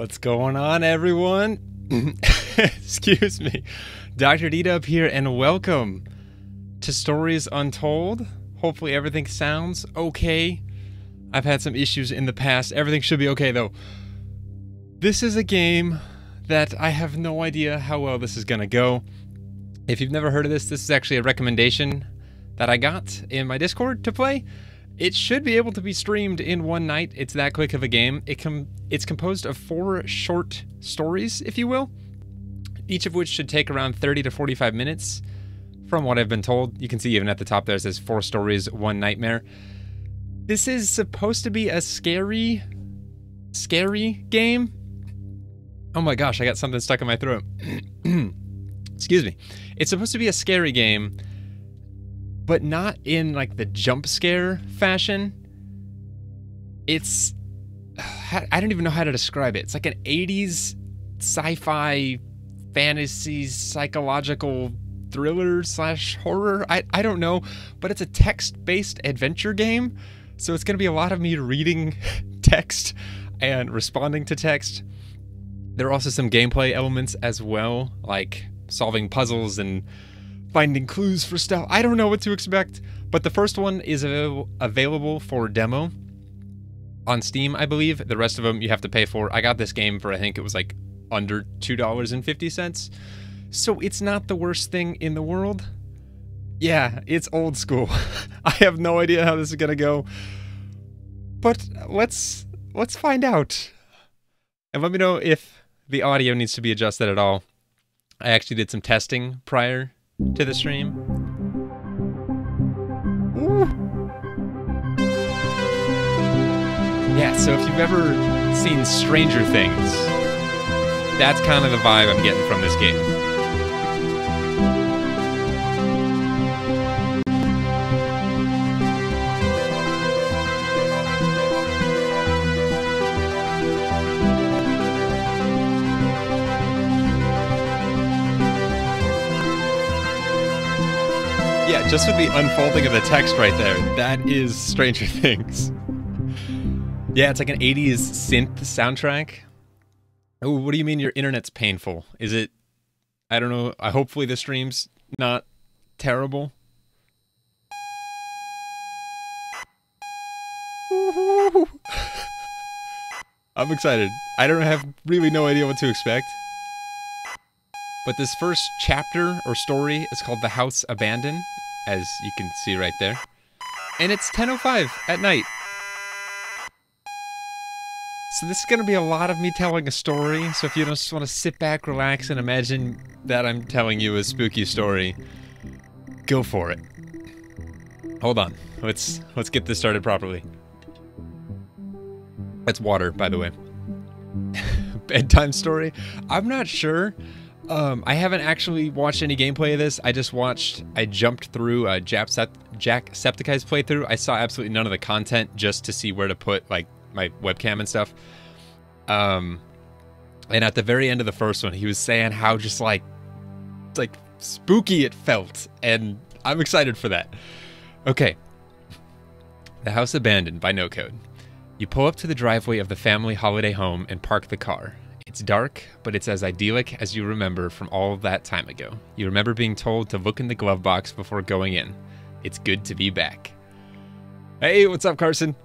What's going on, everyone? Excuse me. DoctorDDub here, and welcome to Stories Untold. Hopefully everything sounds okay. I've had some issues in the past. Everything should be okay, though. This is a game that I have no idea how well this is gonna go. If you've never heard of this, this is actually a recommendation that I got in my Discord to play. It should be able to be streamed in one night. It's that quick of a game. It's composed of 4 short stories, if you will, each of which should take around 30 to 45 minutes from what I've been told. You can see even at the top there it says 4 stories, 1 nightmare. This is supposed to be a scary game. Oh my gosh, I got something stuck in my throat. Excuse me. It's supposed to be a scary game, but not in like the jump scare fashion. It's, I don't even know how to describe it. It's like an 80s sci-fi fantasy psychological thriller slash horror. I don't know, but it's a text-based adventure game. So it's gonna be a lot of me reading text and responding to text. There are also some gameplay elements as well, like solving puzzles and finding clues for stuff. I don't know what to expect, but the first one is available for demo on Steam, I believe. The rest of them you have to pay for. I got this game for, I think it was like under $2.50. So it's not the worst thing in the world. Yeah, it's old school. I have no idea how this is gonna go, but let's find out. And let me know if the audio needs to be adjusted at all. I actually did some testing prior to the stream. Ooh. Yeah, so if you've ever seen Stranger Things, that's kind of the vibe I'm getting from this game. Yeah, just with the unfolding of the text right there, that is Stranger Things. Yeah, it's like an 80s synth soundtrack. Oh, what do you mean your internet's painful? Is it, I don't know, hopefully the stream's not terrible. I'm excited. I don't have really no idea what to expect. But this first chapter or story is called The House Abandoned, as you can see right there. And it's 10:05 at night. So this is going to be a lot of me telling a story. So if you just want to sit back, relax, and imagine that I'm telling you a spooky story, go for it. Hold on. Let's get this started properly. That's water, by the way. Bedtime story? I'm not sure. I haven't actually watched any gameplay of this. I jumped through Jacksepticeye's playthrough. I saw absolutely none of the content just to see where to put like my webcam and stuff. And at the very end of the first one, he was saying how just like spooky it felt, and I'm excited for that. Okay. The House Abandoned by No Code. You pull up to the driveway of the family holiday home and park the car. It's dark, but it's as idyllic as you remember from all of that time ago. You remember being told to look in the glove box before going in. It's good to be back. Hey, what's up, Carson?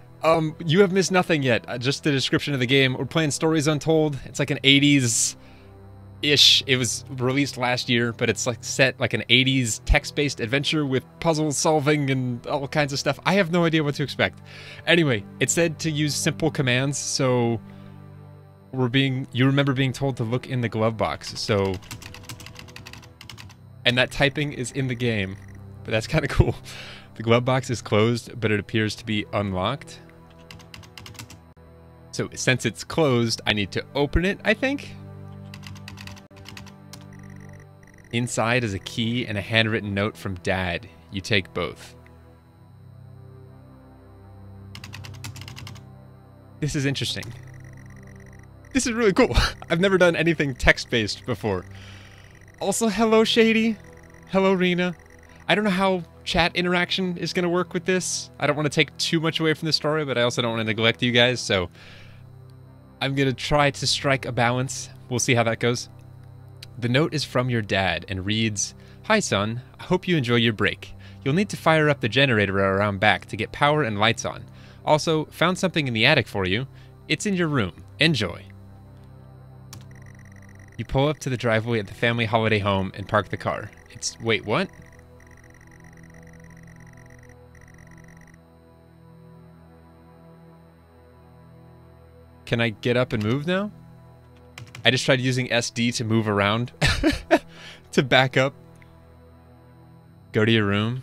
You have missed nothing yet. Just the description of the game. We're playing Stories Untold. It's like an 80s-ish. It was released last year, but it's like set like an 80s text-based adventure with puzzle solving and all kinds of stuff. I have no idea what to expect. Anyway, it said to use simple commands, so you remember being told to look in the glove box, so, and that typing is in the game, but that's kind of cool. The glove box is closed, but it appears to be unlocked. So since it's closed, I need to open it, I think. Inside is a key and a handwritten note from Dad. You take both. This is interesting. This is really cool. I've never done anything text-based before. Also, hello, Shady. Hello, Rena. I don't know how chat interaction is going to work with this. I don't want to take too much away from the story, but I also don't want to neglect you guys, so I'm gonna try to strike a balance. We'll see how that goes. The note is from your dad and reads, "Hi son, I hope you enjoy your break. You'll need to fire up the generator around back to get power and lights on. Also, found something in the attic for you. It's in your room. Enjoy." You pull up to the driveway at the family holiday home and park the car. Wait, what? Can I get up and move now? I just tried using SD to move around. To back up. Go to your room.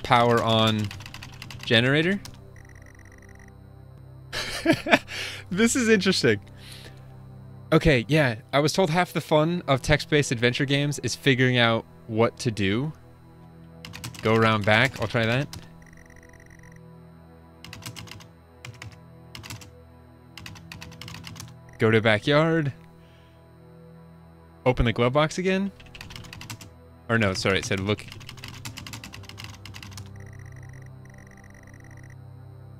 Power on generator? This is interesting. Okay, yeah, I was told half the fun of text-based adventure games is figuring out what to do. Go around back, I'll try that. Go to backyard. Open the glove box again. Or no, sorry, it said look.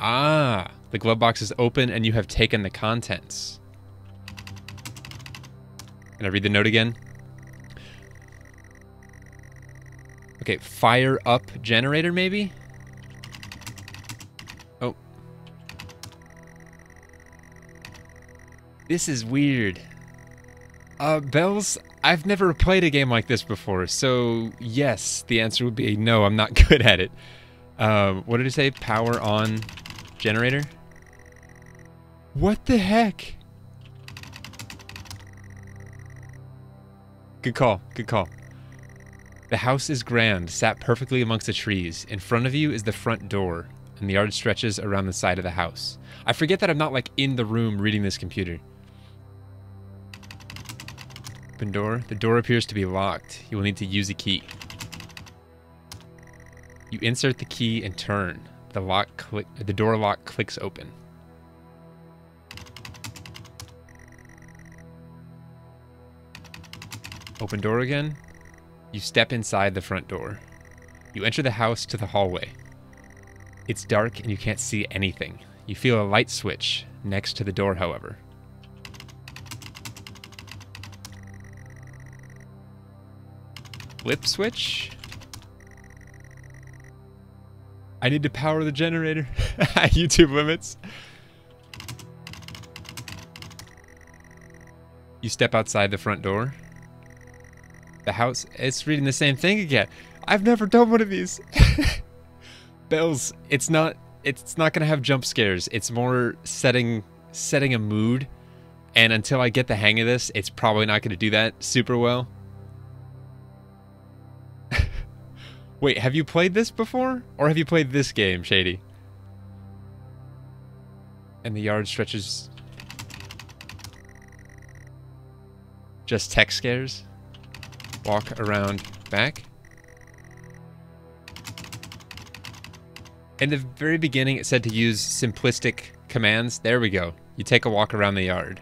Ah, the glove box is open and you have taken the contents. Can I read the note again? Okay, fire up generator maybe? Oh. This is weird. Bells, I've never played a game like this before, so yes, the answer would be no, I'm not good at it. What did it say? Power on generator? What the heck? Good call, good call. The house is grand, sat perfectly amongst the trees. In front of you is the front door, and the yard stretches around the side of the house. I forget that I'm not like in the room reading this computer. Open door. The door appears to be locked. You will need to use a key. You insert the key and turn. The door lock clicks open. Open door again. You step inside the front door. You enter the house to the hallway. It's dark and you can't see anything. You feel a light switch next to the door, however. Flip switch? I need to power the generator. YouTube limits. You step outside the front door. The house, it's reading the same thing again. I've never done one of these. Bells, it's not gonna have jump scares. It's more setting a mood. And until I get the hang of this, it's probably not gonna do that super well. Wait, have you played this before? Or have you played this game, Shady? And the yard stretches. Just tech scares? Walk around back. In the very beginning, it said to use simplistic commands. There we go. You take a walk around the yard.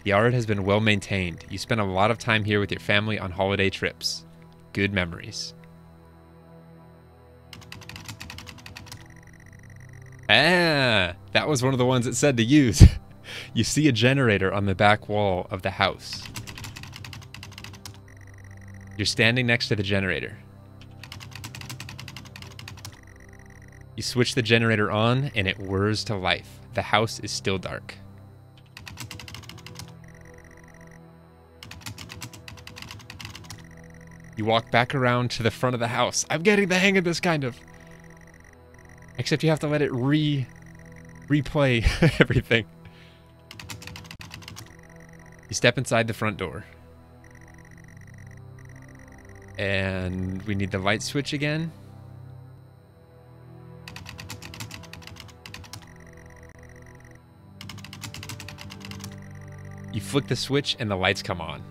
The yard has been well maintained. You spend a lot of time here with your family on holiday trips. Good memories. Ah, that was one of the ones it said to use. You see a generator on the back wall of the house. You're standing next to the generator. You switch the generator on and it whirs to life. The house is still dark. You walk back around to the front of the house. I'm getting the hang of this kind of. Except you have to let it replay everything. You step inside the front door. And we need the light switch again. You flick the switch and the lights come on.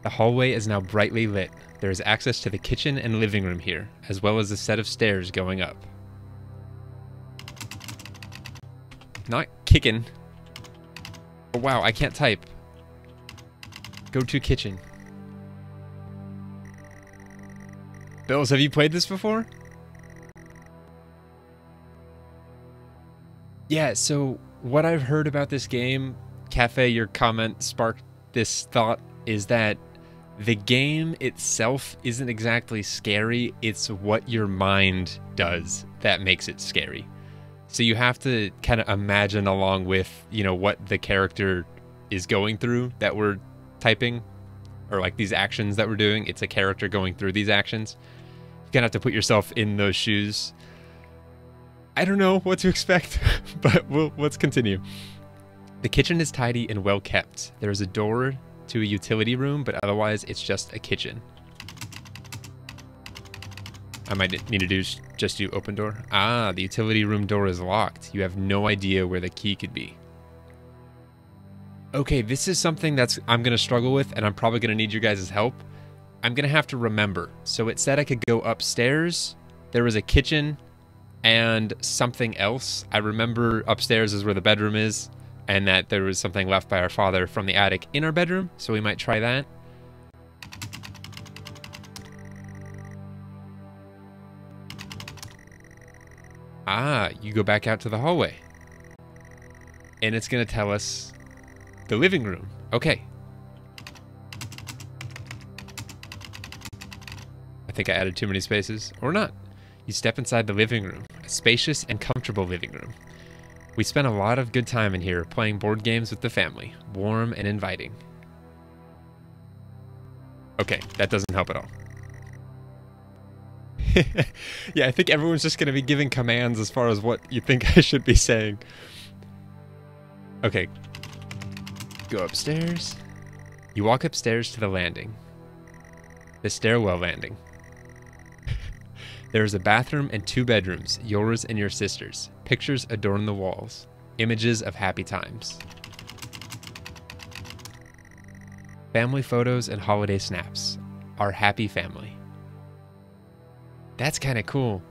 The hallway is now brightly lit. There is access to the kitchen and living room here, as well as a set of stairs going up. Not kicking. Oh, wow, I can't type. Go to kitchen. Bills, have you played this before? Yeah, so what I've heard about this game, Cafe, your comment sparked this thought, is that the game itself isn't exactly scary, it's what your mind does that makes it scary. So you have to kind of imagine along with, you know, what the character is going through that we're typing, or like these actions that we're doing. It's a character going through these actions. You're gonna have to put yourself in those shoes. I don't know what to expect, but let's continue. The kitchen is tidy and well kept. There is a door to a utility room, but otherwise it's just a kitchen. I might need to just do open door. Ah, the utility room door is locked. You have no idea where the key could be. Okay, this is something I'm going to struggle with, and I'm probably going to need your guys' help. I'm going to have to remember. So it said I could go upstairs. There was a kitchen and something else. I remember upstairs is where the bedroom is, and that there was something left by our father from the attic in our bedroom, so we might try that. Ah, you go back out to the hallway. And it's going to tell us the living room. Okay. I think I added too many spaces, or not. You step inside the living room, a spacious and comfortable living room. We spent a lot of good time in here playing board games with the family, warm and inviting. Okay, that doesn't help at all. Yeah, I think everyone's just going to be giving commands as far as what you think I should be saying. Okay. Go upstairs. You walk upstairs to the landing. The stairwell landing. There is a bathroom and 2 bedrooms, yours and your sister's. Pictures adorn the walls. Images of happy times. Family photos and holiday snaps. Our happy family. That's kind of cool.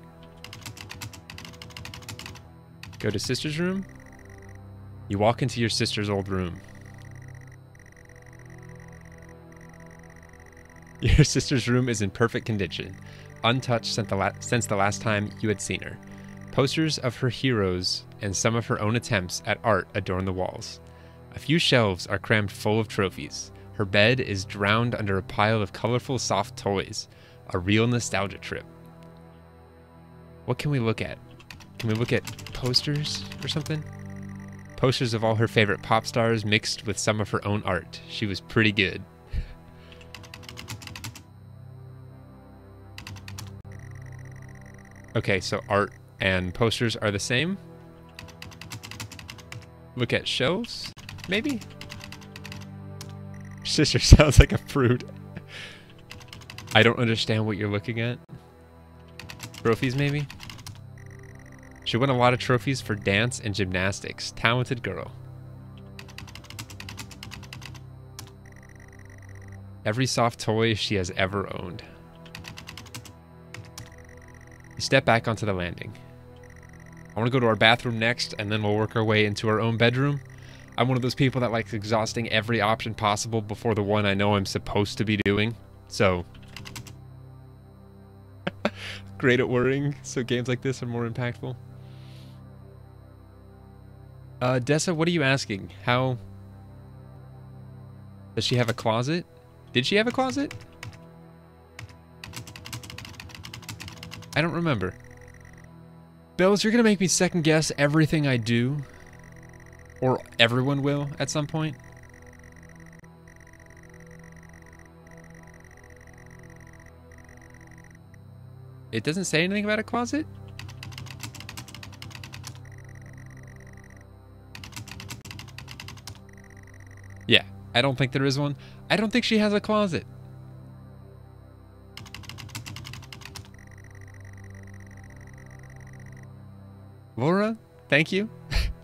Go to sister's room. You walk into your sister's old room. Your sister's room is in perfect condition, untouched since the last time you had seen her. Posters of her heroes and some of her own attempts at art adorn the walls. A few shelves are crammed full of trophies. Her bed is drowned under a pile of colorful soft toys. A real nostalgia trip. What can we look at? Can we look at posters or something? Posters of all her favorite pop stars mixed with some of her own art. She was pretty good. Okay, so art and posters are the same. Look at shelves, maybe? Sister sounds like a prude. I don't understand what you're looking at. Trophies, maybe? She won a lot of trophies for dance and gymnastics. Talented girl. Every soft toy she has ever owned. You step back onto the landing. I want to go to our bathroom next, and then we'll work our way into our own bedroom. I'm one of those people that likes exhausting every option possible before the one I know I'm supposed to be doing. So, great at worrying, so games like this are more impactful. Dessa, what are you asking? How... Does she have a closet? Did she have a closet? I don't remember. Bells, you're gonna make me second guess everything I do. Or everyone will at some point. It doesn't say anything about a closet? Yeah, I don't think there is one. I don't think she has a closet. Laura, thank you.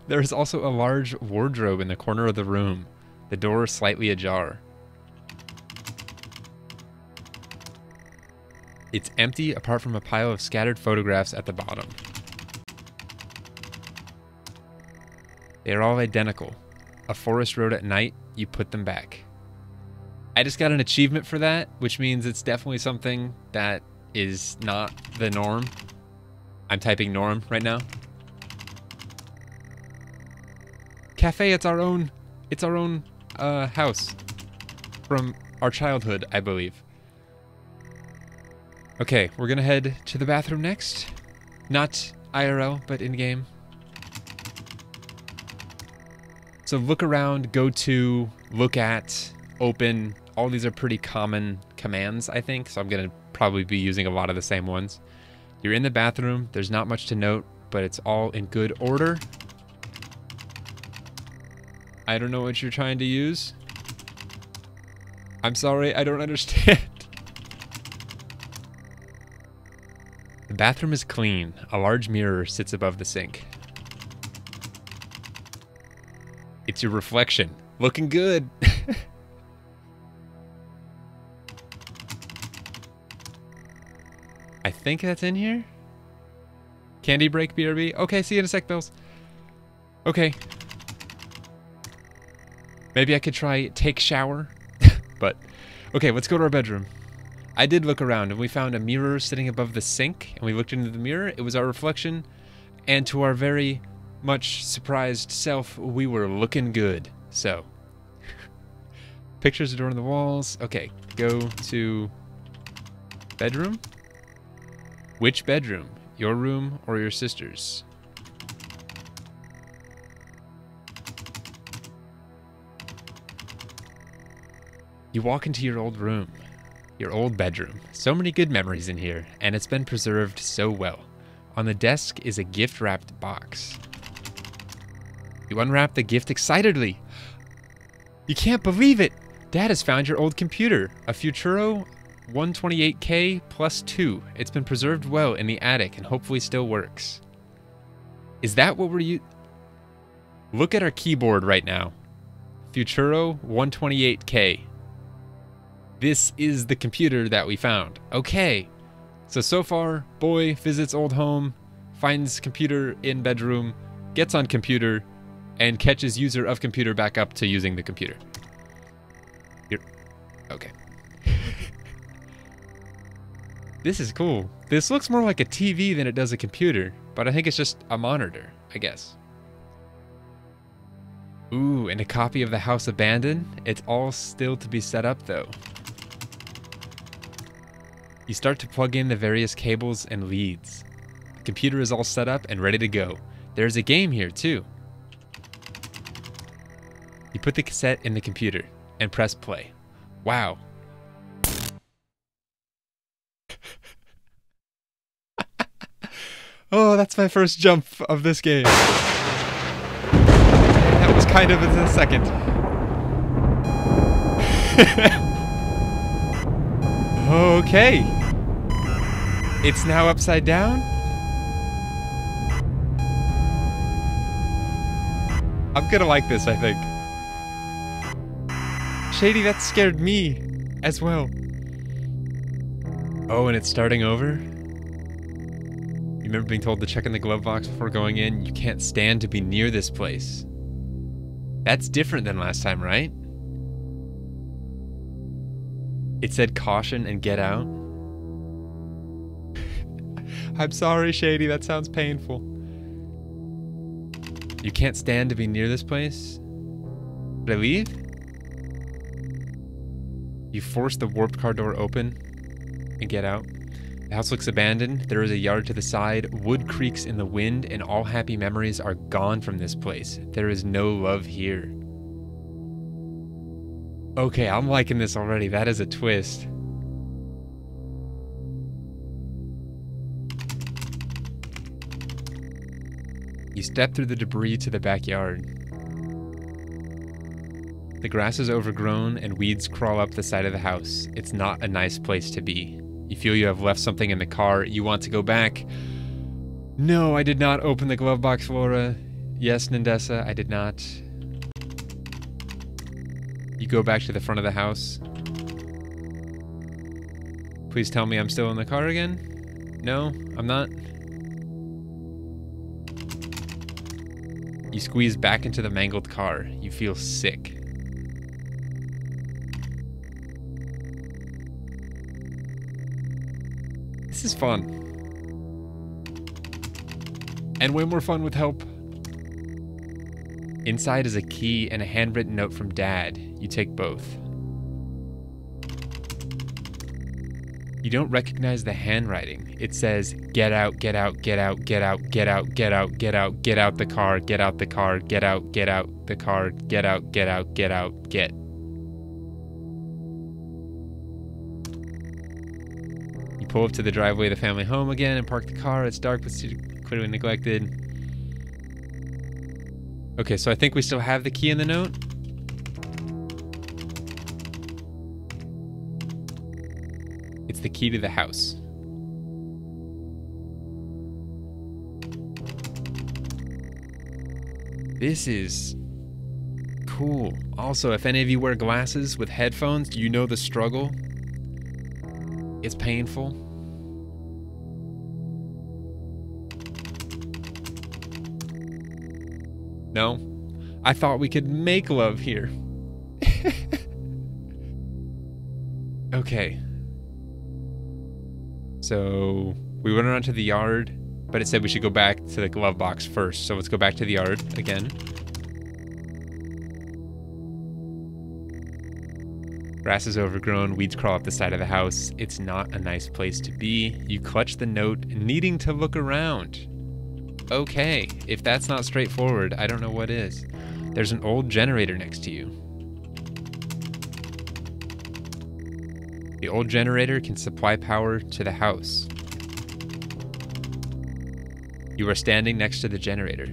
There is also a large wardrobe in the corner of the room, the door slightly ajar. It's empty apart from a pile of scattered photographs at the bottom. They are all identical. A forest road at night, you put them back. I just got an achievement for that, which means it's definitely something that is not the norm. I'm typing norm right now. Cafe, it's our own house from our childhood, I believe. Okay, we're gonna head to the bathroom next. Not IRL, but in-game. So look around, go to, look at, open. All these are pretty common commands, I think, so I'm gonna probably be using a lot of the same ones. You're in the bathroom, there's not much to note, but it's all in good order. I don't know what you're trying to use. I'm sorry, I don't understand. The bathroom is clean. A large mirror sits above the sink. It's your reflection. Looking good. I think that's in here. Candy break, BRB. Okay, see you in a sec, Bills. Okay. Maybe I could try take shower. But, okay, let's go to our bedroom. I did look around and we found a mirror sitting above the sink, and we looked into the mirror. It was our reflection, and to our very much surprised self, we were looking good. So, pictures adorn the walls. Okay, go to bedroom. Which bedroom? Your room or your sister's? You walk into your old room, your old bedroom. So many good memories in here, and it's been preserved so well. On the desk is a gift-wrapped box. You unwrap the gift excitedly. You can't believe it! Dad has found your old computer, a Futuro 128K plus 2. It's been preserved well in the attic and hopefully still works. Is that what we're Look at our keyboard right now. Futuro 128K. This is the computer that we found. Okay. So far, boy visits old home, finds computer in bedroom, gets on computer, and catches user of computer back up to using the computer. Okay. This is cool. This looks more like a TV than it does a computer, but I think it's just a monitor, I guess. Ooh, and a copy of The House Abandoned. It's all still to be set up, though. You start to plug in the various cables and leads. The computer is all set up and ready to go. There's a game here, too. You put the cassette in the computer and press play. Wow. Oh, that's my first jump of this game. That was kind of in a second. Okay. It's now upside down. I'm gonna like this, I think. Shady, that scared me as well. Oh, and it's starting over? You remember being told to check in the glove box before going in? You can't stand to be near this place. That's different than last time, right? It said caution and get out. I'm sorry, Shady, that sounds painful. You can't stand to be near this place? Did I leave? You force the warped car door open and get out. The house looks abandoned. There is a yard to the side. Wood creaks in the wind, and all happy memories are gone from this place. There is no love here. Okay, I'm liking this already. That is a twist. You step through the debris to the backyard. The grass is overgrown and weeds crawl up the side of the house. It's not a nice place to be. You feel you have left something in the car. You want to go back. No, I did not open the glove box, Laura. Yes, Nindessa, I did not. You go back to the front of the house. Please tell me I'm still in the car again. No, I'm not. You squeeze back into the mangled car. You feel sick. This is fun. And way more fun with help. Inside is a key and a handwritten note from Dad. You take both. You don't recognize the handwriting. It says, get out, get out, get out, get out, get out, get out, get out, get out the car, get out the car, get out the car, get out, get out, get out, get. You pull up to the driveway of the family home again and park the car. It's dark but clearly neglected. Okay, so I think we still have the key in the note. It's the key to the house. This is cool. Also, if any of you wear glasses with headphones, you know the struggle. It's painful. No? I thought we could make love here. Okay. So we went around to the yard, but it said we should go back to the glove box first. So let's go back to the yard again. Grass is overgrown, weeds crawl up the side of the house. It's not a nice place to be. You clutch the note, needing to look around. Okay, if that's not straightforward, I don't know what is. There's an old generator next to you. The old generator can supply power to the house. You are standing next to the generator.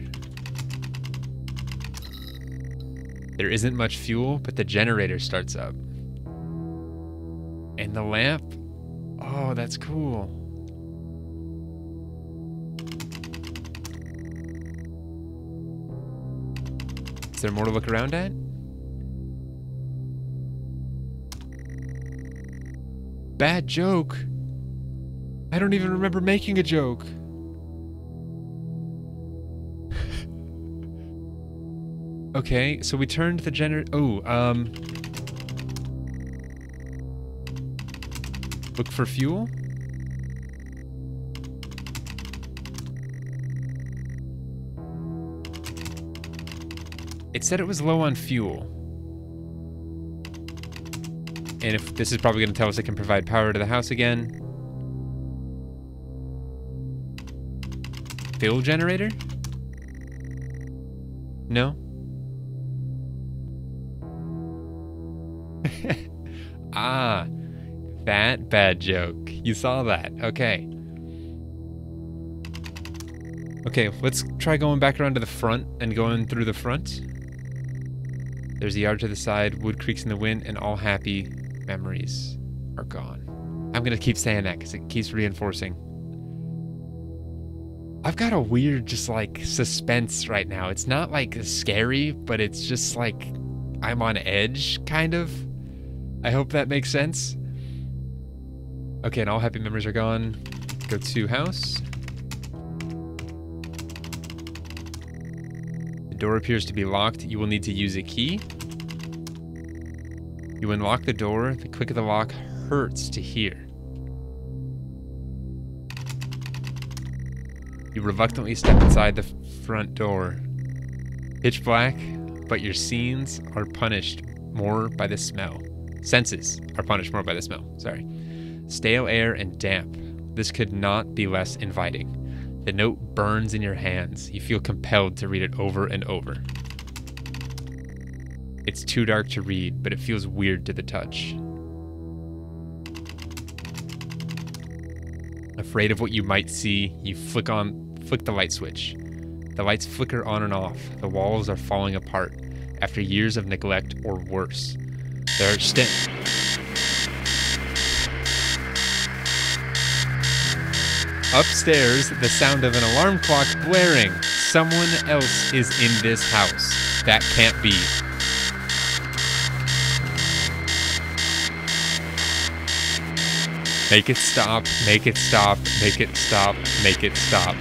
There isn't much fuel, but the generator starts up. And the lamp? Oh, that's cool. Is there more to look around at? Bad joke. I don't even remember making a joke. Okay, so we turned the generator. Oh, look for fuel? It said it was low on fuel. And if this is probably going to tell us it can provide power to the house again. Fuel generator? No? Ah, that bad joke. You saw that. Okay. Okay, let's try going back around to the front and going through the front. There's a yard to the side, wood creaks in the wind, and all happy memories are gone. I'm gonna keep saying that because it keeps reinforcing. I've got a weird, just like, suspense right now. It's not like scary, but it's just like I'm on edge, kind of. I hope that makes sense. Okay, and all happy memories are gone. Go to house. The door appears to be locked. You will need to use a key. You unlock the door. The click of the lock hurts to hear. You reluctantly step inside the front door. Pitch black, but your senses are punished more by the smell. Sorry. Stale air and damp. This could not be less inviting. The note burns in your hands. You feel compelled to read it over and over. It's too dark to read, but it feels weird to the touch. Afraid of what you might see, you flick the light switch. The lights flicker on and off. The walls are falling apart after years of neglect or worse. There are upstairs, the sound of an alarm clock blaring. Someone else is in this house. That can't be. Make it stop, make it stop, make it stop, make it stop.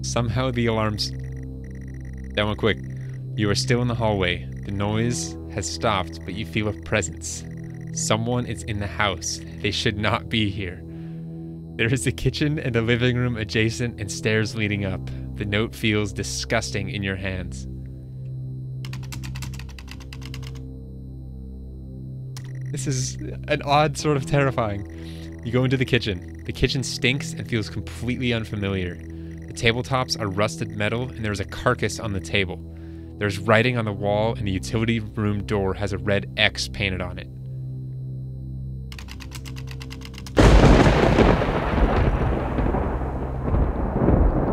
Somehow the alarms That one quick. You are still in the hallway. The noise has stopped, but you feel a presence. Someone is in the house. They should not be here. There is a kitchen and a living room adjacent and stairs leading up. The note feels disgusting in your hands. This is an odd sort of terrifying. You go into the kitchen. The kitchen stinks and feels completely unfamiliar. The tabletops are rusted metal and there is a carcass on the table. There's writing on the wall and the utility room door has a red X painted on it.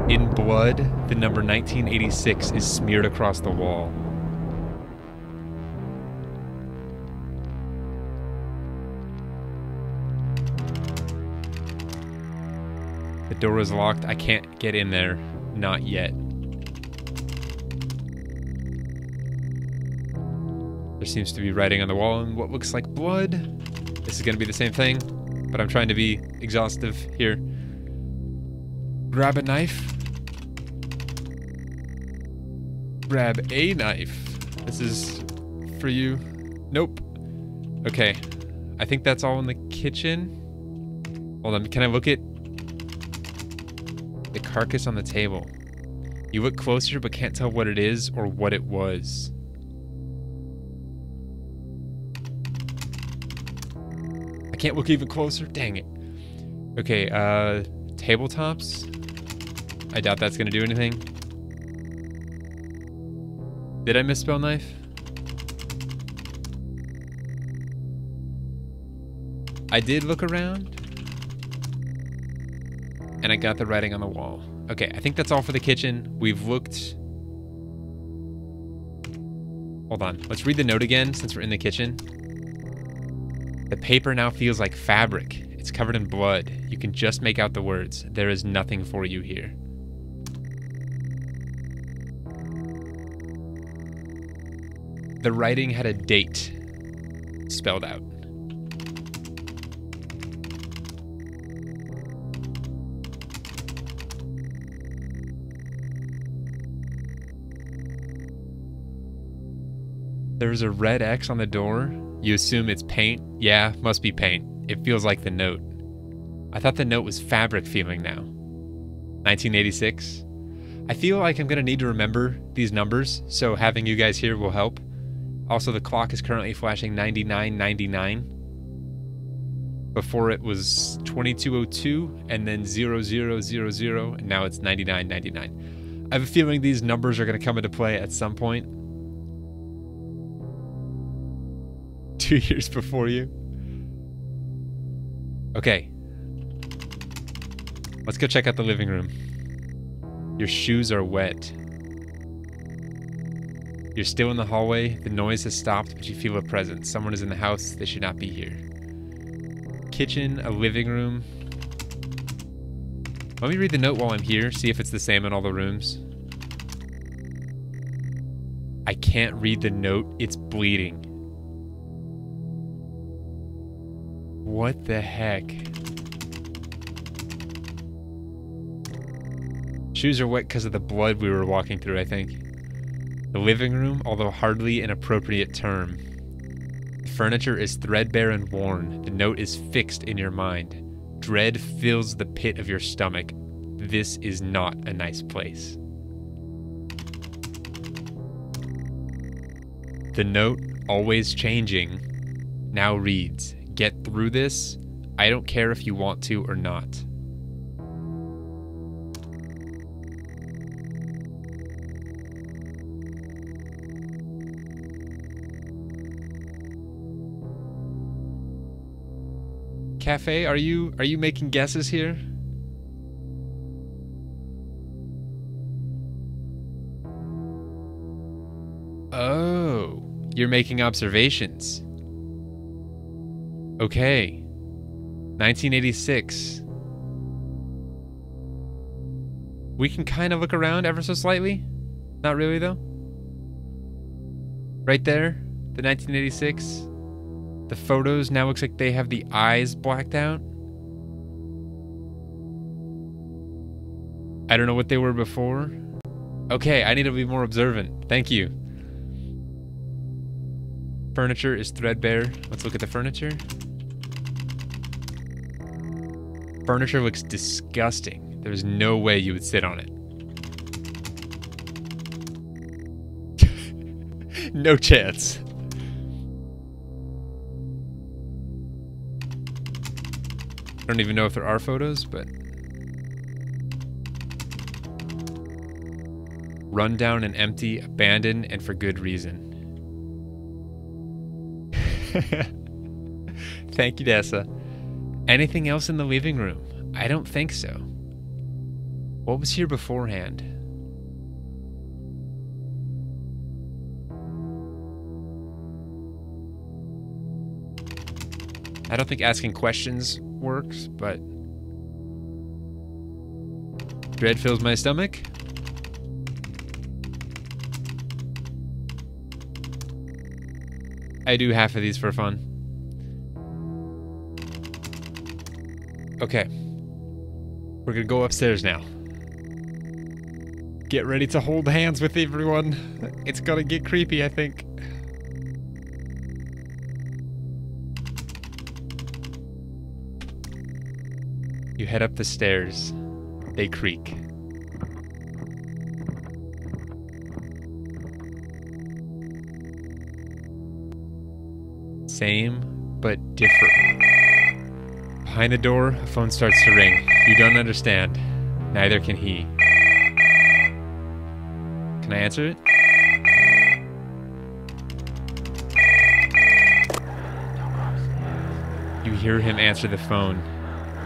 In blood, the number 1986 is smeared across the wall. The door is locked. I can't get in there. Not yet. There seems to be writing on the wall and what looks like blood. This is going to be the same thing, but I'm trying to be exhaustive here. Grab a knife. Grab a knife. This is for you. Nope. Okay. I think that's all in the kitchen. Hold on. Can I look at the carcass on the table? You look closer but can't tell what it is or what it was. I can't look even closer. Dang it. Okay, tabletops. I doubt that's gonna do anything. Did I misspell knife? I did look around. And I got the writing on the wall. Okay, I think that's all for the kitchen. We've looked... Hold on. Let's read the note again since we're in the kitchen. The paper now feels like fabric. It's covered in blood. You can just make out the words. There is nothing for you here. The writing had a date spelled out. There's a red X on the door. You assume it's paint. Yeah, must be paint. It feels like the note. I thought the note was fabric feeling now. 1986. I feel like I'm going to need to remember these numbers, so having you guys here will help. Also, the clock is currently flashing 99.99. Before it was 22:02 and then 00:00, and now it's 99.99. I have a feeling these numbers are going to come into play at some point. 2 years before you. Okay. Let's go check out the living room. Your shoes are wet. You're still in the hallway. The noise has stopped, but you feel a presence. Someone is in the house. They should not be here. Kitchen, a living room. Let me read the note while I'm here, see if it's the same in all the rooms. I can't read the note. It's bleeding. What the heck? Shoes are wet because of the blood we were walking through, I think. The living room, although hardly an appropriate term. The furniture is threadbare and worn. The note is fixed in your mind. Dread fills the pit of your stomach. This is not a nice place. The note, always changing, now reads, "Get through this. I don't care if you want to or not." Cafe, are you making guesses here? Oh, you're making observations. Okay. 1986. We can kind of look around ever so slightly. Not really, though. Right there, the 1986. The photos now looks like they have the eyes blacked out. I don't know what they were before. Okay, I need to be more observant. Thank you. Furniture is threadbare. Let's look at the furniture. Furniture looks disgusting. There's no way you would sit on it. No chance. I don't even know if there are photos, but... Run down and empty, abandoned, and for good reason. Thank you, Dessa. Anything else in the living room? I don't think so. What was here beforehand? I don't think asking questions works, but... Dread fills my stomach. I do half of these for fun. Okay. We're gonna go upstairs now. Get ready to hold hands with everyone. It's gonna get creepy, I think. You head up the stairs. They creak. Same, but different. Behind the door, a phone starts to ring. You don't understand. Neither can he. Can I answer it? You hear him answer the phone.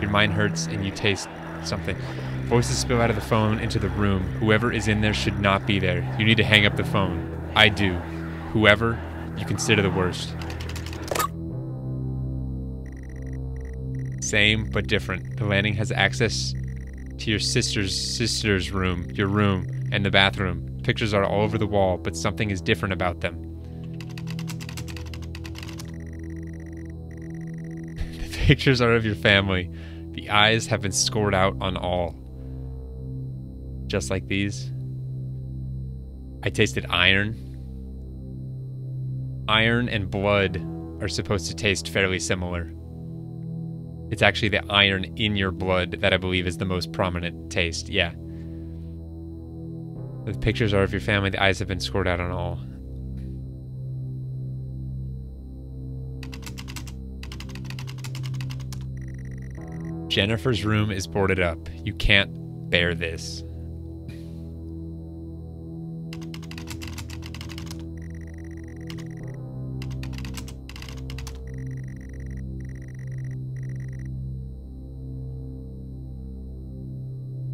Your mind hurts and you taste something. Voices spill out of the phone into the room. Whoever is in there should not be there. You need to hang up the phone. I do. Whoever, you consider the worst. Same, but different. The landing has access to your sister's room, your room, and the bathroom. Pictures are all over the wall, but something is different about them. The pictures are of your family. The eyes have been scored out on all. Just like these. I tasted iron. Iron and blood are supposed to taste fairly similar. It's actually the iron in your blood that I believe is the most prominent taste, yeah. The pictures are of your family, the eyes have been scored out on all. Jennifer's room is boarded up. You can't bear this.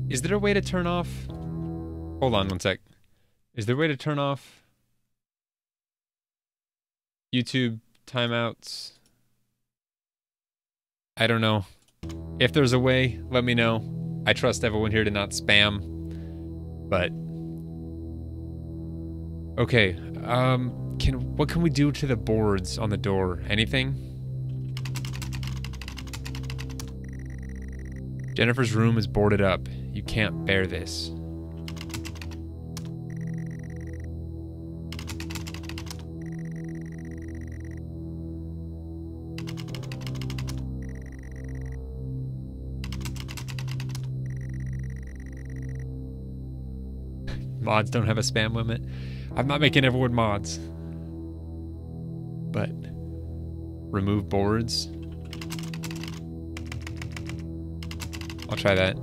Is there a way to turn off? Hold on one sec. Is there a way to turn off YouTube timeouts? I don't know. If there's a way, let me know. I trust everyone here to not spam. But okay, what can we do to the boards on the door? Anything? Jennifer's room is boarded up. You can't bear this. Mods don't have a spam limit. I'm not making everyone mods. But remove boards. I'll try that.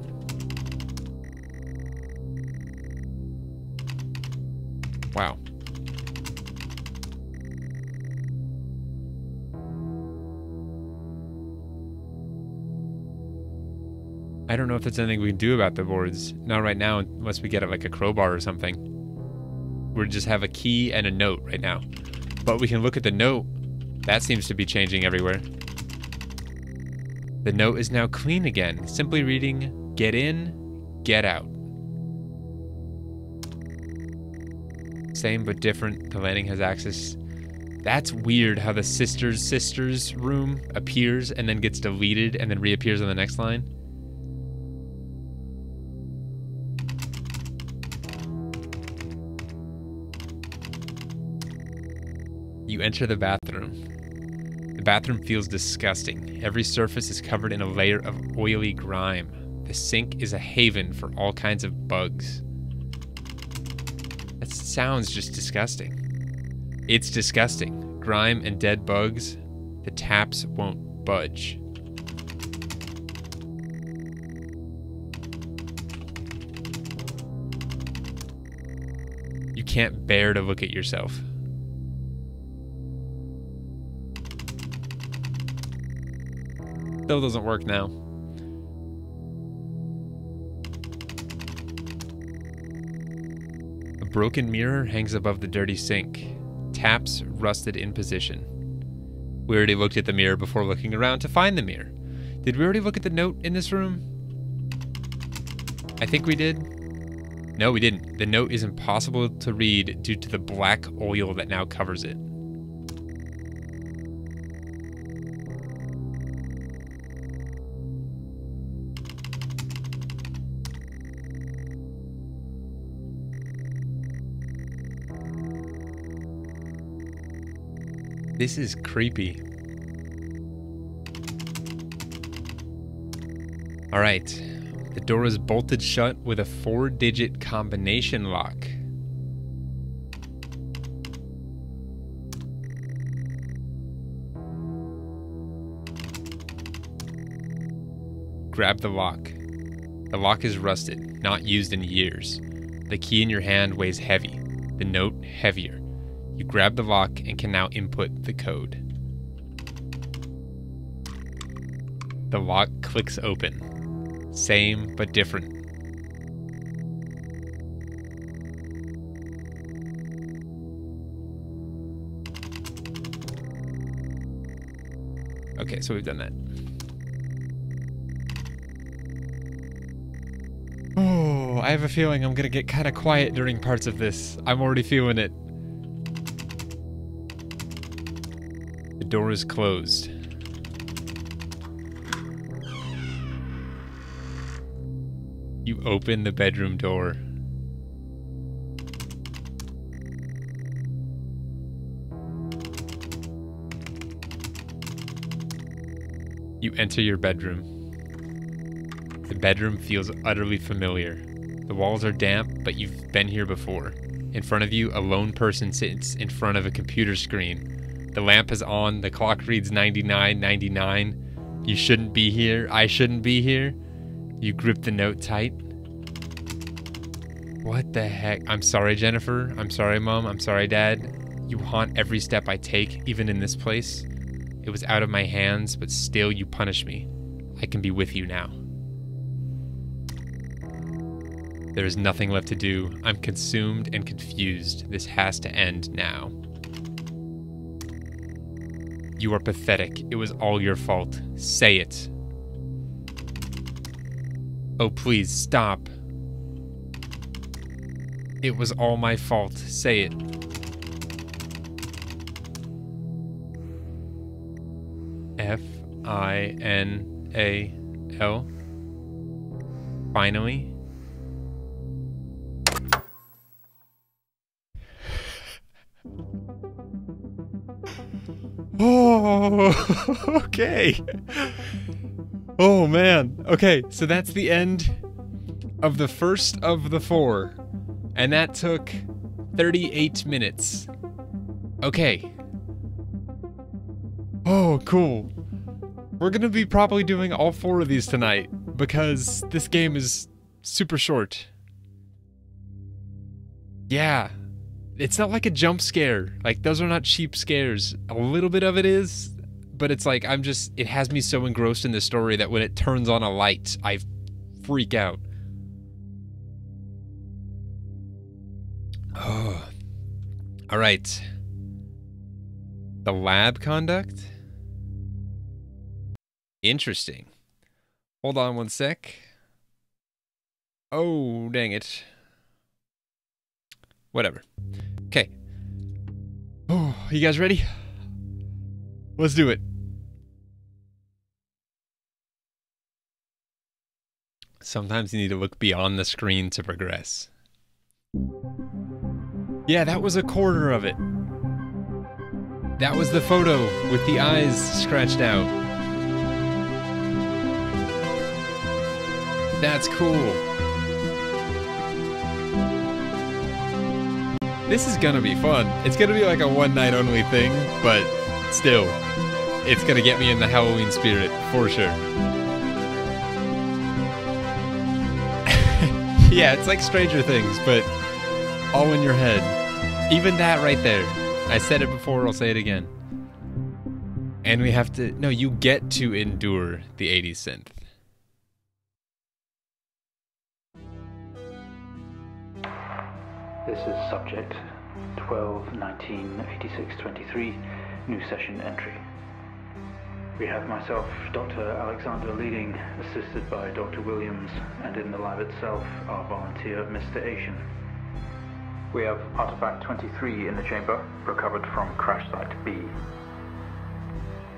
Wow. I don't know if there's anything we can do about the boards. Not right now, unless we get like a crowbar or something. We just have a key and a note right now. But we can look at the note. That seems to be changing everywhere. The note is now clean again. Simply reading, get in, get out. Same but different. The landing has access. That's weird how the sister's room appears and then gets deleted and then reappears on the next line. You enter the bathroom. The bathroom feels disgusting. Every surface is covered in a layer of oily grime. The sink is a haven for all kinds of bugs. That sounds just disgusting. It's disgusting. Grime and dead bugs. The taps won't budge. You can't bear to look at yourself. Still doesn't work now. A broken mirror hangs above the dirty sink. Taps rusted in position. We already looked at the mirror before looking around to find the mirror. Did we already look at the note in this room? I think we did. No, we didn't. The note is impossible to read due to the black oil that now covers it. This is creepy. All right. The door is bolted shut with a 4-digit combination lock. Grab the lock. The lock is rusted, not used in years. The key in your hand weighs heavy, the note heavier. You grab the lock and can now input the code. The lock clicks open. Same but different. Okay, so we've done that. Oh, I have a feeling I'm gonna get kind of quiet during parts of this. I'm already feeling it. The door is closed. You open the bedroom door. You enter your bedroom. The bedroom feels utterly familiar. The walls are damp, but you've been here before. In front of you, a lone person sits in front of a computer screen. The lamp is on, the clock reads 99:99. You shouldn't be here, I shouldn't be here. You grip the note tight. What the heck? I'm sorry, Jennifer. I'm sorry, Mom. I'm sorry, Dad. You haunt every step I take, even in this place. It was out of my hands, but still you punish me. I can be with you now. There is nothing left to do. I'm consumed and confused. This has to end now. You are pathetic. It was all your fault. Say it. Oh, please, stop. It was all my fault. Say it. Final. Finally. Oh, okay. Oh, man. Okay, so that's the end of the first of the 4. And that took 38 minutes. Okay. Oh, cool. We're gonna be probably doing all 4 of these tonight, because this game is super short. Yeah. It's not like a jump scare. Like, those are not cheap scares. A little bit of it is, but it's like, it has me so engrossed in the story that when it turns on a light, I freak out. Oh. All right. The lab conduct? Interesting. Hold on one sec. Oh, dang it. Whatever. Okay. Oh, you guys ready? Let's do it. Sometimes you need to look beyond the screen to progress. Yeah, that was a quarter of it. That was the photo with the eyes scratched out. That's cool. This is gonna be fun. It's gonna be like a one night only thing, but still, it's gonna get me in the Halloween spirit, for sure. Yeah, it's like Stranger Things, but all in your head. Even that right there. I said it before, I'll say it again. And we have to... No, you get to endure the 80s synth. This is subject 12-19-86-23, new session entry. We have myself, Dr. Alexander leading, assisted by Dr. Williams, and in the lab itself, our volunteer, Mr. Asian. We have artifact 23 in the chamber, recovered from crash site B.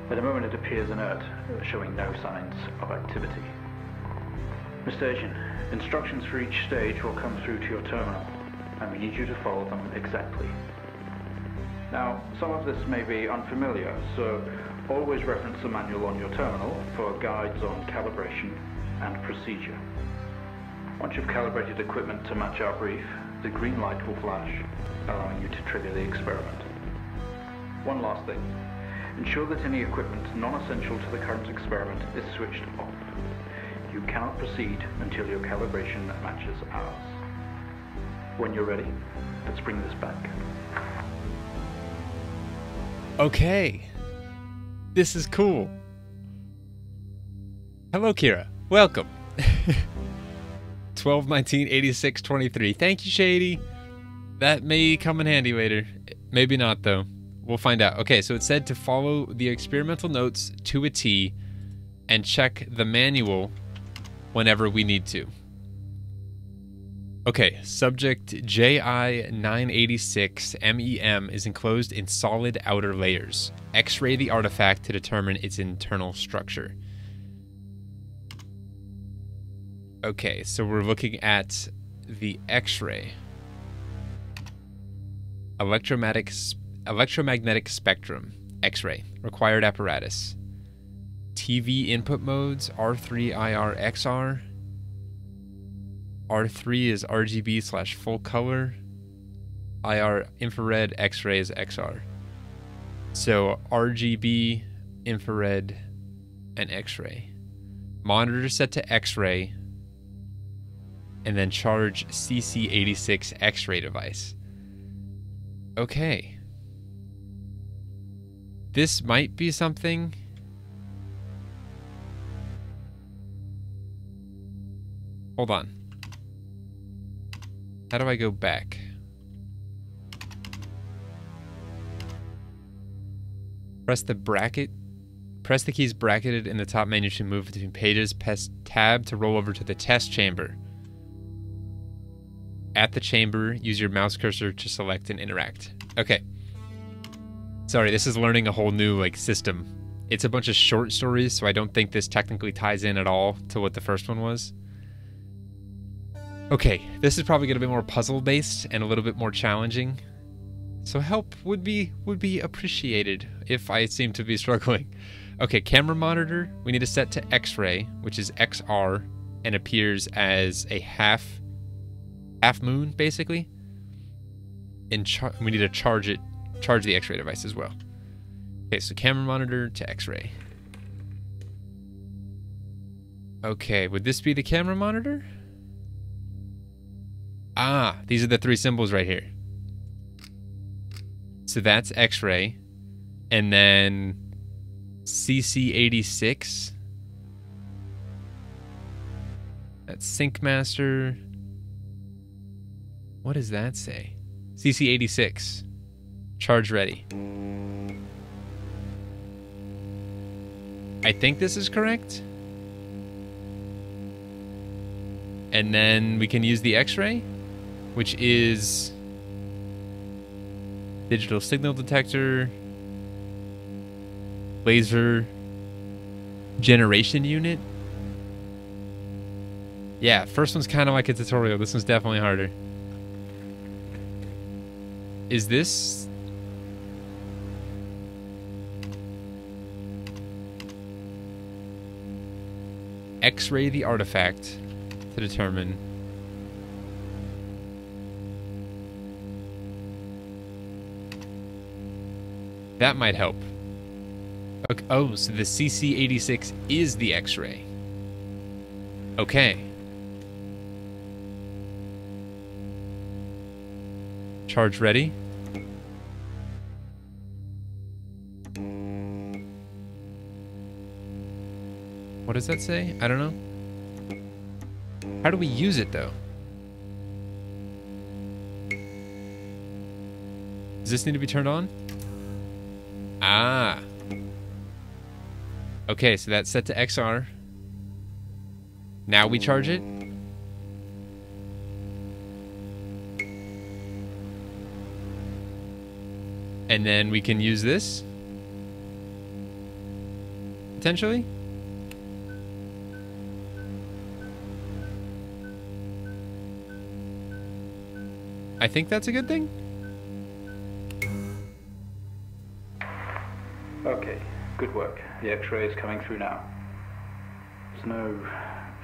At the moment it appears inert, showing no signs of activity. Mr. Asian, instructions for each stage will come through to your terminal, and we need you to follow them exactly. Now, some of this may be unfamiliar, so always reference the manual on your terminal for guides on calibration and procedure. Once you've calibrated equipment to match our brief, the green light will flash, allowing you to trigger the experiment. One last thing. Ensure that any equipment non-essential to the current experiment is switched off. You cannot proceed until your calibration matches ours. When you're ready, let's bring this back. Okay. This is cool. Hello, Kira. Welcome. 12-19-86-23. Thank you, Shady. That may come in handy later. Maybe not, though. We'll find out. Okay, so it said to follow the experimental notes to a T and check the manual whenever we need to. Okay, subject JI-986-MEM is enclosed in solid outer layers. X-ray the artifact to determine its internal structure. Okay, so we're looking at the X-ray. Electromagnetic spectrum. X-ray. Required apparatus. TV input modes. R3 IR XR. R3 is RGB / full color. IR infrared. X-ray is XR. So RGB, infrared, and X-ray. Monitor set to X-ray. And then charge CC86 X-ray device. Okay. This might be something. Hold on. How do I go back? Press the bracket. Press the keys bracketed in the top menu to move between pages. Press tab to roll over to the test chamber. At the chamber, use your mouse cursor to select and interact. Okay. Sorry, this is learning a whole new system. It's a bunch of short stories, so I don't think this technically ties in at all to what the first one was. Okay, this is probably going to be more puzzle-based and a little bit more challenging. So help would be appreciated if I seem to be struggling. Okay, camera monitor. We need to set to X-ray, which is XR, and appears as a half moon, basically. And we need to charge the X-ray device as well. Okay, so camera monitor to X-ray. Okay, would this be the camera monitor? Ah, these are the three symbols right here. So that's X-ray. And then CC86. That's Sync Master. What does that say? CC86. Charge ready. I think this is correct. And then we can use the X-ray, which is digital signal detector, laser generation unit. Yeah, first one's kind of like a tutorial. This one's definitely harder. Is this... X-ray the artifact to determine. That might help. Okay. Oh, so the CC86 is the X-ray. Okay. Charge ready. What does that say? I don't know. How do we use it, though? Does this need to be turned on? Ah. Okay, so that's set to XR. Now we charge it. And then we can use this. Potentially. I think that's a good thing. Okay, good work. The X-ray is coming through now. There's no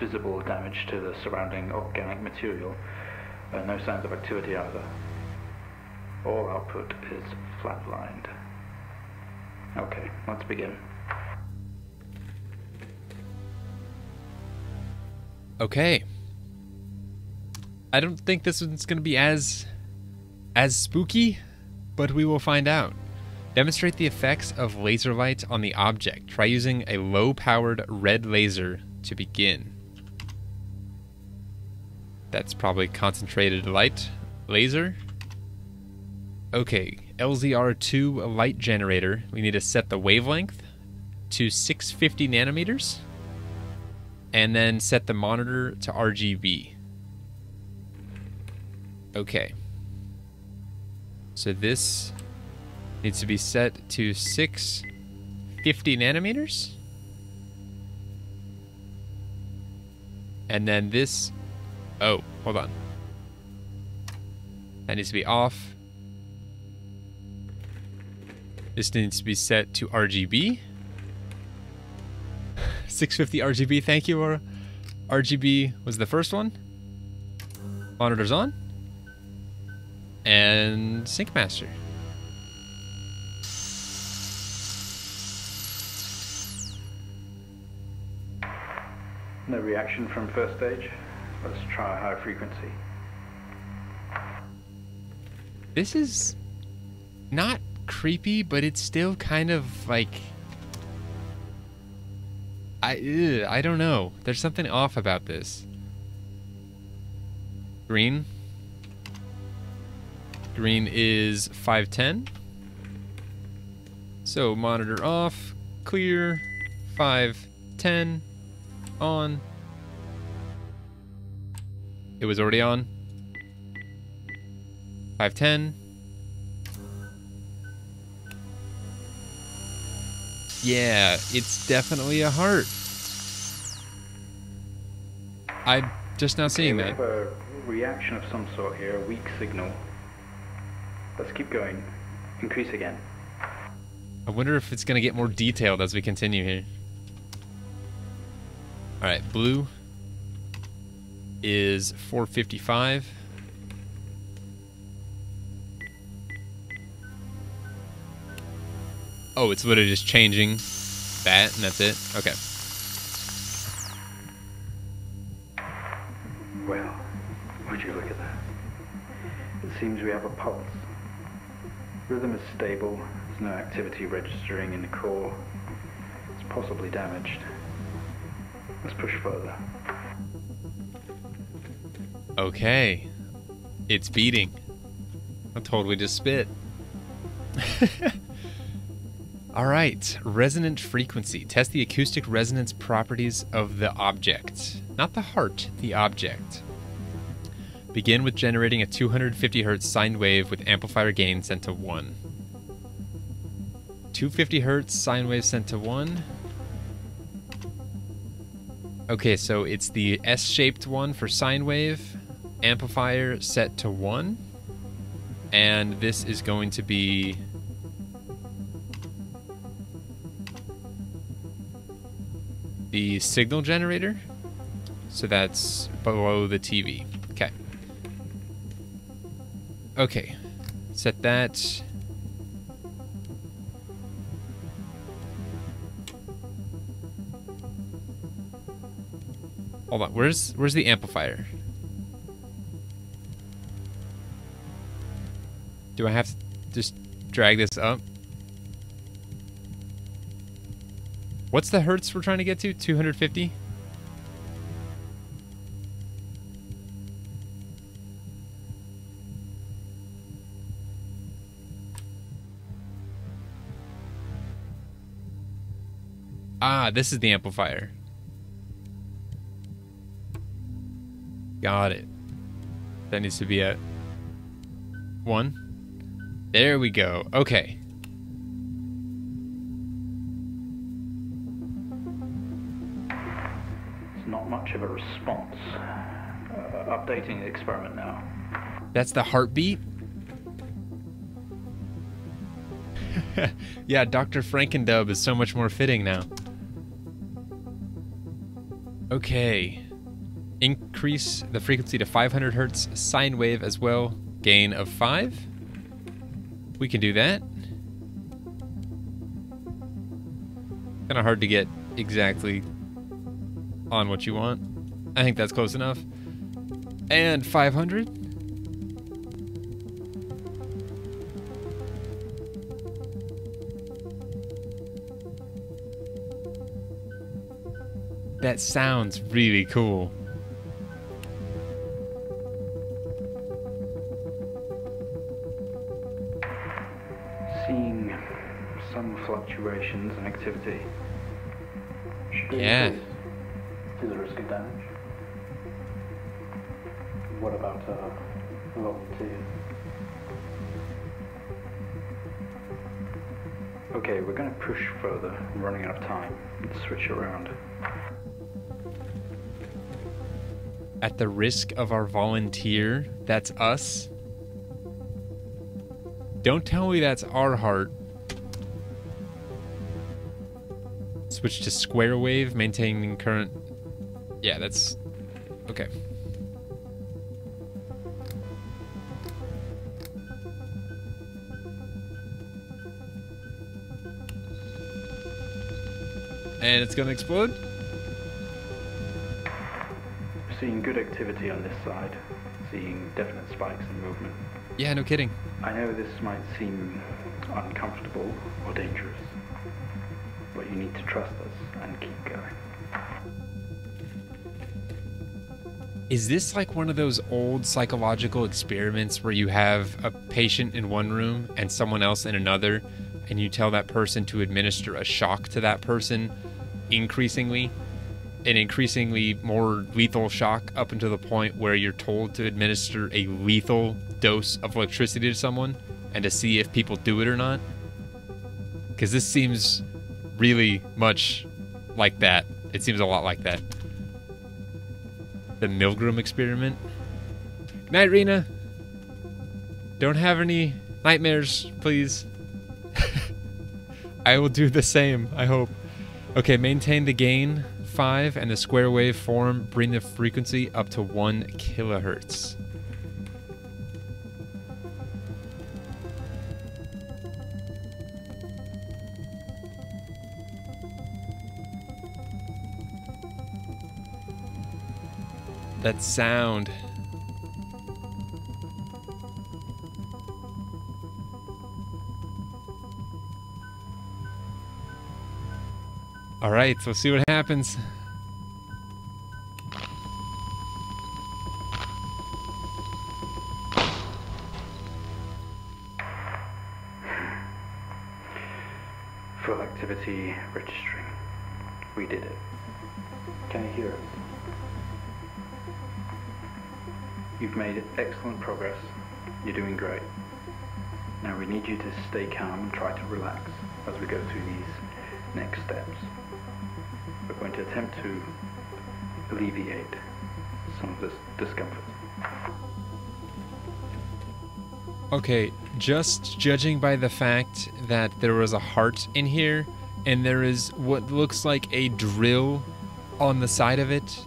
visible damage to the surrounding organic material, and no signs of activity either. All output is flatlined. Okay, let's begin. Okay. I don't think this one's going to be as spooky, but we will find out. Demonstrate the effects of laser light on the object. Try using a low-powered red laser to begin. That's probably concentrated light laser. Okay, LZR2 light generator. We need to set the wavelength to 650 nanometers. And then set the monitor to RGB. Okay. So this needs to be set to 650 nanometers. And then this... Oh, hold on. That needs to be off. This needs to be set to RGB. 650 RGB, thank you, Aura. RGB was the first one. Monitor's on. And Sync Master. No reaction from first stage. Let's try a high frequency. This is not creepy, but it's still kind of like... I don't know. There's something off about this. Green. Green is 510. So monitor off, clear, 510, on. It was already on. 510. Yeah, it's definitely a heart. I'm just now seeing that. We have a reaction of some sort here, a weak signal. Let's keep going. Increase again. I wonder if it's going to get more detailed as we continue here. Alright, blue is 455. Oh, it's literally just changing that, and that's it? Okay. Well, would you look at that? It seems we have a pulse. Rhythm is stable. There's no activity registering in the core. It's possibly damaged. Let's push further. Okay. It's beating. I totally just spit. Alright, resonant frequency. Test the acoustic resonance properties of the object. Not the heart, the object. Begin with generating a 250 Hz sine wave with amplifier gain set to 1. 250 Hz sine wave set to 1. Okay, so it's the S-shaped one for sine wave. Amplifier set to 1. And this is going to be... the signal generator. So that's below the TV. Okay. Okay. Set that. Hold on. Where's the amplifier? Do I have to just drag this up? What's the hertz we're trying to get to? 250? Ah, this is the amplifier. Got it. That needs to be at 1. There we go. Okay. It's not much of a response. Updating the experiment now. That's the heartbeat? Yeah, Dr. DDub is so much more fitting now. Okay. Increase the frequency to 500 hertz, sine wave as well, gain of 5. We can do that. Kind of hard to get exactly on what you want. I think that's close enough. And 500. That sounds really cool. Seeing some fluctuations in activity. Yeah. Is the risk of damage? What about volunteers? Okay, we're going to push further. I'm running out of time. Let's switch around. At the risk of our volunteer, that's us. Don't tell me that's our heart. Switch to square wave, maintaining current. Yeah, that's okay. And it's gonna explode. Seeing good activity on this side. Seeing definite spikes in movement. Yeah, no kidding. I know this might seem uncomfortable or dangerous, but you need to trust us and keep going. Is this like one of those old psychological experiments where you have a patient in one room and someone else in another, and you tell that person to administer a shock to that person increasingly, an increasingly more lethal shock up until the point where you're told to administer a lethal dose of electricity to someone and to see if people do it or not? Because this seems really much like that. It seems a lot like that. The Milgram experiment. Good night, Rena. Don't have any nightmares, please. I will do the same, I hope. Okay, maintain the gain 5 and the square wave form. Bring the frequency up to 1 kilohertz. That sound. All right, so let's see what happens. Full activity registering. We did it. Can you hear us? You've made excellent progress. You're doing great. Now we need you to stay calm and try to relax as we go through these next steps. We're going to attempt to alleviate some of this discomfort. Okay, just judging by the fact that there was a heart in here, and there is what looks like a drill on the side of it.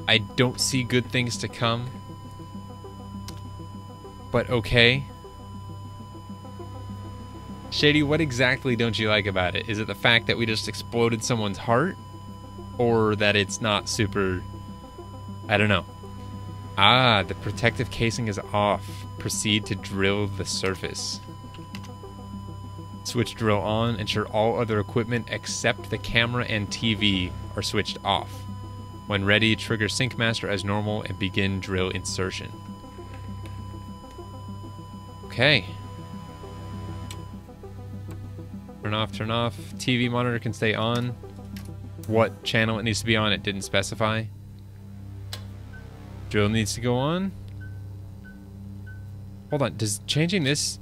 I don't see good things to come. But okay. Shady, what exactly don't you like about it? Is it the fact that we just exploded someone's heart? Or that it's not super... I don't know. Ah, the protective casing is off. Proceed to drill the surface. Switch drill on. Ensure all other equipment except the camera and TV are switched off. When ready, trigger Sync Master as normal and begin drill insertion. Okay. Turn off, turn off. TV monitor can stay on. What channel it needs to be on, it didn't specify. Drill needs to go on. Hold on, does changing this...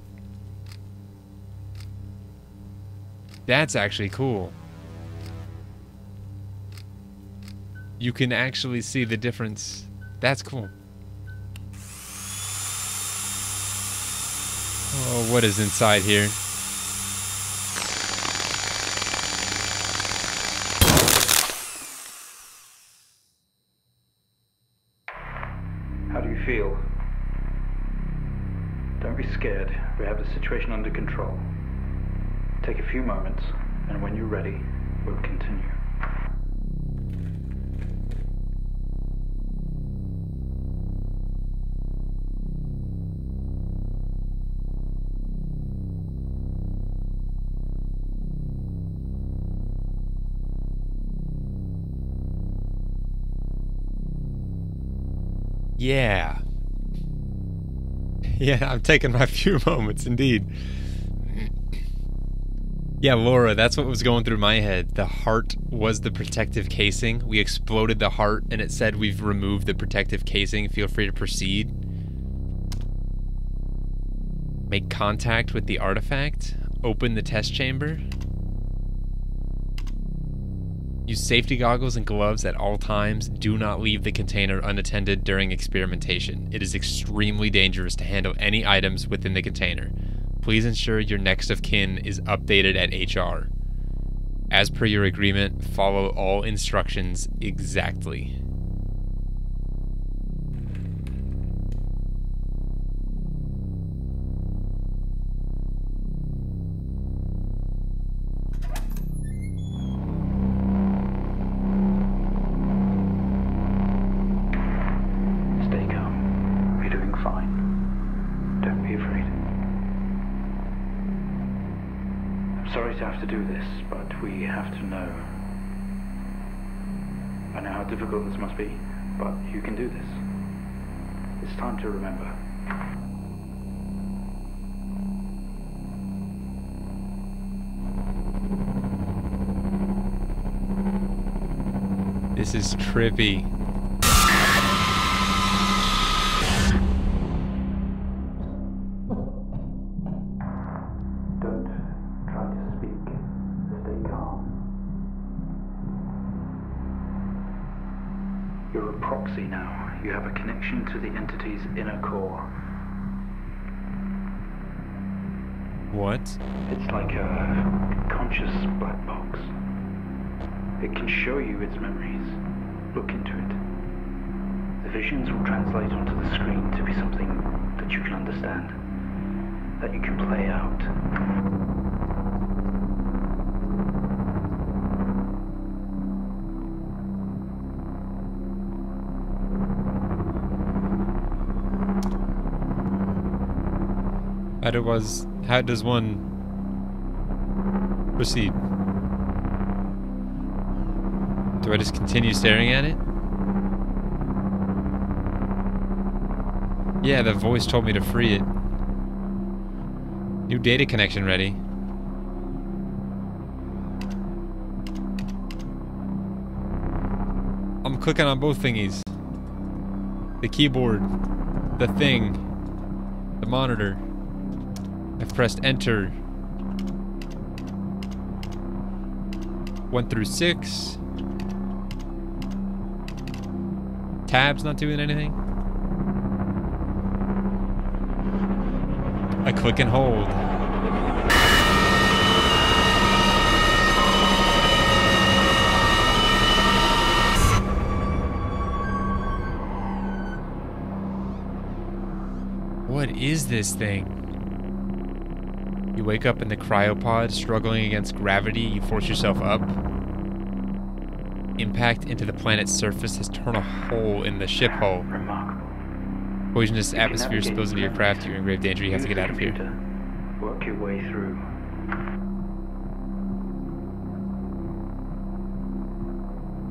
That's actually cool. You can actually see the difference. That's cool. Oh, what is inside here? How do you feel? Don't be scared. We have the situation under control. Take a few moments, and when you're ready, we'll continue. Yeah. Yeah, I'm taking my few moments, indeed. Yeah, Laura, that's what was going through my head. The heart was the protective casing. We exploded the heart, and it said we've removed the protective casing. Feel free to proceed. Make contact with the artifact. Open the test chamber. Use safety goggles and gloves at all times. Do not leave the container unattended during experimentation. It is extremely dangerous to handle any items within the container. Please ensure your next of kin is updated at HR. As per your agreement, follow all instructions exactly. Stay calm. You're doing fine. Don't be afraid. I'm sorry to have to do this, but we have to know. I know how difficult this must be, but you can do this. It's time to remember. This is trippy. You're a proxy now. You have a connection to the entity's inner core. What? It's like a conscious black box. It can show you its memories. Look into it. The visions will translate onto the screen to be something that you can understand, that you can play out. How does one proceed? Do I just continue staring at it? Yeah, the voice told me to free it. New data connection ready. I'm clicking on both thingies. The keyboard, the thing, the monitor. I've pressed enter. 1 through 6. Tab's not doing anything. I click and hold. is this thing? You wake up in the cryopod, struggling against gravity. You force yourself up. Impact into the planet's surface has torn a hole in the ship hull. Remarkable. Poisonous atmosphere spills into your craft. You're in grave danger. You have to get out of here. Work your way through.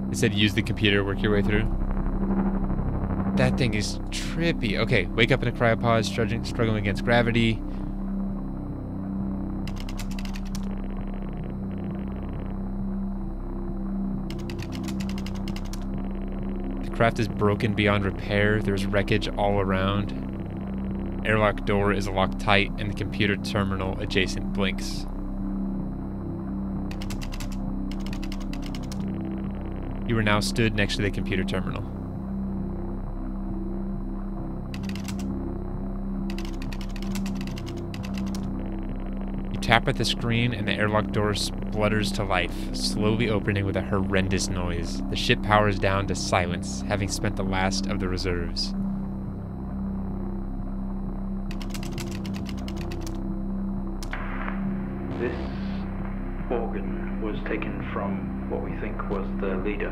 It said use the computer, work your way through. That thing is trippy. Okay, wake up in a cryopod, struggling against gravity. The craft is broken beyond repair. There's wreckage all around. Airlock door is locked tight, and the computer terminal adjacent blinks. You are now stood next to the computer terminal. You tap at the screen and the airlock door splutters to life, slowly opening with a horrendous noise. The ship powers down to silence, having spent the last of the reserves. This organ was taken from what we think was the leader.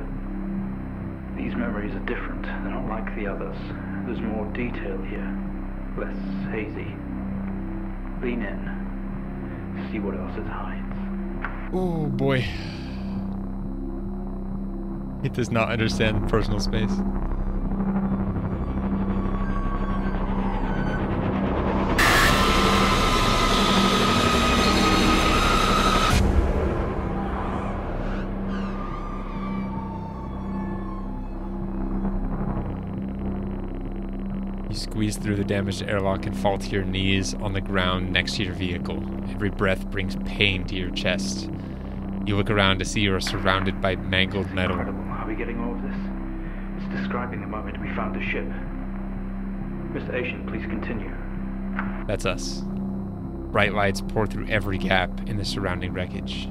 These memories are different. They're not like the others. There's more detail here, less hazy. Lean in. See what else it hides. Oh boy. It does not understand personal space. You squeeze through the damaged airlock and fall to your knees on the ground next to your vehicle. Every breath brings pain to your chest. You look around to see you are surrounded by mangled metal. Incredible. Are we getting all of this? It's describing the moment we found the ship. Mr. Asian, please continue. That's us. Bright lights pour through every gap in the surrounding wreckage.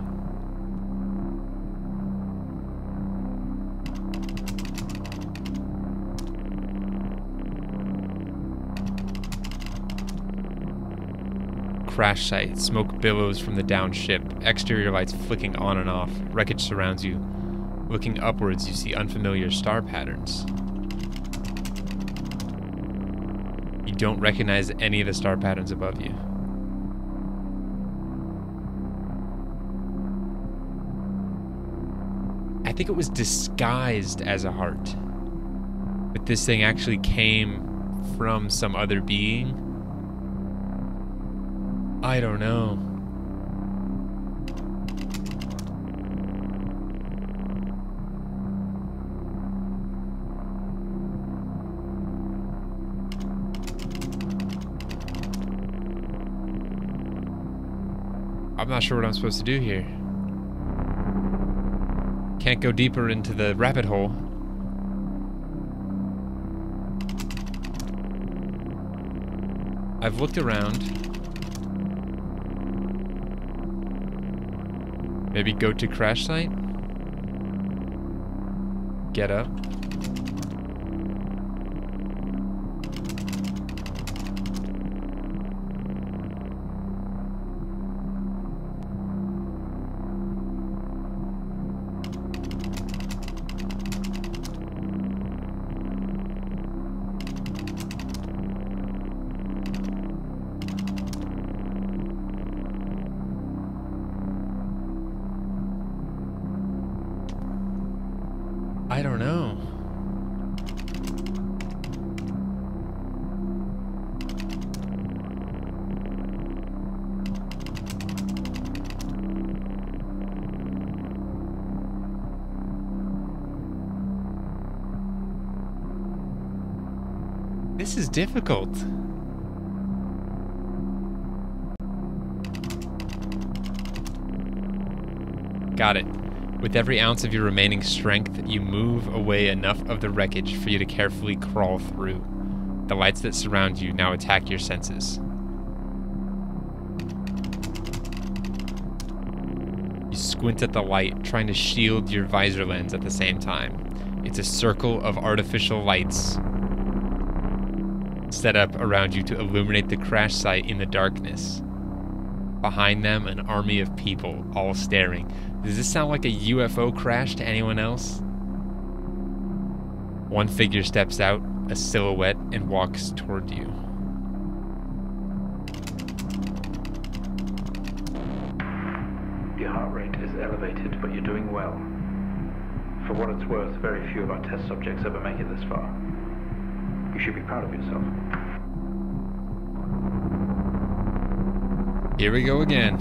Crash site. Smoke billows from the downed ship. Exterior lights flicking on and off. Wreckage surrounds you. Looking upwards, you see unfamiliar star patterns. You don't recognize any of the star patterns above you. I think it was disguised as a heart. But this thing actually came from some other being. I don't know. I'm not sure what I'm supposed to do here. Can't go deeper into the rabbit hole. I've looked around. Maybe go to crash site? Get up. I don't know. This is difficult. Got it. With every ounce of your remaining strength, you move away enough of the wreckage for you to carefully crawl through. The lights that surround you now attack your senses. You squint at the light, trying to shield your visor lens at the same time. It's a circle of artificial lights. set up around you to illuminate the crash site in the darkness. Behind them, an army of people, all staring. Does this sound like a UFO crash to anyone else? One figure steps out, a silhouette, and walks toward you. Your heart rate is elevated, but you're doing well. For what it's worth, very few of our test subjects ever make it this far. You should be proud of yourself. Here we go again.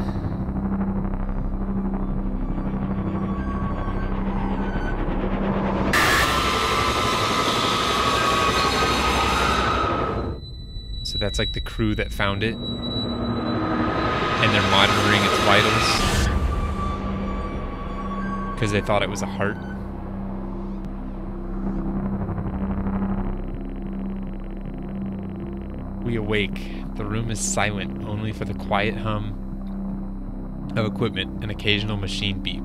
So that's like the crew that found it. And they're monitoring its vitals. Because they thought it was a heart. We awake. The room is silent, only for the quiet hum of equipment, an occasional machine beep.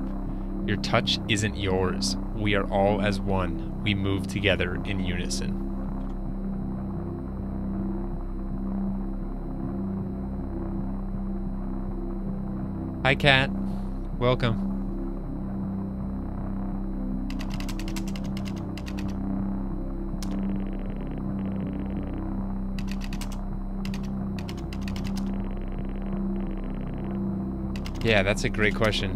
Your touch isn't yours. We are all as one. We move together in unison. Hi, Kat. Welcome. Yeah, that's a great question.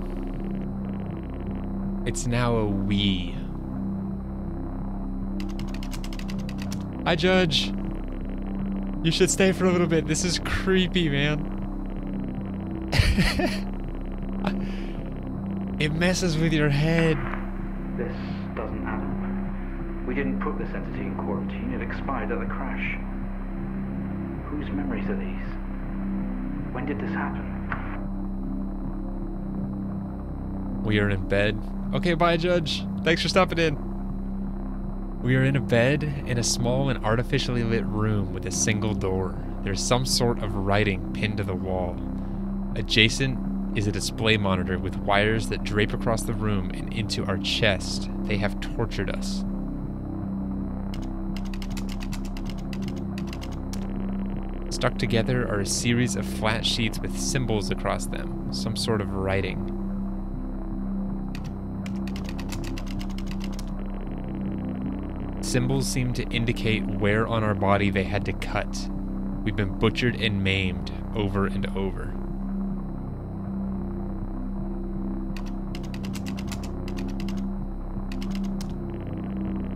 It's now a we. Hi, Judge. You should stay for a little bit. This is creepy, man. It messes with your head. This doesn't add up. We didn't put this entity in quarantine. It expired at the crash. Whose memories are these? When did this happen? We are in bed. Okay, bye, Judge. Thanks for stopping in. We are in a bed in a small and artificially lit room with a single door. There's some sort of writing pinned to the wall. Adjacent is a display monitor with wires that drape across the room and into our chest. They have tortured us. Stuck together are a series of flat sheets with symbols across them, some sort of writing. Symbols seem to indicate where on our body they had to cut. We've been butchered and maimed over and over.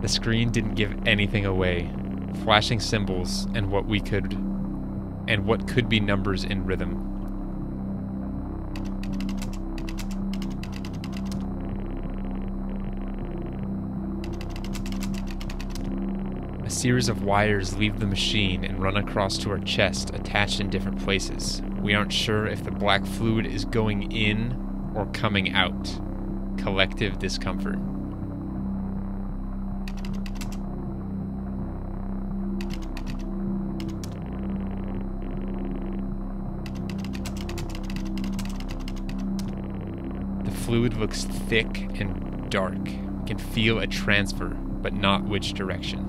The screen didn't give anything away. Flashing symbols and what could be numbers in rhythm. A series of wires leave the machine and run across to our chest, attached in different places. We aren't sure if the black fluid is going in or coming out. Collective discomfort. The fluid looks thick and dark. We can feel a transfer, but not which direction.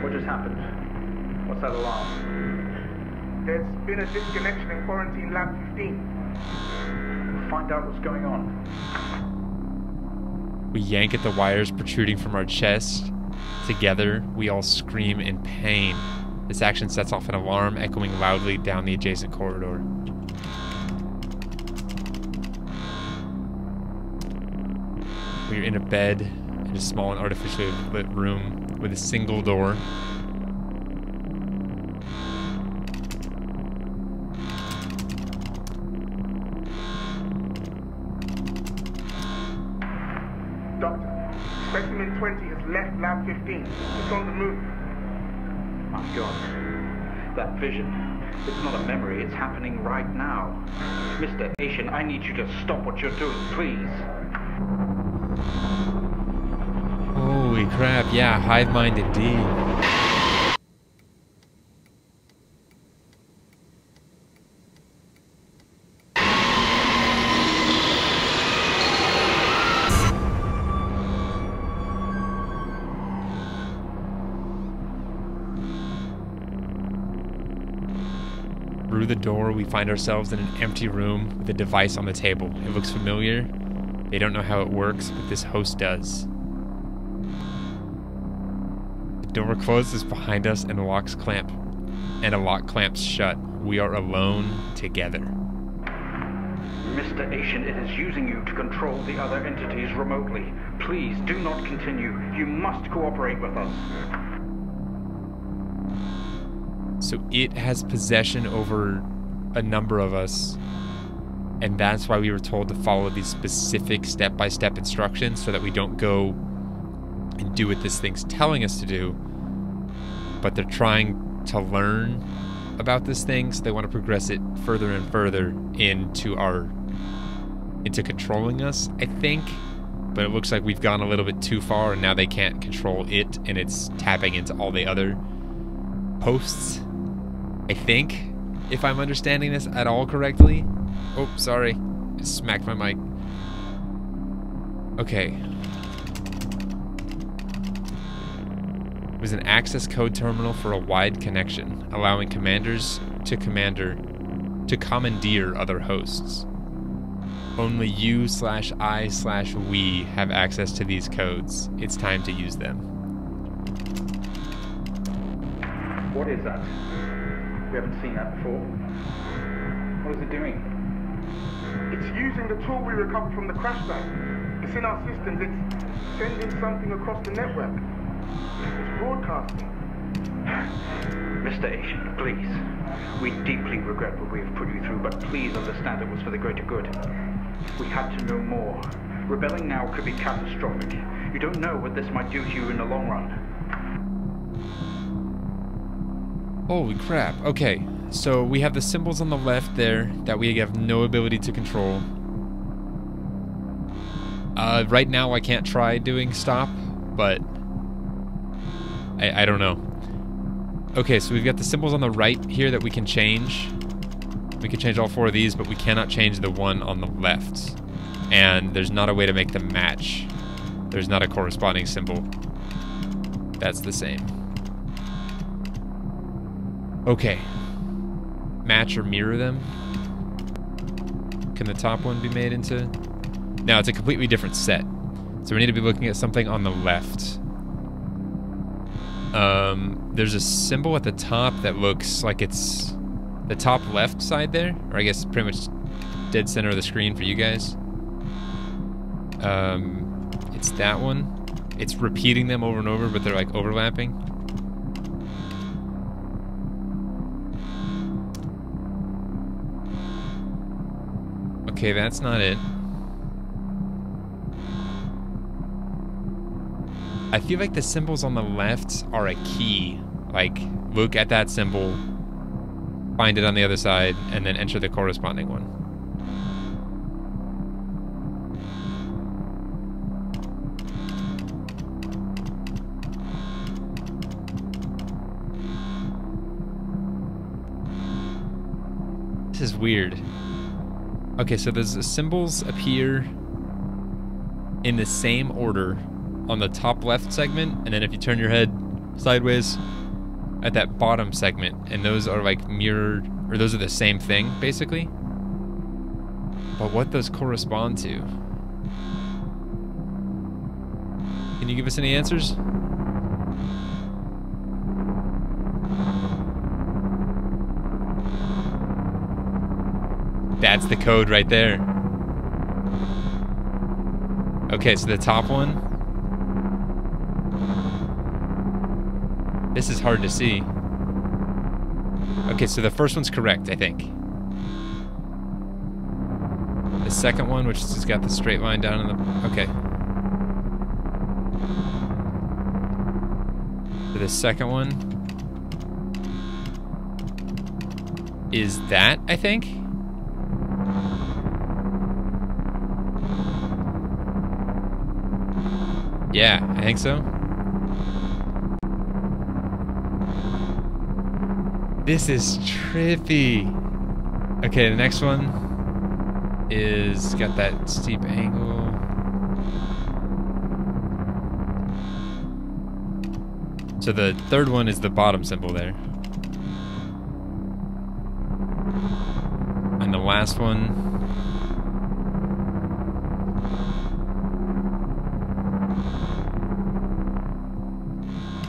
What just happened? What's that alarm? There's been a disconnection in quarantine lab 15. Find out what's going on. We yank at the wires protruding from our chest. Together, we all scream in pain. This action sets off an alarm echoing loudly down the adjacent corridor. We are in a bed in a small and artificially lit room with a single door. Doctor, specimen 20 has left lab 15. It's on the move. My God. That vision. It's not a memory, it's happening right now. Mr. Asian, I need you to stop what you're doing, please. Holy crap, yeah, hive mind indeed. Through the door, we find ourselves in an empty room with a device on the table. It looks familiar. They don't know how it works, but this host does. The door closes behind us and locks clamp. And a lock clamps shut. We are alone together. Mr. Asian, it is using you to control the other entities remotely. Please do not continue. You must cooperate with us. So it has possession over a number of us. And that's why we were told to follow these specific step-by-step instructions so that we don't go and do what this thing's telling us to do. But they're trying to learn about this thing, so they want to progress it further and further into controlling us, I think. But it looks like we've gone a little bit too far, and now they can't control it, and it's tapping into all the other hosts, I think, if I'm understanding this at all correctly. Oh, sorry. I smacked my mic. Okay. It was an access code terminal for a wide connection, allowing commanders to commandeer other hosts. Only you/I/we have access to these codes. It's time to use them. What is that? We haven't seen that before. What is it doing? It's using the tool we recovered from the crash site. It's in our systems. It's sending something across the network. It's broadcasting. Mr. Asian, please. We deeply regret what we have put you through, but please understand it was for the greater good. We had to know more. Rebelling now could be catastrophic. You don't know what this might do to you in the long run. Holy crap. Okay, so we have the symbols on the left there that we have no ability to control. Right now I can't try doing stop, but I don't know. Okay, so we've got the symbols on the right here that we can change. We can change all 4 of these, but we cannot change the one on the left. And there's not a way to make them match. There's not a corresponding symbol that's the same. Okay. Match or mirror them. Can the top one be made into... No, it's a completely different set. So we need to be looking at something on the left. There's a symbol at the top that looks like it's the top left side there, or I guess pretty much dead center of the screen for you guys. It's that one. It's repeating them over and over, but they're like overlapping. Okay, that's not it. I feel like the symbols on the left are a key. Like, look at that symbol, find it on the other side, and then enter the corresponding one. This is weird. Okay, so the symbols appear in the same order on the top left segment, and then if you turn your head sideways at that bottom segment, and those are like mirrored, or those are the same thing basically, but what those correspond to? Can you give us any answers? That's the code right there. Okay, so the top one, this is hard to see. Okay, so the first one's correct, I think. The second one, which has got the straight line down in the... Okay. So the second one is that, I think? Yeah, I think so. This is trippy. Okay, the next one is got that steep angle. So the third one is the bottom symbol there. last one.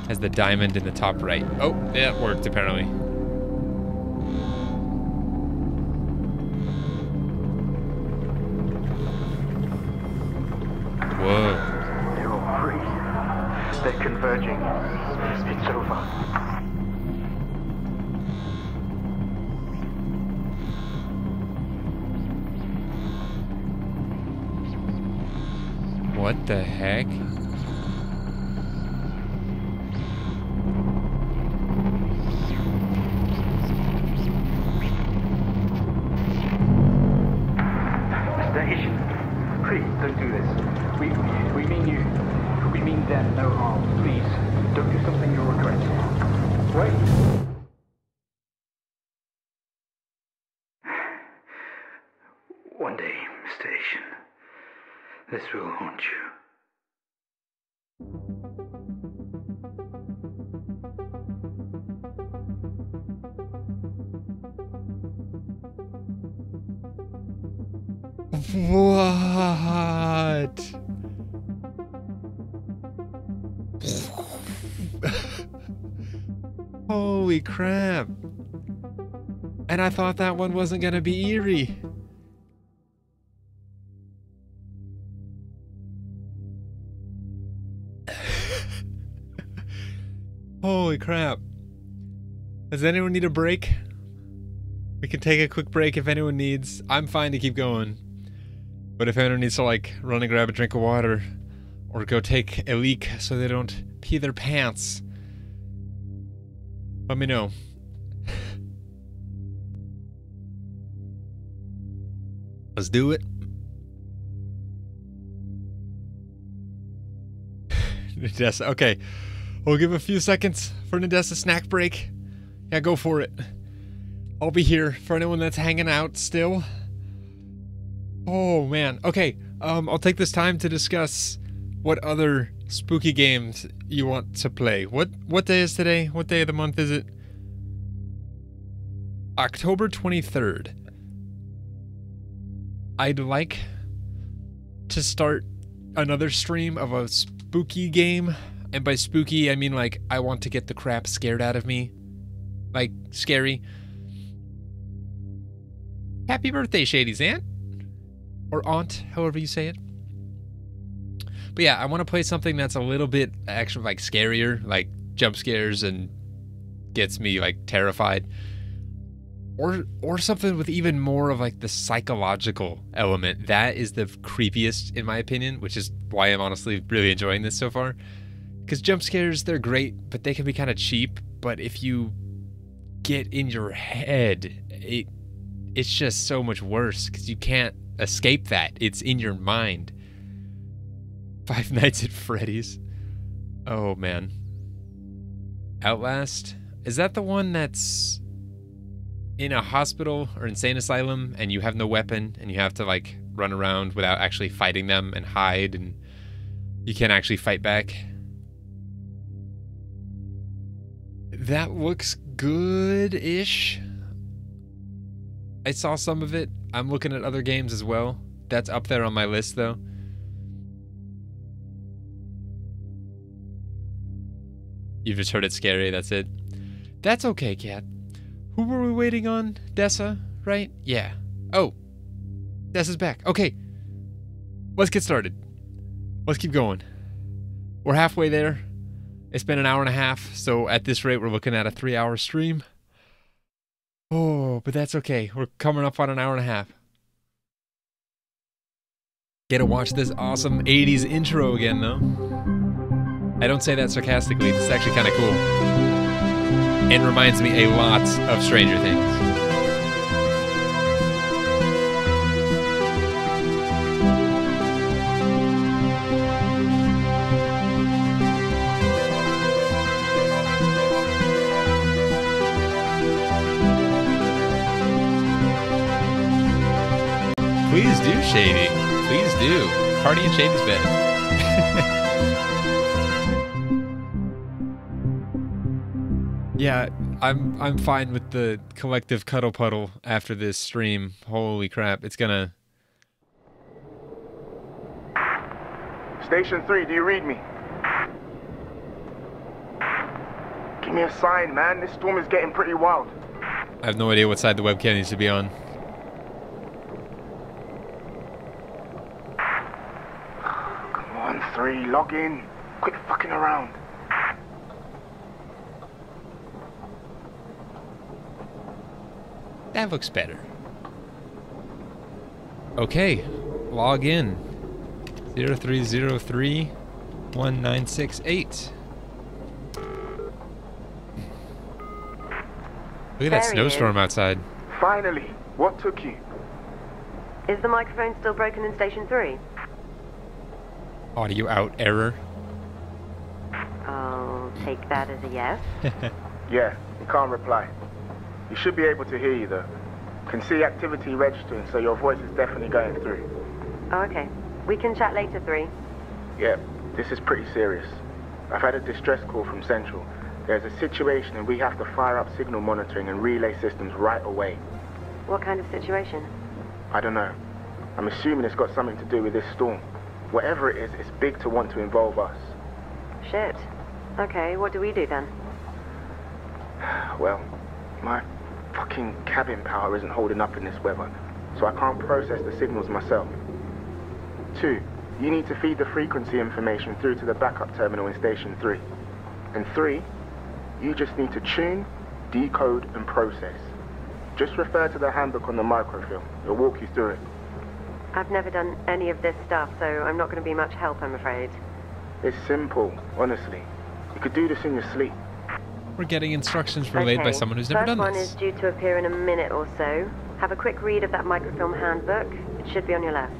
Has the diamond in the top right. Oh, that worked apparently. Whoa. They're all free. They're converging. It's over. What the heck? Station. Please, don't do this. We mean you. We mean them no harm. Please, don't do something you'll regret. Wait. One day, Station, this will haunt you. What? Holy crap. And I thought that one wasn't gonna be eerie. Holy crap. Does anyone need a break? We can take a quick break if anyone needs. I'm fine to keep going. But if anyone needs to, like, run and grab a drink of water or go take a leak so they don't pee their pants, let me know. Let's do it. Nadessa, okay. We'll give a few seconds for Nadessa snack break. Yeah, go for it. I'll be here for anyone that's hanging out still. Oh man, okay. I'll take this time to discuss what other spooky games you want to play. What day is today? What day of the month is it? October 23rd. I'd like to start another stream of a spooky game. And by spooky, I mean, like, I want to get the crap scared out of me. Like, scary. Happy birthday, Shady's aunt. Or aunt, however you say it. But yeah, I want to play something that's a little bit, actually, like, scarier. Like, jump scares and gets me, like, terrified. Or something with even more of, like, the psychological element. That is the creepiest, in my opinion, which is why I'm honestly really enjoying this so far. Because jump scares, they're great, but they can be kind of cheap. But if you get in your head, it's just so much worse because you can't escape that. It's in your mind. Five Nights at Freddy's. Oh, man. Outlast? Is that the one that's in a hospital or insane asylum and you have no weapon and you have to, like, run around without actually fighting them and hide and you can't actually fight back? That looks good-ish. I saw some of it. I'm looking at other games as well. That's up there on my list, though. You've just heard it's scary, that's it. That's okay, Kat. Who were we waiting on? Dessa, right? Yeah. Oh. Dessa's back. Okay. Let's get started. Let's keep going. We're halfway there. It's been an hour and a half, so at this rate, we're looking at a 3-hour stream. Oh, but that's okay. We're coming up on an hour and a half. Get to watch this awesome 80s intro again, though. I don't say that sarcastically. It's actually kind of cool. And reminds me a lot of Stranger Things. Please do, Shady. Please do. Party in Shady's bed. Yeah, I'm fine with the collective cuddle puddle after this stream. Holy crap, it's gonna... Station 3, do you read me? Give me a sign, man. This storm is getting pretty wild. I have no idea what side the webcam needs to be on. Come on, 3, log in. Quit fucking around. That looks better. Okay, log in. 0303-1968. Look at that snowstorm outside. Finally, what took you? Is the microphone still broken in Station 3? Audio out error. I'll take that as a yes. Yeah, you can't reply. You should be able to hear you though. Can see activity registering, so your voice is definitely going through. Oh, okay. We can chat later, 3. Yeah, this is pretty serious. I've had a distress call from Central. There's a situation and we have to fire up signal monitoring and relay systems right away. What kind of situation? I don't know. I'm assuming it's got something to do with this storm. Whatever it is, it's big to want to involve us. Shit. Okay, what do we do then? Well, my fucking cabin power isn't holding up in this weather, so I can't process the signals myself. 2, you need to feed the frequency information through to the backup terminal in Station 3. And 3, you just need to tune, decode, and process. Just refer to the handbook on the microfilm. It'll walk you through it. I've never done any of this stuff, so I'm not going to be much help, I'm afraid. It's simple, honestly. You could do this in your sleep. We're getting instructions relayed by someone who's never done this. First one is due to appear in a minute or so. Have a quick read of that microfilm handbook. It should be on your left.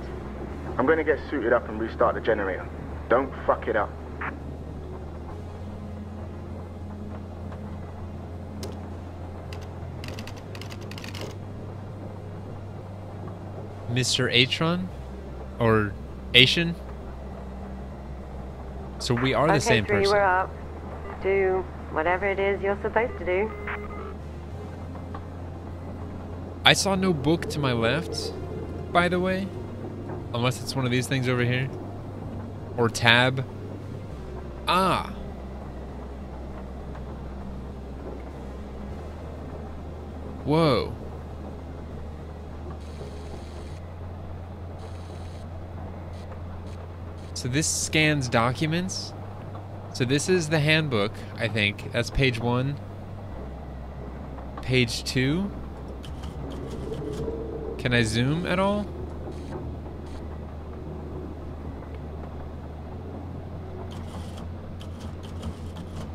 I'm going to get suited up and restart the generator. Don't fuck it up. Mr. Atron? Or Asian? So we are the same person. Okay, 3, we're up. Do whatever it is you're supposed to do. I saw no book to my left, by the way. Unless it's one of these things over here. Or tab. Ah. Whoa. So this scans documents. So this is the handbook, I think. That's page 1. Page 2. Can I zoom at all?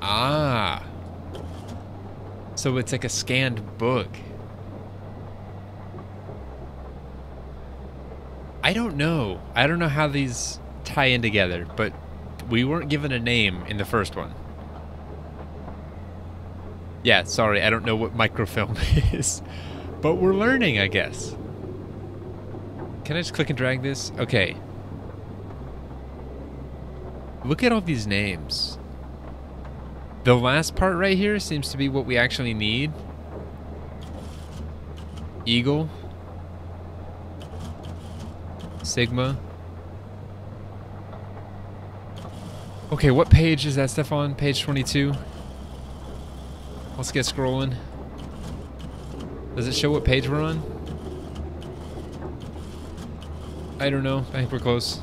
Ah. So it's like a scanned book. I don't know. I don't know how these tie in together, but we weren't given a name in the first one. Yeah, sorry, I don't know what microfilm is. But we're learning, I guess. Can I just click and drag this? Okay. Look at all these names. The last part right here seems to be what we actually need. Eagle. Sigma. Okay, what page is that stuff on? Page 22. Let's get scrolling. Does it show what page we're on? I don't know. I think we're close.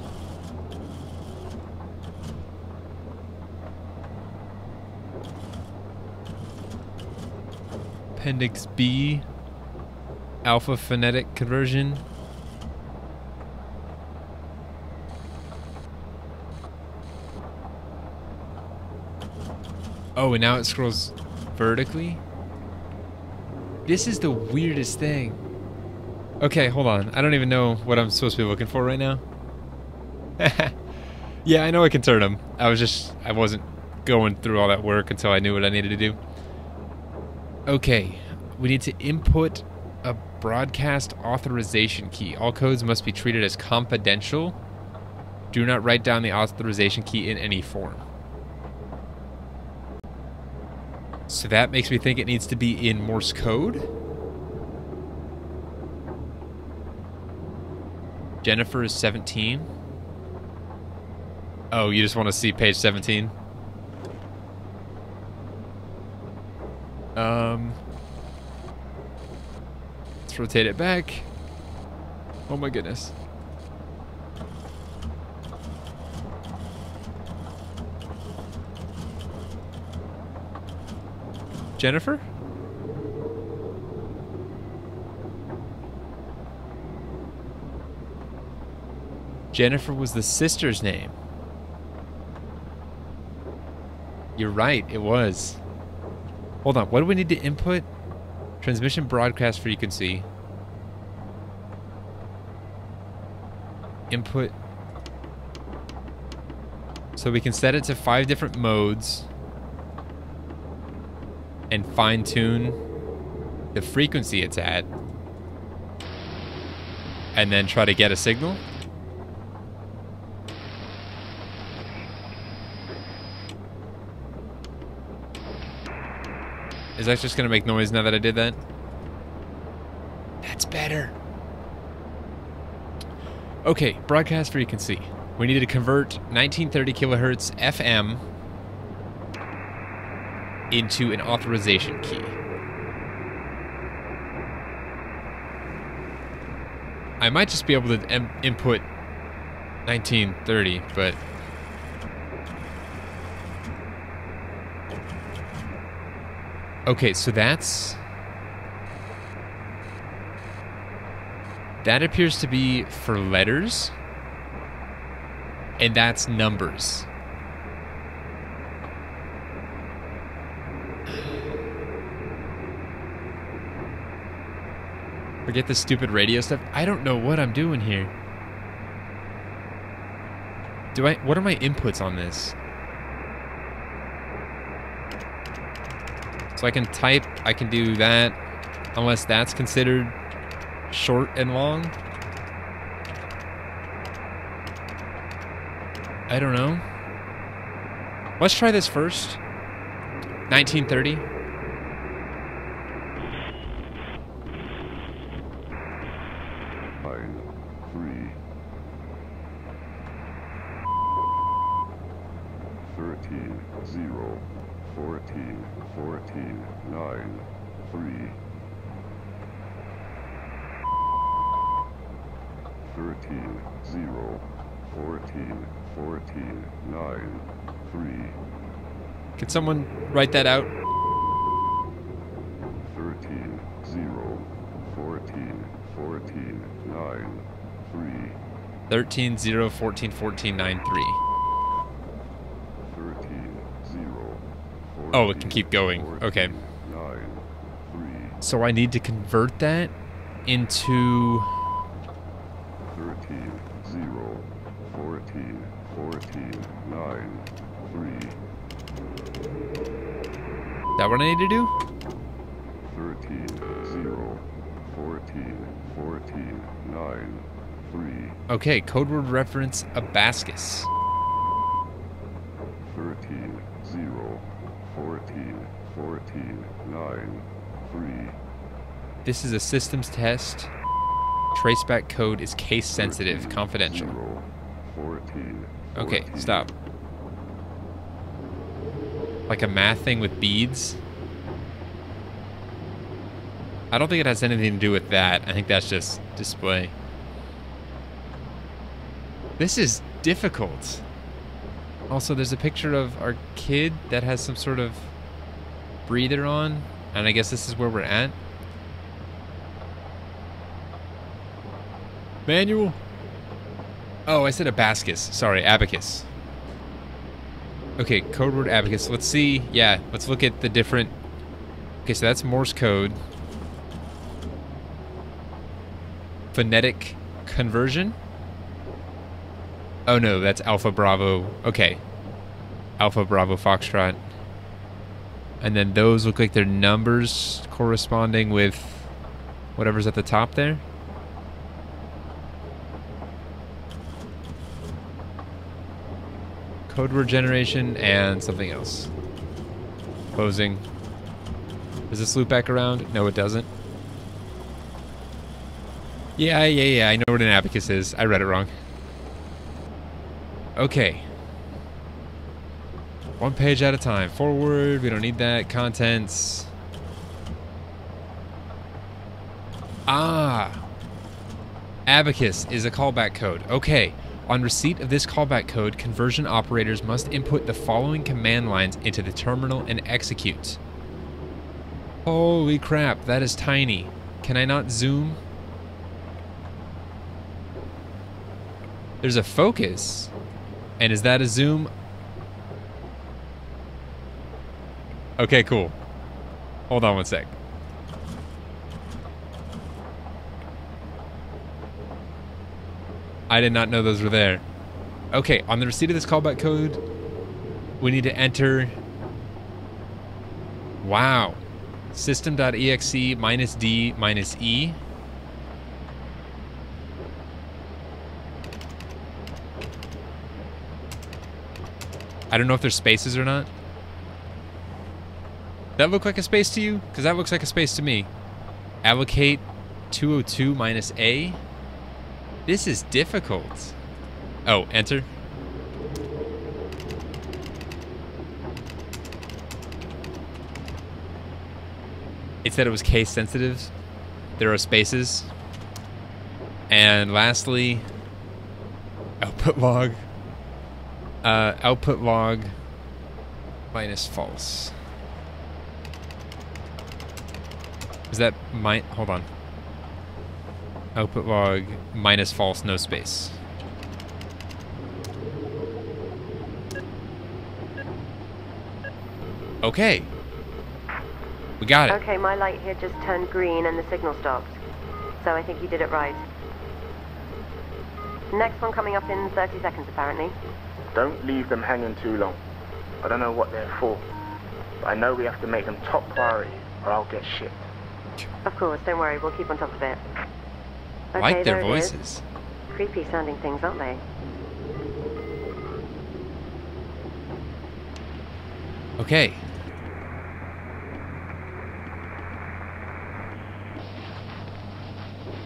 Appendix B. Alpha phonetic conversion. Oh, and now it scrolls vertically? This is the weirdest thing. Okay, hold on. I don't even know what I'm supposed to be looking for right now. Yeah, I know I can turn them. I wasn't going through all that work until I knew what I needed to do. Okay, we need to input a broadcast authorization key. All codes must be treated as confidential. Do not write down the authorization key in any form. So that makes me think it needs to be in Morse code. Jennifer is 17. Oh, you just want to see page 17? Let's rotate it back. Oh my goodness. Jennifer? Jennifer was the sister's name. You're right, it was. Hold on, what do we need to input? Transmission broadcast frequency. Input. So we can set it to 5 different modes. And fine-tune the frequency it's at. And then try to get a signal. Is that just gonna make noise now that I did that? That's better. Okay, broadcast frequency. We need to convert 1930 kilohertz FM into an authorization key. I might just be able to input 1930, but... Okay, so that's... That appears to be for letters. And that's numbers. Forget the stupid radio stuff. I don't know what I'm doing here. What are my inputs on this? So I can type, I can do that, unless that's considered short and long. I don't know. Let's try this first. 1930. Can someone write that out? 13 0 14 14 9 3 13 0 14 14 9 3. 13 0 14, oh, it can keep going. 14, okay. 9 3 So I need to convert that into 13 0 14 14 9 3. That what I need to do? 13 0 14 14 9 3. Okay, code word reference Abascus. 13 0 14 14 9 3. This is a systems test. Traceback code is case sensitive, 13, confidential. 0 14 Okay, 14. stop. Like a math thing with beads? I don't think it has anything to do with that. I think that's just display. This is difficult. Also, there's a picture of our kid that has some sort of breather on, and I guess this is where we're at. Manual? Oh, I said Abascus. Sorry, abacus. Okay, code word abacus. Let's see. Yeah, let's look at the different... Okay, so that's Morse code. Phonetic conversion? Oh no, that's Alpha Bravo. Okay. Alpha Bravo Foxtrot. And then those look like they're numbers corresponding with whatever's at the top there. Code word generation and something else. Closing. Does this loop back around? No, it doesn't. Yeah, I know what an abacus is. I read it wrong. Okay. One page at a time. Forward, we don't need that. Contents. Ah. Abacus is a callback code. Okay. On receipt of this callback code, conversion operators must input the following command lines into the terminal and execute. Holy crap, that is tiny. Can I not zoom? There's a focus. And is that a zoom? Okay, cool. Hold on one sec. I did not know those were there. Okay, on the receipt of this callback code, we need to enter... Wow. System.exe -d -e. I don't know if there's spaces or not. That look like a space to you? Because that looks like a space to me. Allocate 202 - A. This is difficult. Oh, enter. It said it was case sensitive. There are spaces. And lastly, output log. Output log minus false. Is that hold on. Output log minus false, no space. Okay. We got it. Okay, my light here just turned green and the signal stopped. So I think you did it right. Next one coming up in 30 seconds, apparently. Don't leave them hanging too long. I don't know what they're for, but I know we have to make them top priority or I'll get shit. Of course, don't worry, we'll keep on top of it. Okay, Like their there it voices. is. Creepy sounding things, aren't they? Okay.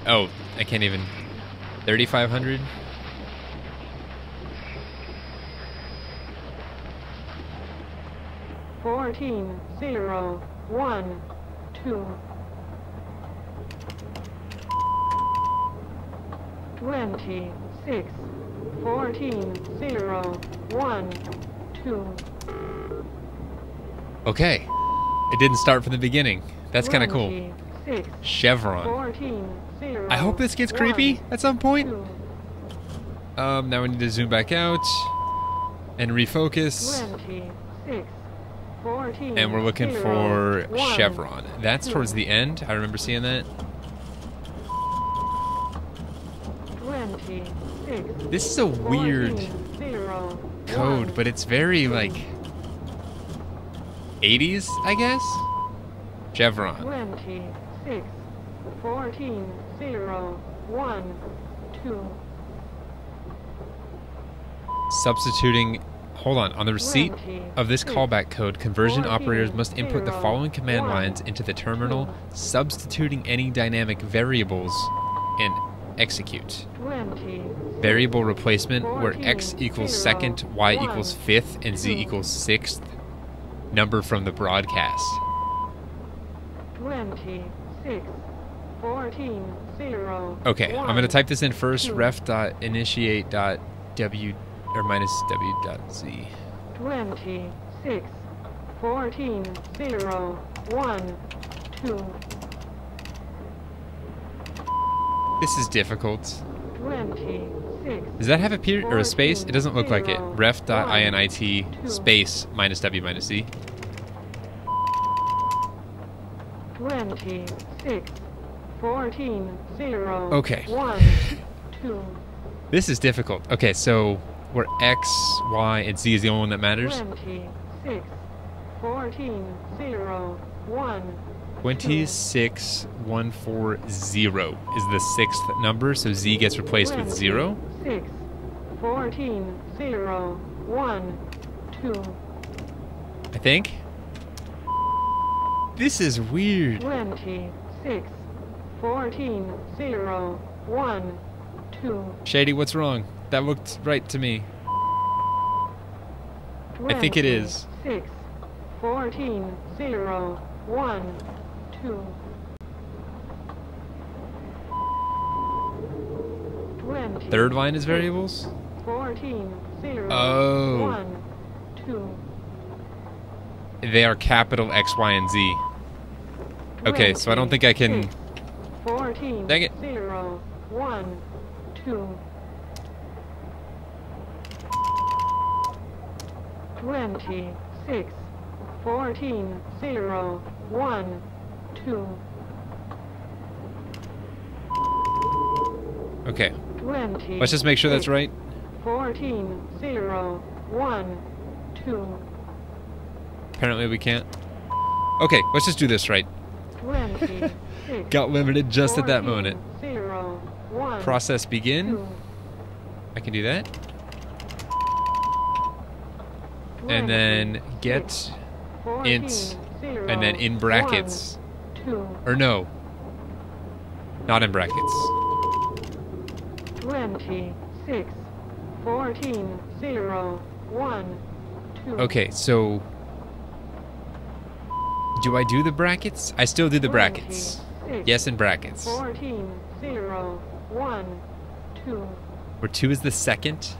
Oh, I can't even. 3,500? Fourteen 0 1 2 26 14 0 1 2 Okay. It didn't start from the beginning. That's kind of cool. 26 Chevron. 14 0 I hope this gets creepy at some point. Now we need to zoom back out and refocus. 26 14 And we're looking 0 for 1 chevron. That's towards the end. I remember seeing that. 26 This is a weird 14 0 code, 1 but it's very like 80s, I guess? Chevron. 26 14 0 1 2 Substituting. Hold on the receipt of this callback code, conversion operators must input the following command lines into the terminal, substituting any dynamic variables, and execute. 20 Variable replacement, where x equals second, y equals fifth, and z equals sixth. Number from the broadcast. 26 14 0 Okay, I'm gonna 1 type this in first. 2 ref.initiate.w or minus w.z. 26 14 0 1 2 This is difficult. 26 Does that have a period or a space? It doesn't look like it. Ref.init space minus w minus z. 26 14 0 Okay. 1 2 This is difficult. Okay, so where x, y, and z is the only one that matters. 26 14 0 1 26140 is the sixth number, so z gets replaced with 0. 6 14 0 1 2 I think. This is weird. 26, 14, 0, 1, 2. Shady, what's wrong? That looked right to me. I think it is. 6, 14, 0, 1, 2. 20. Third line is variables? 14, 0, Oh. 1, 2. They are capital X, Y, and Z. Okay, so I don't think I can... 14, Dang it. 0, 1, 2. 26, 14, 0, 1, 2. Okay, 20. let's just make sure that's right. 14, 0, 1, 2. Apparently we can't. Okay, let's just do this right. 26. Got limited just at that moment. 0, 1, Process begin. 2. I can do that. And then get int, and then in brackets. 2. Or no, not in brackets. 26, 14, 0, 1, 2. Okay, so do I do the brackets? I still do the brackets. 26, Yes, in brackets. 14, 0, 1, 2. Where 2 is the second.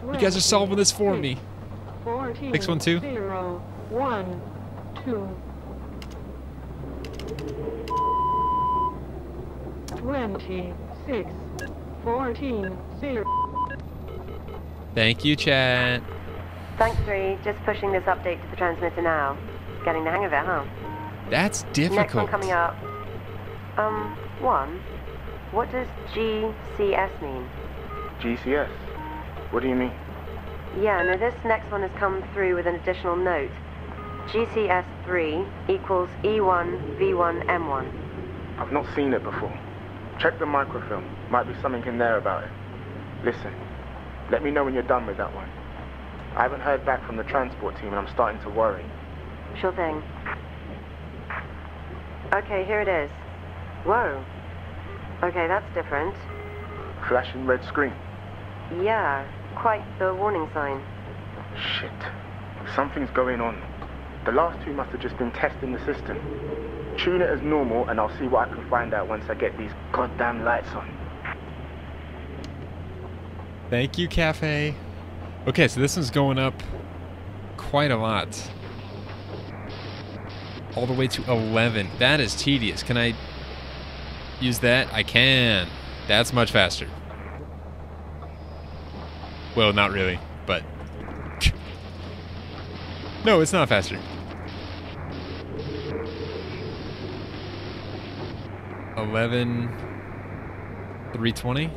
You guys are solving this for me. 14, Next one too. 0, 1, 2. 26, 14, 0. Thank you, chat. Thanks, 3. Just pushing this update to the transmitter now. Getting the hang of it, huh? That's Next one difficult. coming up. 1. What does GCS mean? GCS? What do you mean? Yeah, no, this next one has come through with an additional note. GCS 3 equals E1 V1 M1. I've not seen it before. Check the microfilm. Might be something in there about it. Listen, let me know when you're done with that one. I haven't heard back from the transport team and I'm starting to worry. Sure thing. Okay, here it is. Whoa. Okay, that's different. Flashing red screen. Yeah, quite the warning sign. Shit. Something's going on. The last two must have just been testing the system. Tune it as normal and I'll see what I can find out once I get these goddamn lights on. Thank you, Cafe. Okay, so this one's going up quite a lot. All the way to 11. That is tedious. Can I use that? I can. That's much faster. Well, not really, but... No, it's not faster. 11... 320?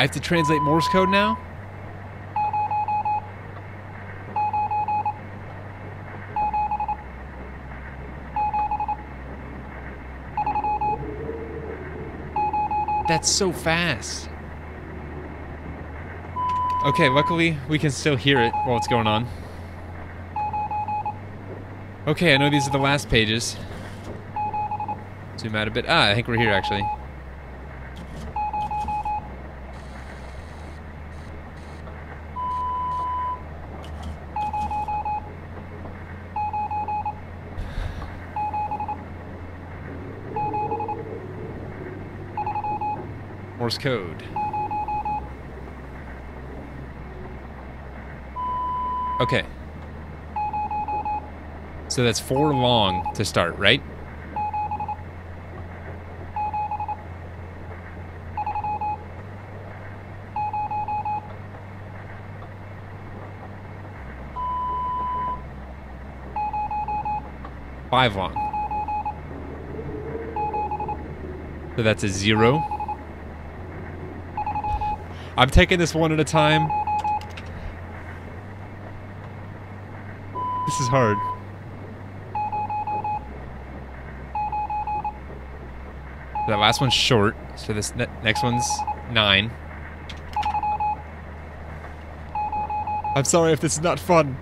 I have to translate Morse code now? That's so fast. Okay, luckily we can still hear it while it's going on. Okay, I know these are the last pages. Zoom out a bit. Ah, I think we're here actually. Morse code. Okay. So that's 4 long to start, right? Five long. So that's a 0. I'm taking this one at a time. This is hard. That last one's short, so this next one's 9. I'm sorry if this is not fun.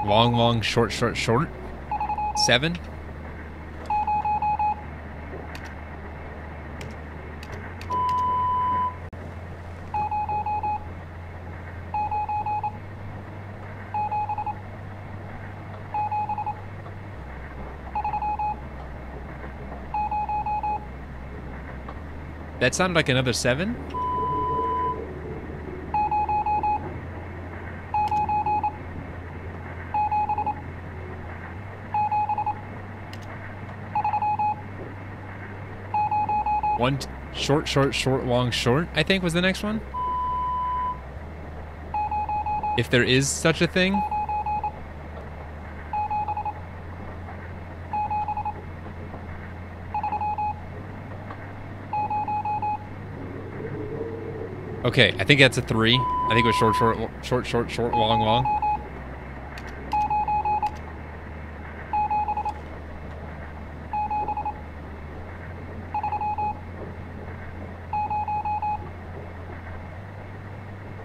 Long, long, short, short, short. 7. That sounded like another 7. One short, short, short, long, short, I think was the next one. If there is such a thing. Okay, I think that's a 3. I think it was short, short, short, short, short, long, long.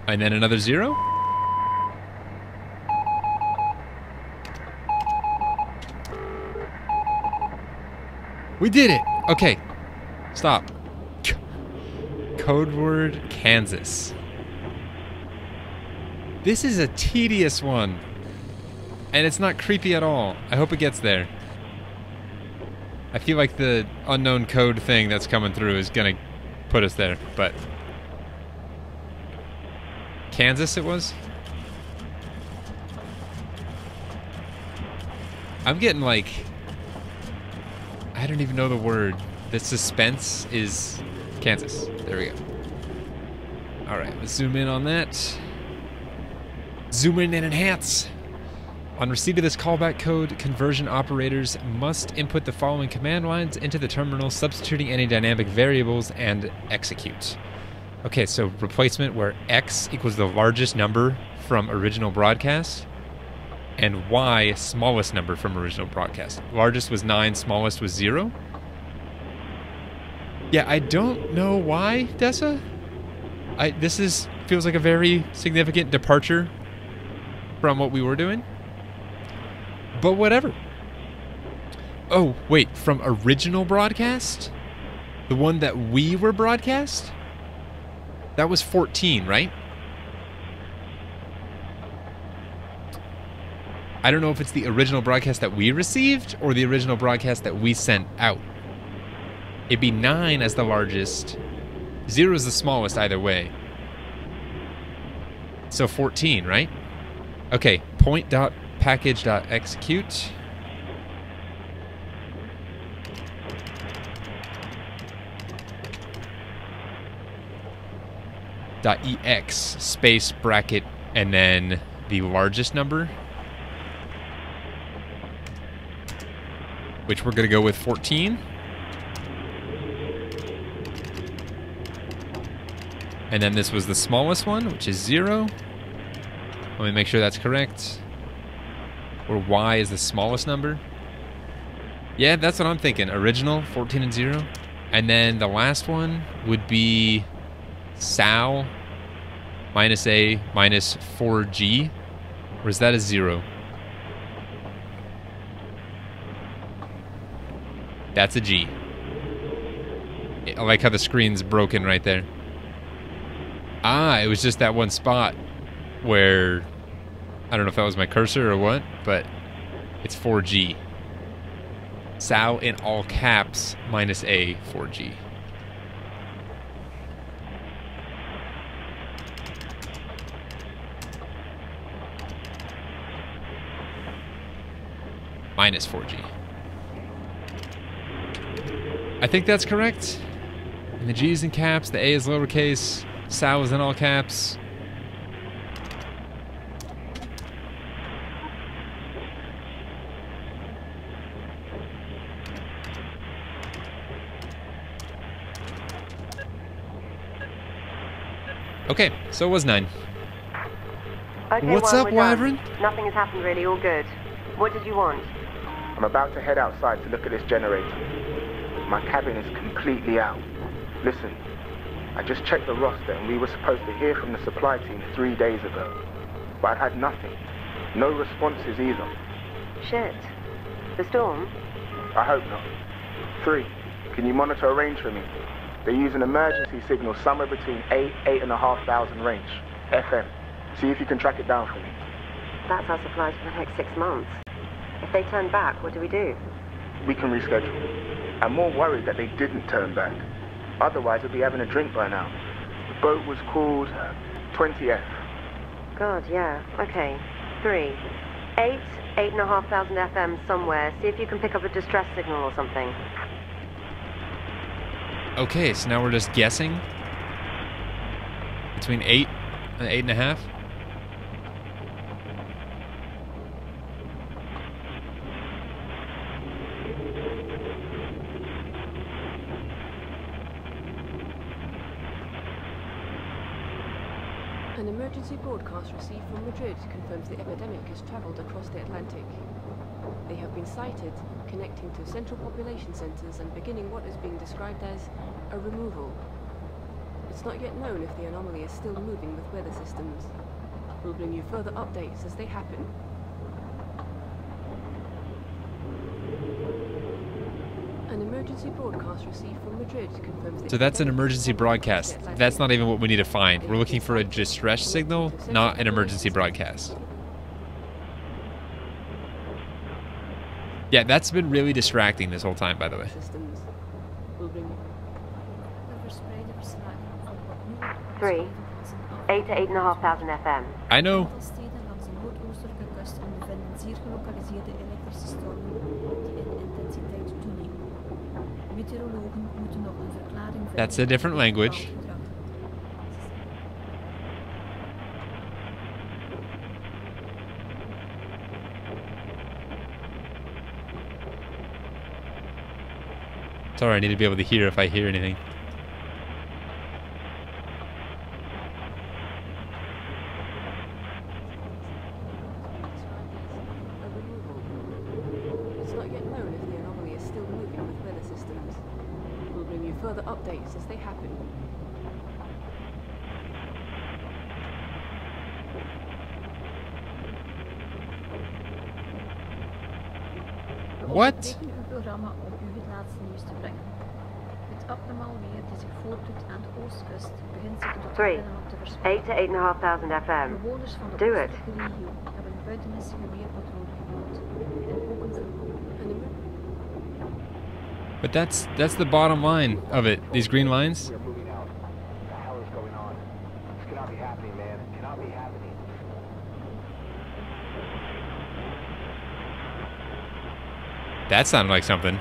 And then another 0. We did it! Okay. Stop. Code word Kansas. This is a tedious one. And it's not creepy at all. I hope it gets there. I feel like the unknown code thing that's coming through is gonna put us there, but... Kansas it was? I'm getting like... I don't even know the word. The suspense is Kansas. There we go. Alright, let's zoom in on that. Zoom in and enhance. On receipt of this callback code, conversion operators must input the following command lines into the terminal, substituting any dynamic variables, and execute. Okay, so replacement where X equals the largest number from original broadcast and Y smallest number from original broadcast. Largest was 9, smallest was 0. Yeah, I don't know why, Dessa. This feels like a very significant departure from what we were doing. But whatever. Oh, wait, from original broadcast? The one that we were broadcast? That was 14, right? I don't know if it's the original broadcast that we received or the original broadcast that we sent out. It'd be 9 as the largest. 0 is the smallest either way. So 14, right? Okay, point.package.execute. .ex space bracket and then the largest number, which we're going to go with 14. And then this was the smallest one, which is 0. Let me make sure that's correct. Or Y is the smallest number. Yeah, that's what I'm thinking. Original, 14 and 0. And then the last one would be Sal minus A minus 4G. Or is that a 0? That's a G. I like how the screen's broken right there. Ah, it was just that one spot where... I don't know if that was my cursor or what, but it's 4G. Sal in all caps minus A 4G. Minus 4G. I think that's correct. And the G is in caps, the A is lowercase, Sal is in all caps. Okay, so it was 9. Okay, What's well, up, we're done. Wyvern? Nothing has happened really, all good. What did you want? I'm about to head outside to look at this generator. My cabin is completely out. Listen, I just checked the roster and we were supposed to hear from the supply team 3 days ago. But I've had nothing. No responses either. Shit. The storm? I hope not. 3, can you monitor a range for me? They use an emergency signal somewhere between 8,500 range, FM. See if you can track it down for me. That's our supplies for the next 6 months. If they turn back, what do we do? We can reschedule. I'm more worried that they didn't turn back. Otherwise, we'd be having a drink by now. The boat was called 20F. God, yeah. Okay. 3. 8,500 FM somewhere. See if you can pick up a distress signal or something. Okay, so now we're just guessing. Between 8 and 8.5. An emergency broadcast received from Madrid confirms the epidemic has traveled across the Atlantic. They have been sighted, connecting to central population centers and beginning what is being described as a removal. It's not yet known if the anomaly is still moving with weather systems. We'll bring you further updates as they happen. An emergency broadcast received from Madrid confirms the So that's an epidemic emergency has traveled across broadcast. the Atlantic. That's not even what we need to find. We're looking for a distress signal, not an emergency broadcast. Yeah, that's been really distracting this whole time, by the way. Systems. We'll bring you 3. 8 to 8,500 FM. I know. steden langs de noordoostelijke kust ondervinden zeer gelokaliseerde elektrische stormen die in intensiteit toenemen. Meteorologen moeten nog een verklaring vinden. That's a different language. Sorry, I need to be able to hear if I hear anything. a removal. It's not yet known if the anomaly is still moving with weather systems. We'll bring you further updates as they happen. What? Teken uw programma om u het laatste nieuws te brengen. Het abnormaal weer die zich voordoet aan de oostkust begint zich tot 3. binnenland te 8 verspreiden. to 8,500 FM. Bewoners van de Do it. oostelijke regio hebben buitenmissige weerpatronen gebouwd en ook een verkoop. An emer- But that's the bottom line of it. These green lines. We are moving out. What the hell is going on? This cannot be happening, man. It cannot be happening. That sounded like something.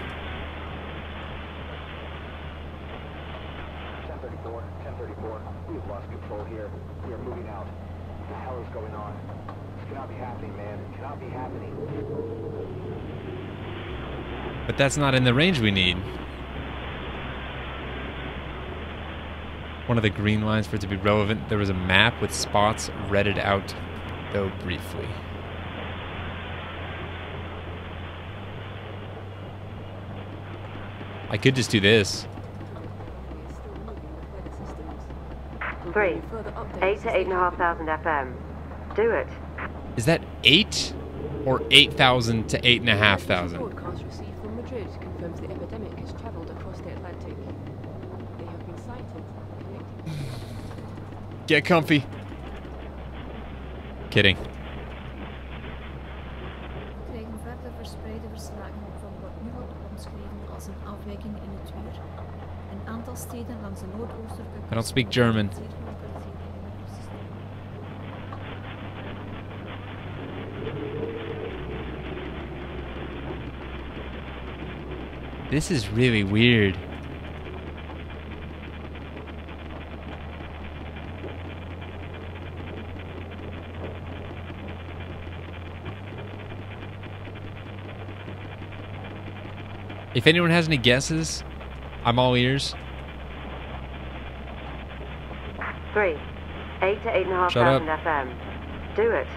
1034, 1034. We have lost control here. We are moving out. What the hell is going on? This cannot be happening, man. It cannot be happening. But that's not in the range we need. One of the green lines for it to be relevant, there was a map with spots redded out, though briefly. I could just do this. is still moving with weather systems. We'll 3. bring you further updates 8 as to they 8,500 FM. Do it. Is that 8 or 8,000 to 8,500? Emergency broadcast received from Madrid confirms the epidemic has traveled across the Atlantic. They have been sighted, connecting. Get comfy. Kidding. We krijgen verder verspreide verslagen van wat nu wordt omschreven als een afwijking in het weer. Een aantal steden langs de noordoostelijke kust I don't speak German. zeer gelokaliseerde elektrische stormen. This is really weird. If anyone has any guesses, I'm all ears. 3. 8 to Shut up. 8,500 FM. Do it.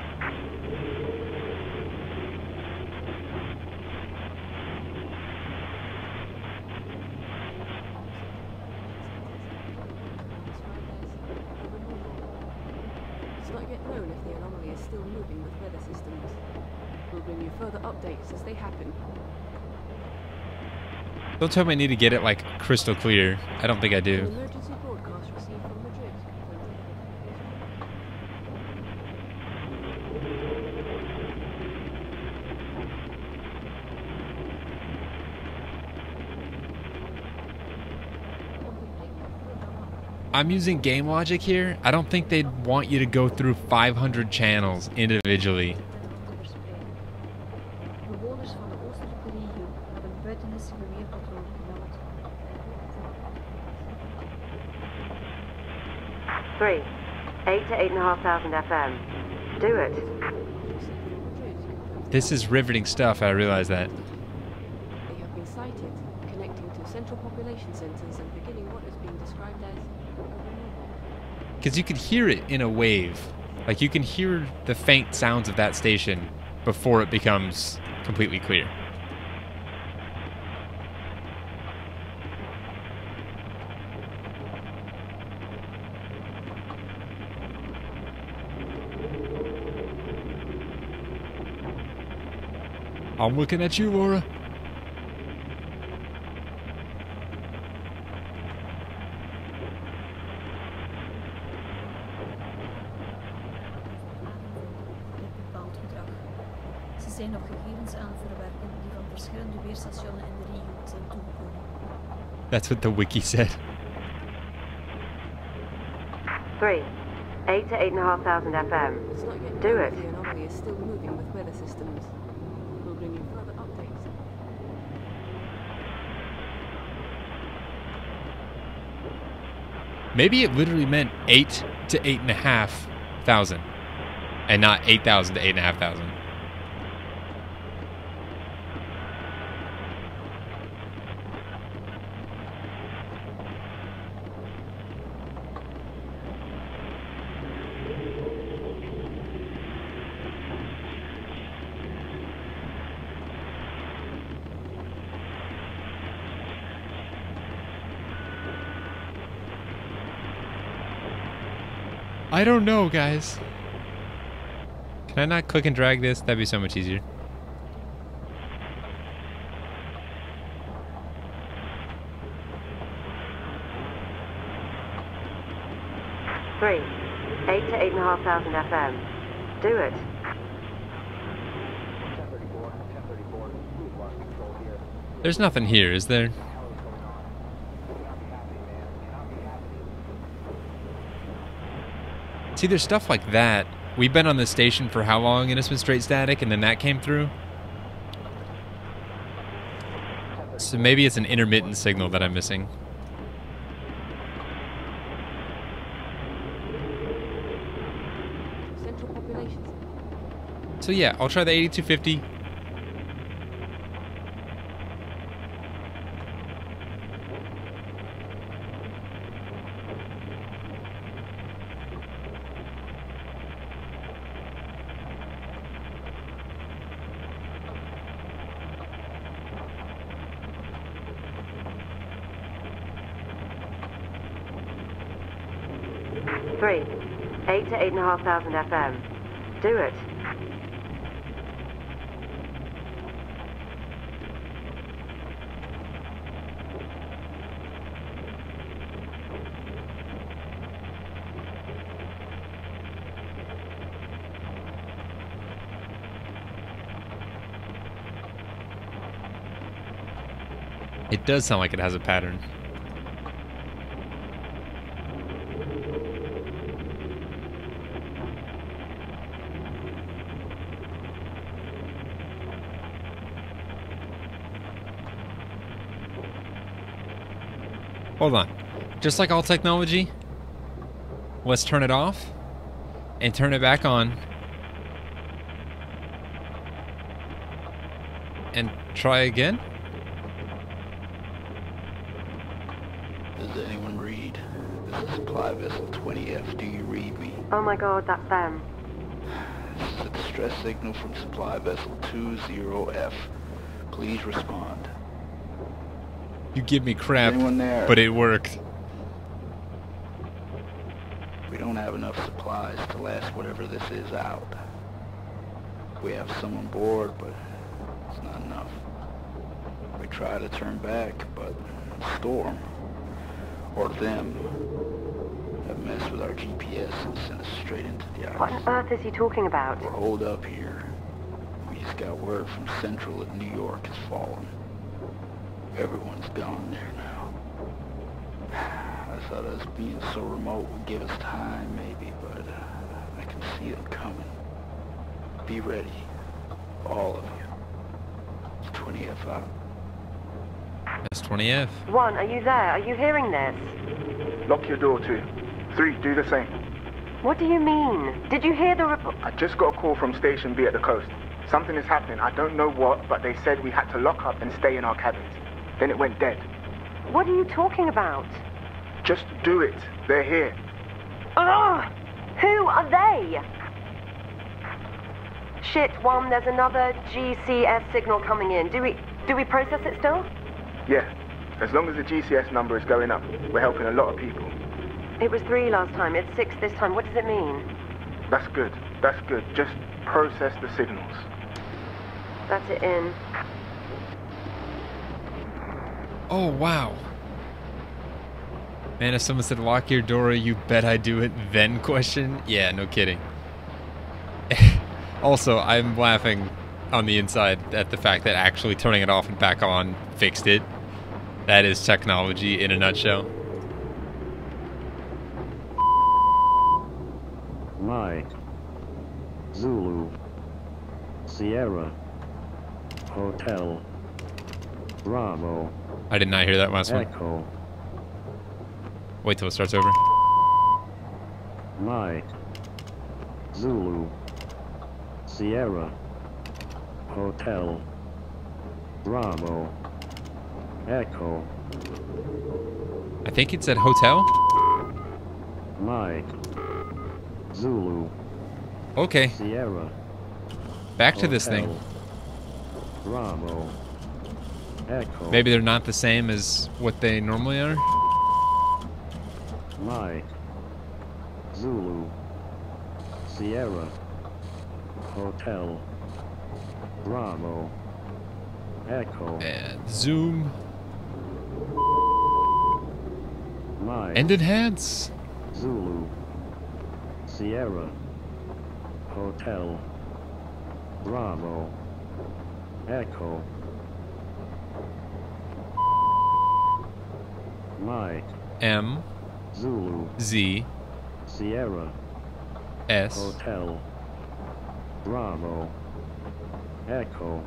It's not yet known if the anomaly is still moving with weather systems. We'll bring you further updates as they happen. Don't tell me I need to get it like crystal clear. I don't think I An do. emergency broadcast received from Madrid. I'm using game logic here. I don't think they'd want you to go through 500 channels individually. Bewoners van de oostelijke regio hebben buitenissige weerpatronen gemeld. 3. 8 to 8,500 FM. Do it. This is riveting stuff, I realize that. They have been sighted, connecting to central population centers and beginning what is being described as a removal. Because you can hear it in a wave. Like, you can hear the faint sounds of that station before it becomes completely clear. I'm looking at you, Laura. Dit bepaald gedrag. Ze zijn nog gegevens aan het verwerken die van verschillende weerstations in de regio zijn toegekomen. That's what the wiki said. 3. 8 to 8,500 FM. It's not yet Do known it. if the anomaly is still moving with weather systems. We'll bring you further updates. Maybe it literally meant 8 to 8,500, and not 8,000 to 8,500. I don't know, guys. Can I not click and drag this? That'd be so much easier. Three. 8 to 8,500 FM. Do it. There's nothing here, is there? See, there's stuff like that. We've been on this station for how long and it's been straight static, and then that came through? So maybe it's an intermittent signal that I'm missing. Central population. So yeah, I'll try the 8250. Three. 8 to 8,500 FM. Do it. It does sound like it has a pattern. Hold on. Just like all technology, let's turn it off and turn it back on and try again. Does anyone read? This is supply vessel 20F. Do you read me? Oh my god, that's them. distress signal from supply vessel 20F. Please respond. You give me crap, Anyone there? but it worked. We don't have enough supplies to last whatever this is out. We have some on board, but it's not enough. We try to turn back, but the storm, or them, have messed with our GPS and sent us straight into the ice. What on earth is he talking about? We're holed up here. We just got word from Central that New York has fallen. Everyone's gone there now. I thought us being so remote would give us time, maybe, but I can see them coming. Be ready. All of you. It's 20F out. That's 20F. 1, are you there? Are you hearing this? Lock your door, 2. 3, do the same. What do you mean? Did you hear the report? I just got a call from Station B at the coast. Something is happening. I don't know what, but they said we had to lock up and stay in our cabins. Then it went dead. What are you talking about? Just do it. They're here. Ugh! Who are they? Shit, 1, there's another GCS signal coming in. Do we process it still? Yeah. As long as the GCS number is going up, we're helping a lot of people. It was 3 last time. It's 6 this time. What does it mean? That's good. That's good. Just process the signals. That's it in. Oh, wow. Man, if someone said lock your door, you bet I do it then question? Yeah, no kidding. Also, I'm laughing on the inside at the fact that actually turning it off and back on fixed it. That is technology in a nutshell. Mike, Zulu, Sierra, Hotel, Bravo, I did not hear that last one. Echo, Wait till it starts over. Mike, Zulu, Sierra, Hotel, Bravo, Echo, I think it said hotel? Mike, Zulu, Okay, Sierra, back to this thing. Hotel, Bravo, Echo, Maybe they're not the same as what they normally are? Mike, Zulu, Sierra, Hotel, Bravo, Echo, And zoom. Mike, And enhance. Zulu, Sierra, Hotel, Bravo, Echo, Mike, M, Zulu, Z, Sierra, S. Hotel, Bravo, Echo.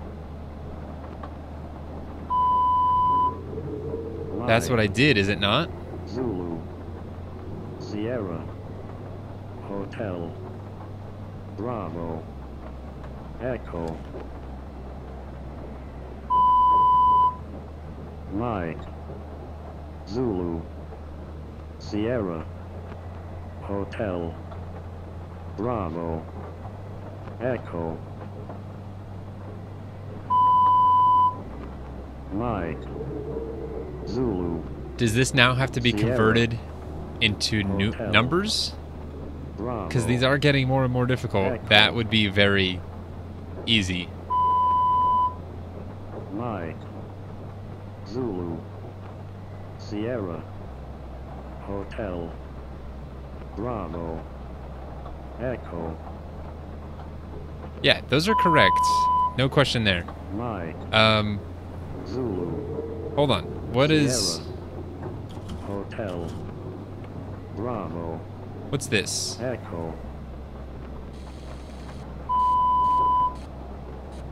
That's what I did, is it not? Zulu, Sierra, Hotel, Bravo, Echo. Mike, Zulu, Sierra, Hotel, Bravo, Echo. Mike, Zulu, Does this now have to be Sierra, converted into new Hotel, numbers? Bravo, Because these are getting more and more difficult. Echo. That would be very easy. Mike, Zulu, Sierra, Hotel, Bravo, Echo. Yeah, those are correct. No question there. Mike, Zulu, Hold on. What is... Sierra, Hotel, Bravo, What's this? Echo.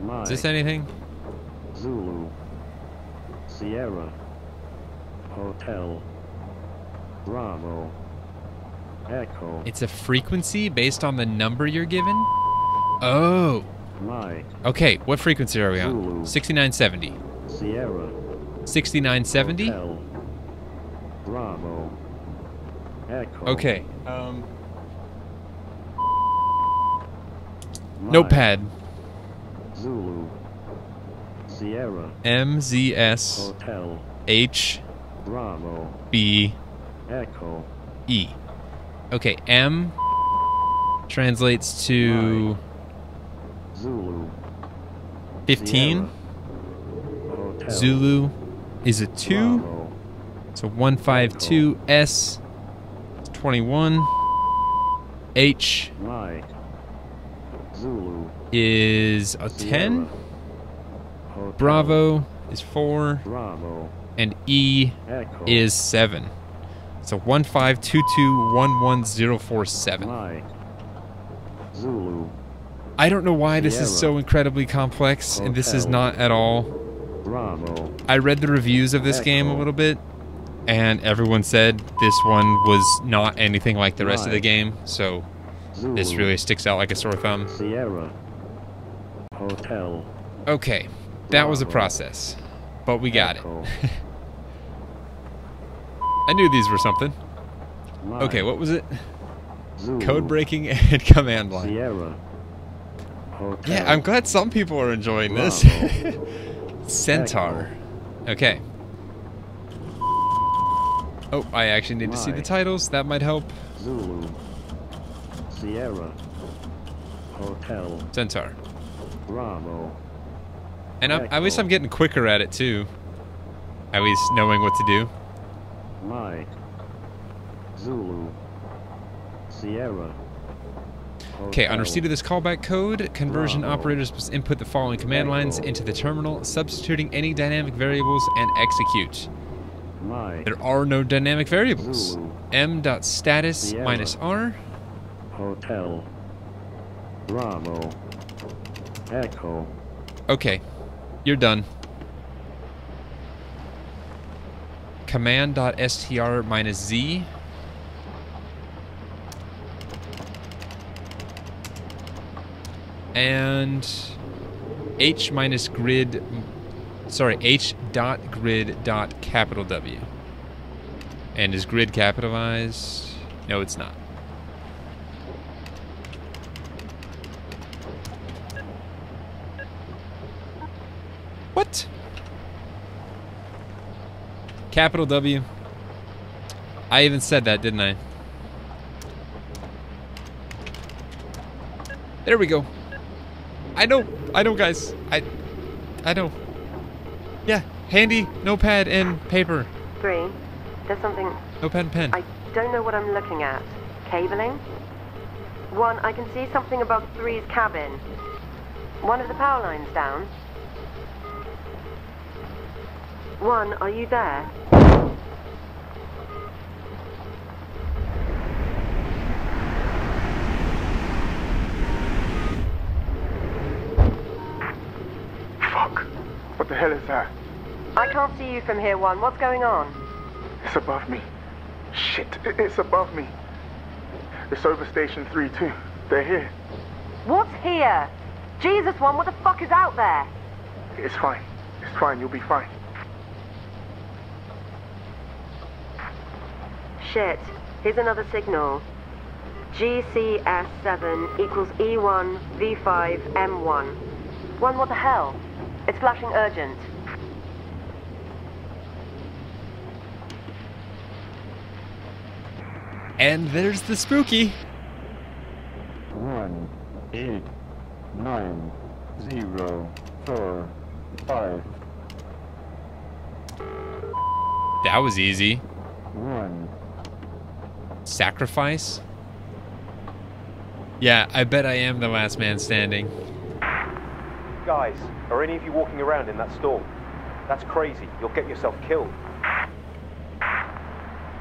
Mike, Is this anything? Zulu, Sierra, Hotel, Bravo, Echo. It's a frequency based on the number you're given? Oh. Mike, Okay, what frequency are we on? Zulu. 6970. Sierra, 6970? Hotel, Bravo, Echo. Okay. Notepad. Zulu. Sierra. MZS Hotel. H Bravo. B Echo. E. Okay, M translates to Zulu. 15. Sierra. Hotel. Zulu is a 2. Bravo. So 152. S is 21. H Mike. Zulu. is a 10. Sierra. Hotel. Bravo is 4. Bravo. And E Echo. is 7. So 152211047. Mike. Zulu. I don't know why this is Sierra. so incredibly complex, and this is Hotel. not at all. Bravo. I read the reviews of this game a Echo. little bit, and everyone said this one was not anything like the rest of the Right. game, so Zulu. this really sticks out like a sore thumb. Sierra. Hotel. Okay, that was a Bravo. process, but we got it. Echo. I knew these were something. Mike. Okay, what was it? Zulu. Code breaking and command line. Sierra. Hotel. Yeah, I'm glad some people are enjoying this. Bravo. Centaur. Okay. Oh, I actually need to see the Mike. titles. That might help. Zulu. Sierra. Hotel. Centaur. Bravo. And at least Echo. I'm getting quicker at it too. At least knowing what to do. Mike. Zulu. Sierra. Okay, on Hotel. receipt of this callback code, conversion Bravo. operators must input the following command lines Echo. into the terminal, substituting any dynamic variables and execute. Mike. There are no dynamic variables. Zulu. M.status Sierra. minus R. Hotel. Bravo. Echo. Okay, you're done. Command.str minus Z. And H minus grid, sorry, H dot grid dot capital W. And is grid capitalized? No, it's not. What? Capital W. I even said that, didn't I? There we go. I know, guys. I know. Yeah, handy notepad and paper. 3. There's something... Notepad and pen. I don't know what I'm looking at. Cabling? 1, I can see something above 3's cabin. One of the power lines down. 1, are you there? Fuck. What the hell is that? I can't see you from here, 1. What's going on? It's above me. Shit, it's above me. It's over Station 3 too. They're here. What's here? Jesus, 1, what the fuck is out there? It's fine. It's fine, you'll be fine. Shit. Here's another signal. GCS7 equals E1 V5 M1. 1, what the hell? It's flashing urgent. And there's the spooky. 1, 8, 9, 0, 4, 5. That was easy. 1. Sacrifice? Yeah, I bet I am the last man standing. Guys, are any of you walking around in that storm? That's crazy. You'll get yourself killed.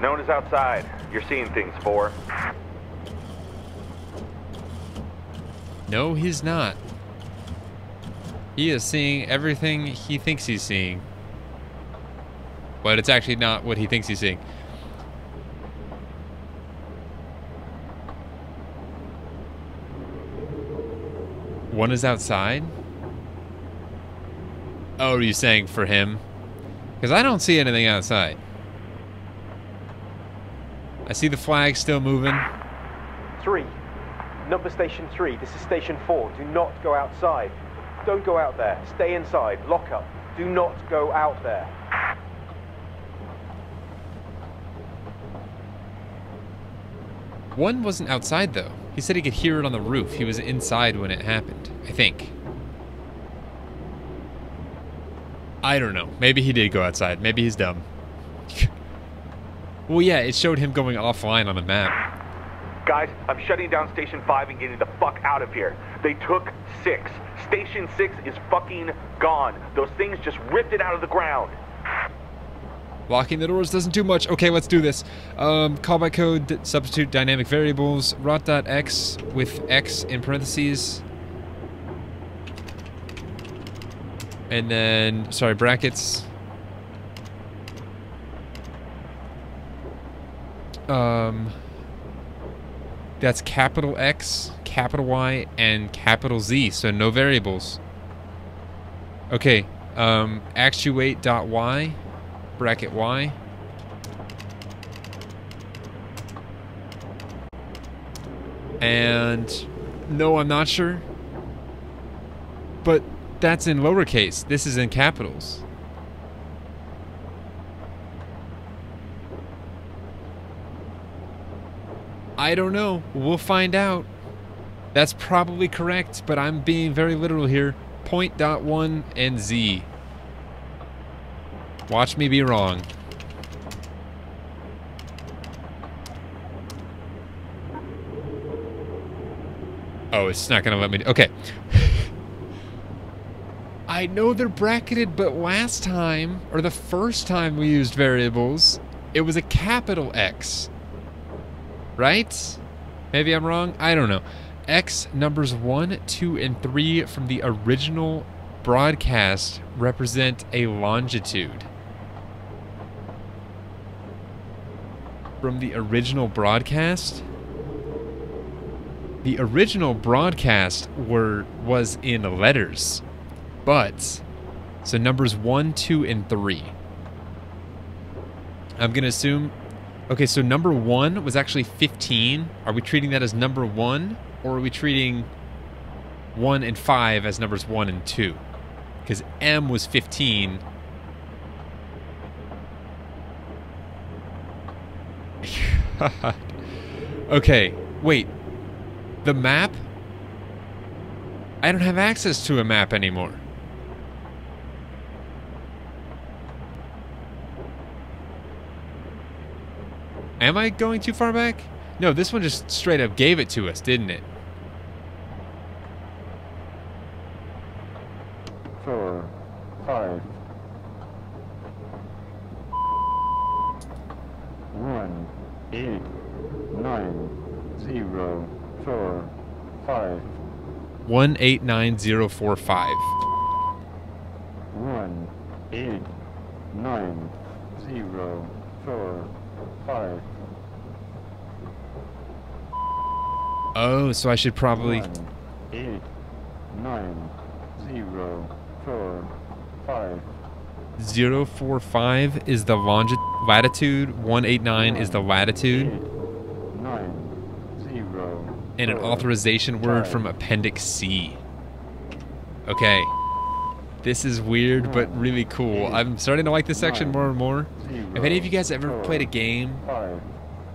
No one is outside. You're seeing things, 4. No, he's not. He is seeing everything he thinks he's seeing. But it's actually not what he thinks he's seeing. One is outside? Oh, are you saying for him? Because I don't see anything outside. I see the flag still moving. 3. Number station 3, this is station 4. Do not go outside. Don't go out there. Stay inside. Lock up. Do not go out there. One wasn't outside, though. He said he could hear it on the roof. He was inside when it happened, I think. I don't know. Maybe he did go outside. Maybe he's dumb. Well, yeah, it showed him going offline on the map. Guys, I'm shutting down Station 5 and getting the fuck out of here. They took 6. Station 6 is fucking gone. Those things just ripped it out of the ground. Locking the doors doesn't do much. Okay, let's do this. Call by code, substitute dynamic variables, rot.x with x in parentheses. And then, sorry, brackets. That's capital X, capital Y, and capital Z, so no variables. Okay, actuate.y, bracket Y. And no, I'm not sure. But that's in lowercase. This is in capitals. I don't know. We'll find out. That's probably correct, but I'm being very literal here. Point.1 and Z. Watch me be wrong. Oh, it's not gonna let me. Okay. I know they're bracketed, but last time, or the first time we used variables, it was a capital X. Right? Maybe I'm wrong? I don't know. X numbers 1, 2, and 3 from the original broadcast represent a longitude. From the original broadcast? The original broadcast was in letters. But, so numbers 1, 2, and 3. I'm going to assume... Okay, so number 1 was actually 15. Are we treating that as number 1? Or are we treating 1 and 5 as numbers 1 and 2? Because M was 15. Okay, wait. The map? I don't have access to a map anymore. Am I going too far back? No, this one just straight up gave it to us, didn't it? 4, 5. 1, 8, 9, 0, 4, 5. 189045. 1, 8, 9, 0, 4, 5. Oh, so I should probably... 1, 8, 9, 0, 4, 5. 045 is the latitude, 189 is the latitude, 8, 9, 0, and an 4, authorization word 5. from Appendix C. Okay. This is weird, but really cool. I'm starting to like this section more and more. If any of you guys ever played a game,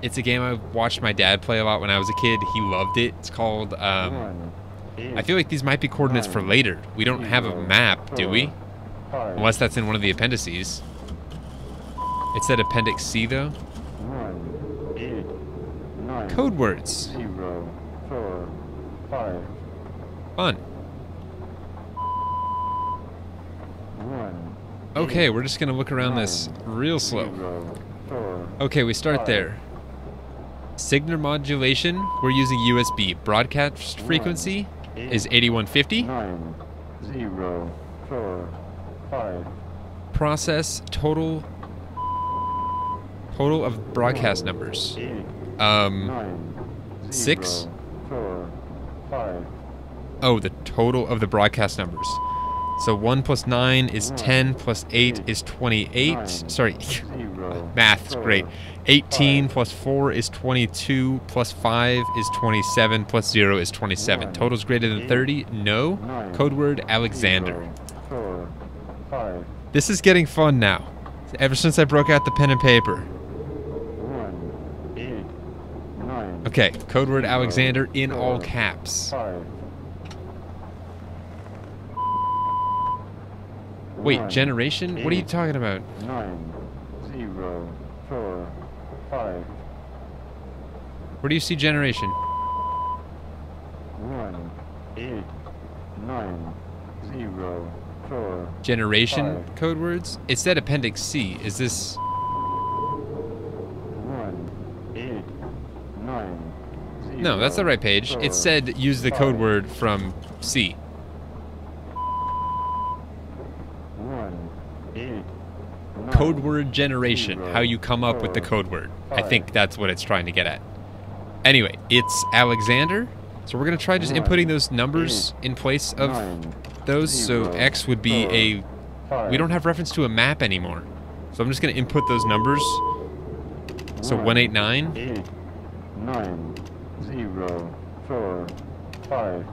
it's a game I watched my dad play a lot when I was a kid. He loved it. It's called, I feel like these might be coordinates for later. We don't have a map, do we? Unless that's in one of the appendices. It said Appendix C, though. Code words. 0, 4, 5. Fun. 1. Okay, we're just gonna look around this real slow. 0, 4, Okay, we start there. Signal modulation, we're using USB. Broadcast frequency is 8150. 9, 0, 4, 5. Process total of broadcast numbers. 9, 6. 0, 4, 5. Oh, the total of the broadcast numbers. So 1 plus 9 is 10, plus 8 is 28. Sorry, math's great. 18 plus 4 is 22, plus 5 is 27, plus 0 is 27. Total's greater than 30? No. Code word Alexander. This is getting fun now. Ever since I broke out the pen and paper. Okay, code word Alexander in all caps. Wait, generation? What are you talking about? 9, 0, 4, 5. Where do you see generation? 1, 8, 9, 0, 4. Generation 5. code words? It said appendix C. Is this... 1, 8, 9, 0, No, that's the right page. 4, It said use the code 5. word from C. 1, 8, 9, Code word generation. 0, How you come up with the 4, code word. I 5. think that's what it's trying to get at. Anyway, it's Alexander. So we're going to try just inputting those numbers in place of 9, those. So 0, X would be 4, a... 5. We don't have reference to a map anymore. So I'm just going to input those numbers. So 189. 8, 9, 0, 4, 5.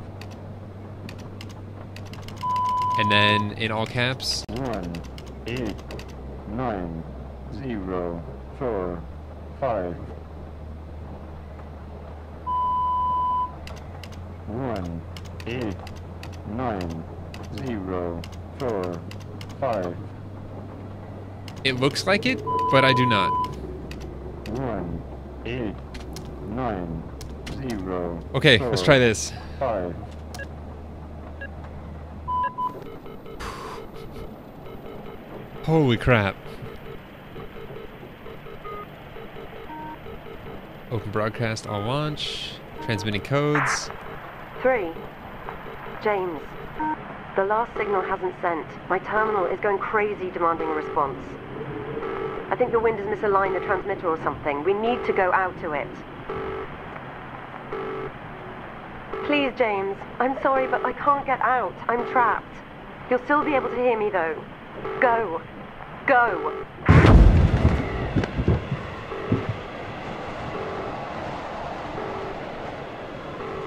And then in all caps. 1, 8, 9, 0, 4, 5. 1, 8, 9, 0, 4, 5. It looks like it, but I do not. 1, 8, 9, 0. Okay, 4, let's try this. 5. Holy crap. Open broadcast, all launch. Transmitting codes. 3. James, the last signal hasn't sent. My terminal is going crazy demanding a response. I think the wind has misaligned the transmitter or something. We need to go out to it. Please, James. I'm sorry, but I can't get out. I'm trapped. You'll still be able to hear me, though. Go. Go.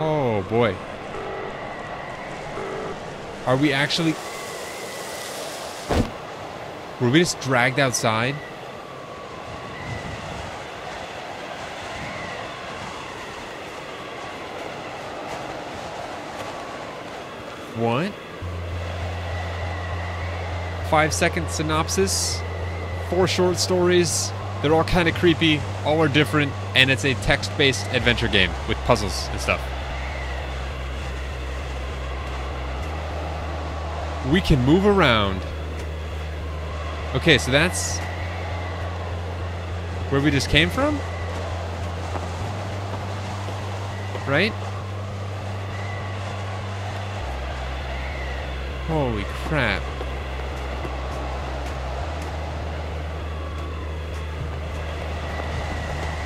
Oh boy. Are we actually... Were we just dragged outside? What? 5-second synopsis, 4 short stories. They're all kind of creepy, all are different, and it's a text-based adventure game with puzzles and stuff. We can move around. Okay, so that's where we just came from? Right? Holy crap.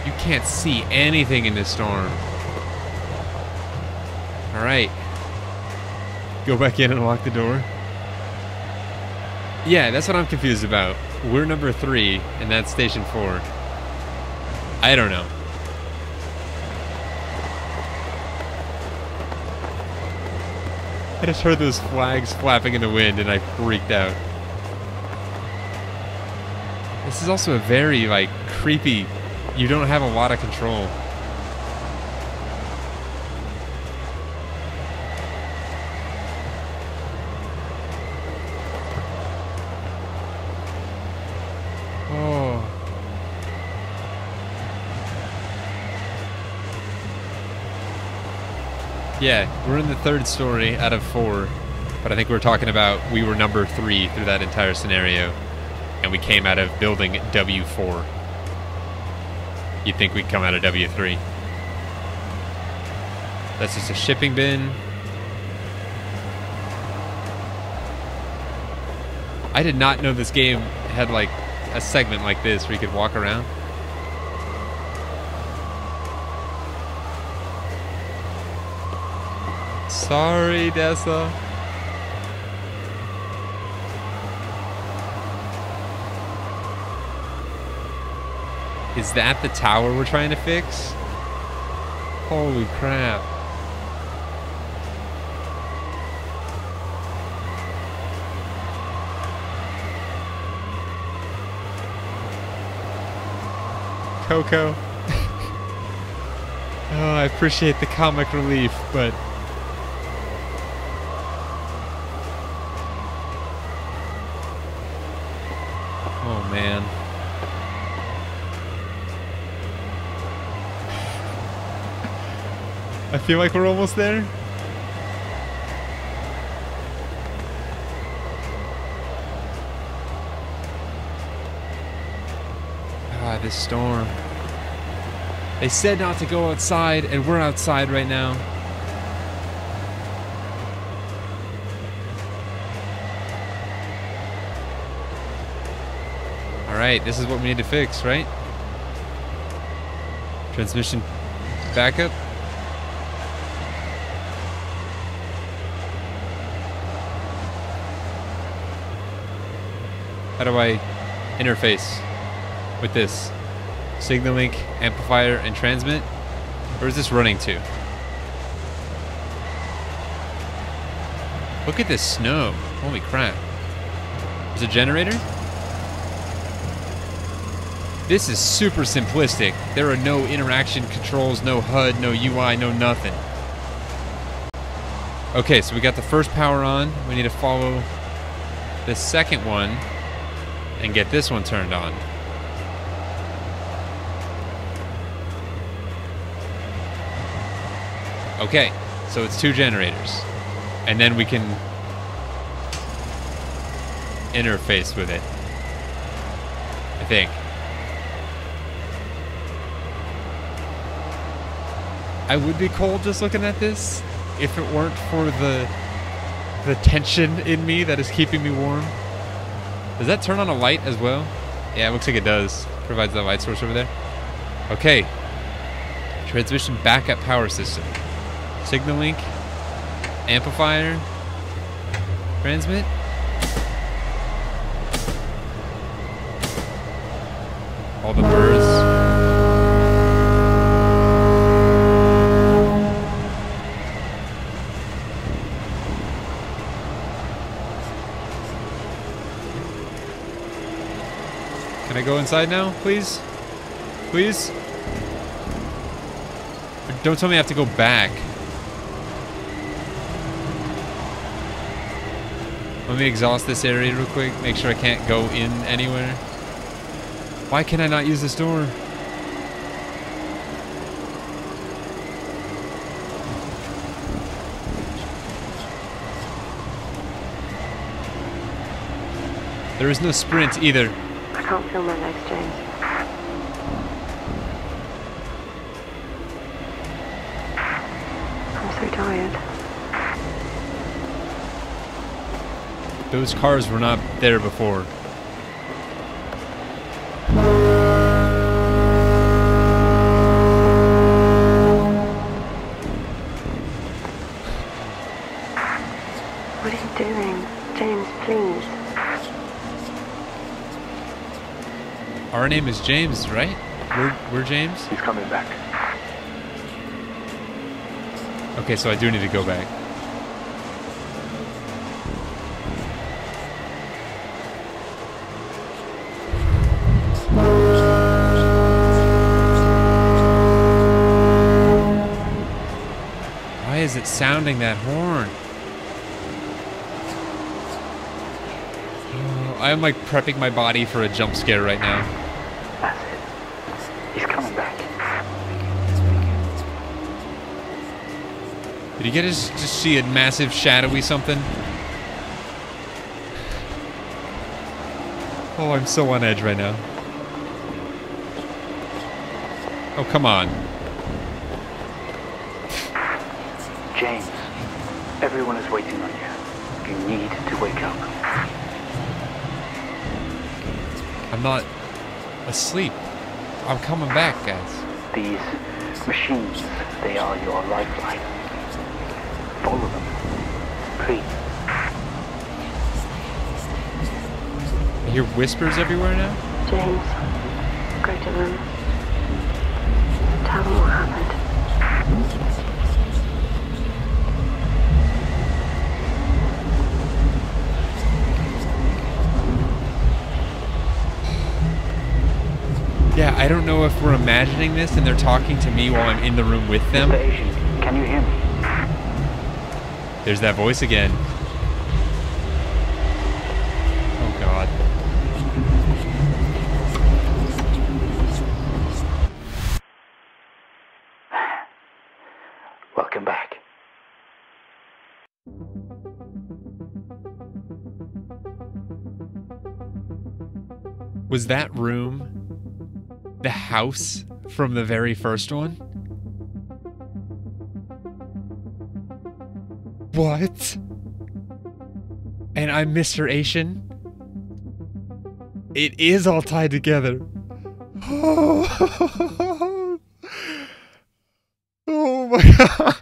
You can't see anything in this storm. Alright. Go back in and lock the door. Yeah, that's what I'm confused about. We're number 3, and that's station 4. I don't know. I just heard those flags flapping in the wind, and I freaked out. This is also a very, like, creepy... You don't have a lot of control. Oh. Yeah, we're in the 3rd story out of 4. But I think we're talking about we were number 3 through that entire scenario. And we came out of building W4. You'd think we'd come out of W3. That's just a shipping bin. I did not know this game had like a segment like this where you could walk around. Sorry, Dessa. Is that the tower we're trying to fix? Holy crap. Coco. Oh, I appreciate the comic relief, but... Oh, man. I feel like we're almost there. Ah, this storm. They said not to go outside, and we're outside right now. Alright, this is what we need to fix, right? Transmission backup. How do I interface with this? Signal link, amplifier, and transmit? Where is this running to? Look at this snow. Holy crap. There's a generator? This is super simplistic. There are no interaction controls, no HUD, no UI, no nothing. Okay, so we got the first power on. We need to follow the second one and get this one turned on. Okay, so it's 2 generators. And then we can interface with it, I think. I would be cold just looking at this if it weren't for the tension in me that is keeping me warm. Does that turn on a light as well? Yeah, it looks like it does. Provides that light source over there. Okay. Transmission backup power system. Signal link. Amplifier. Transmit. All the birds. Can I go inside now, please? Please? Don't tell me I have to go back. Let me exhaust this area real quick. Make sure I can't go in anywhere. Why can I not use this door? There is no sprint either. I can't feel my legs, James. I'm so tired. Those cars were not there before. What are you doing? James, please. Our name is James, right? We're James? He's coming back. Okay, so I do need to go back. Why is it sounding that horn? Oh, I'm like prepping my body for a jump scare right now. That's it. He's coming back. Did you get to just see a massive shadowy something? Oh, I'm so on edge right now. Oh, come on. James, everyone is waiting on you. You need to wake up. I'm not asleep. I'm coming back, guys. These machines, they are your lifeline. Follow them. Please. I hear whispers everywhere now? James, go to them. tell me what happened. Yeah, I don't know if we're imagining this and they're talking to me while I'm in the room with them. Mr. Asian, can you hear me? There's that voice again. Oh, God. Welcome back. Was that room the house from the very first one? What? And I'm Mr. Asian? It is all tied together. Oh, oh my God.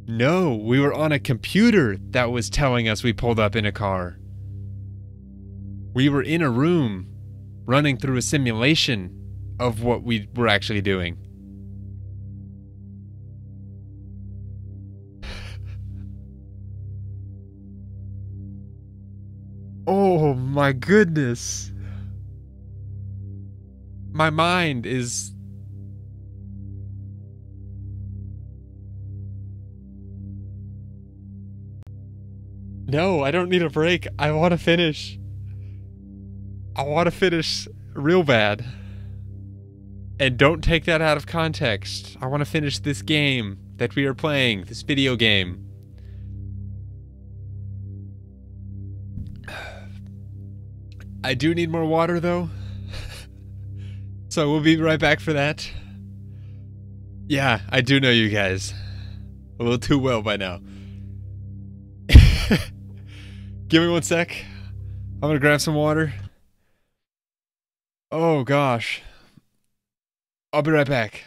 No, we were on a computer that was telling us we pulled up in a car. We were in a room running through a simulation of what we were actually doing. Oh my goodness. My mind is... No, I don't need a break. I want to finish. I want to finish real bad. And don't take that out of context. I want to finish this game that we are playing, this video game. I do need more water though. So we'll be right back for that. Yeah, I do know you guys. A little too well by now. Give me one sec. I'm gonna grab some water. Oh gosh. I'll be right back.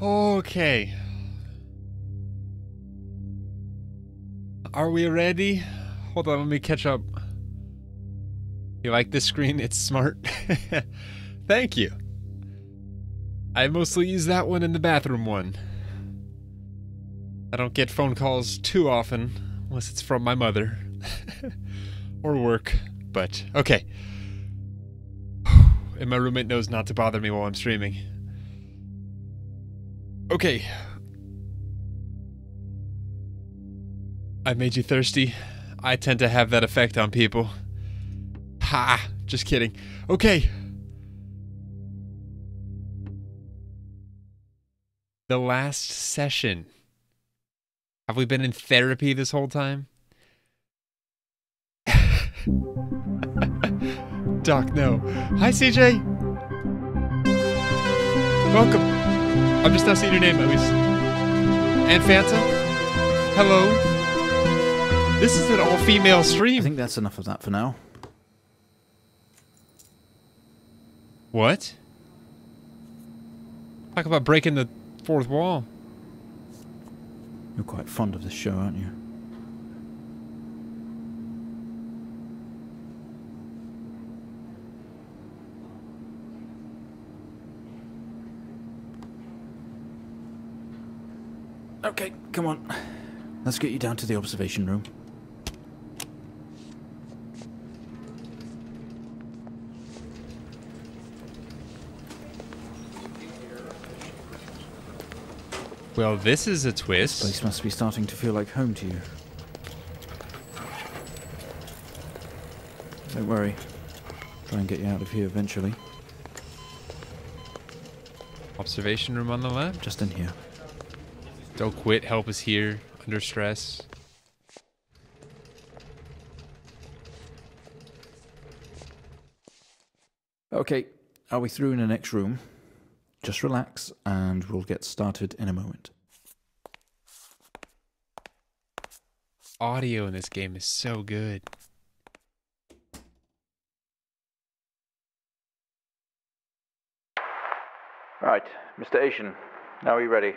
Okay. Are we ready? Hold on, let me catch up. You like this screen? It's smart. Thank you. I mostly use that one and the bathroom one. I don't get phone calls too often, unless it's from my mother. Or work, but okay. And my roommate knows not to bother me while I'm streaming. Okay. I made you thirsty. I tend to have that effect on people. Ha! Just kidding. Okay. The last session. Have we been in therapy this whole time? Doc, no. Hi, CJ. Welcome. I'm just now seeing your name, at least. And Fanta. Hello. This is an all-female stream. I think that's enough of that for now. What? Talk about breaking the fourth wall. You're quite fond of this show, aren't you? Okay, come on. Let's get you down to the observation room. Well, this is a twist. This place must be starting to feel like home to you. Don't worry. Try and get you out of here eventually. Observation room on the left. Just in here. Don't quit. Help is here. Under stress. Okay, are we through in the next room? Just relax and we'll get started in a moment. Audio in this game is so good. Right, Mr. Asian, now are you ready?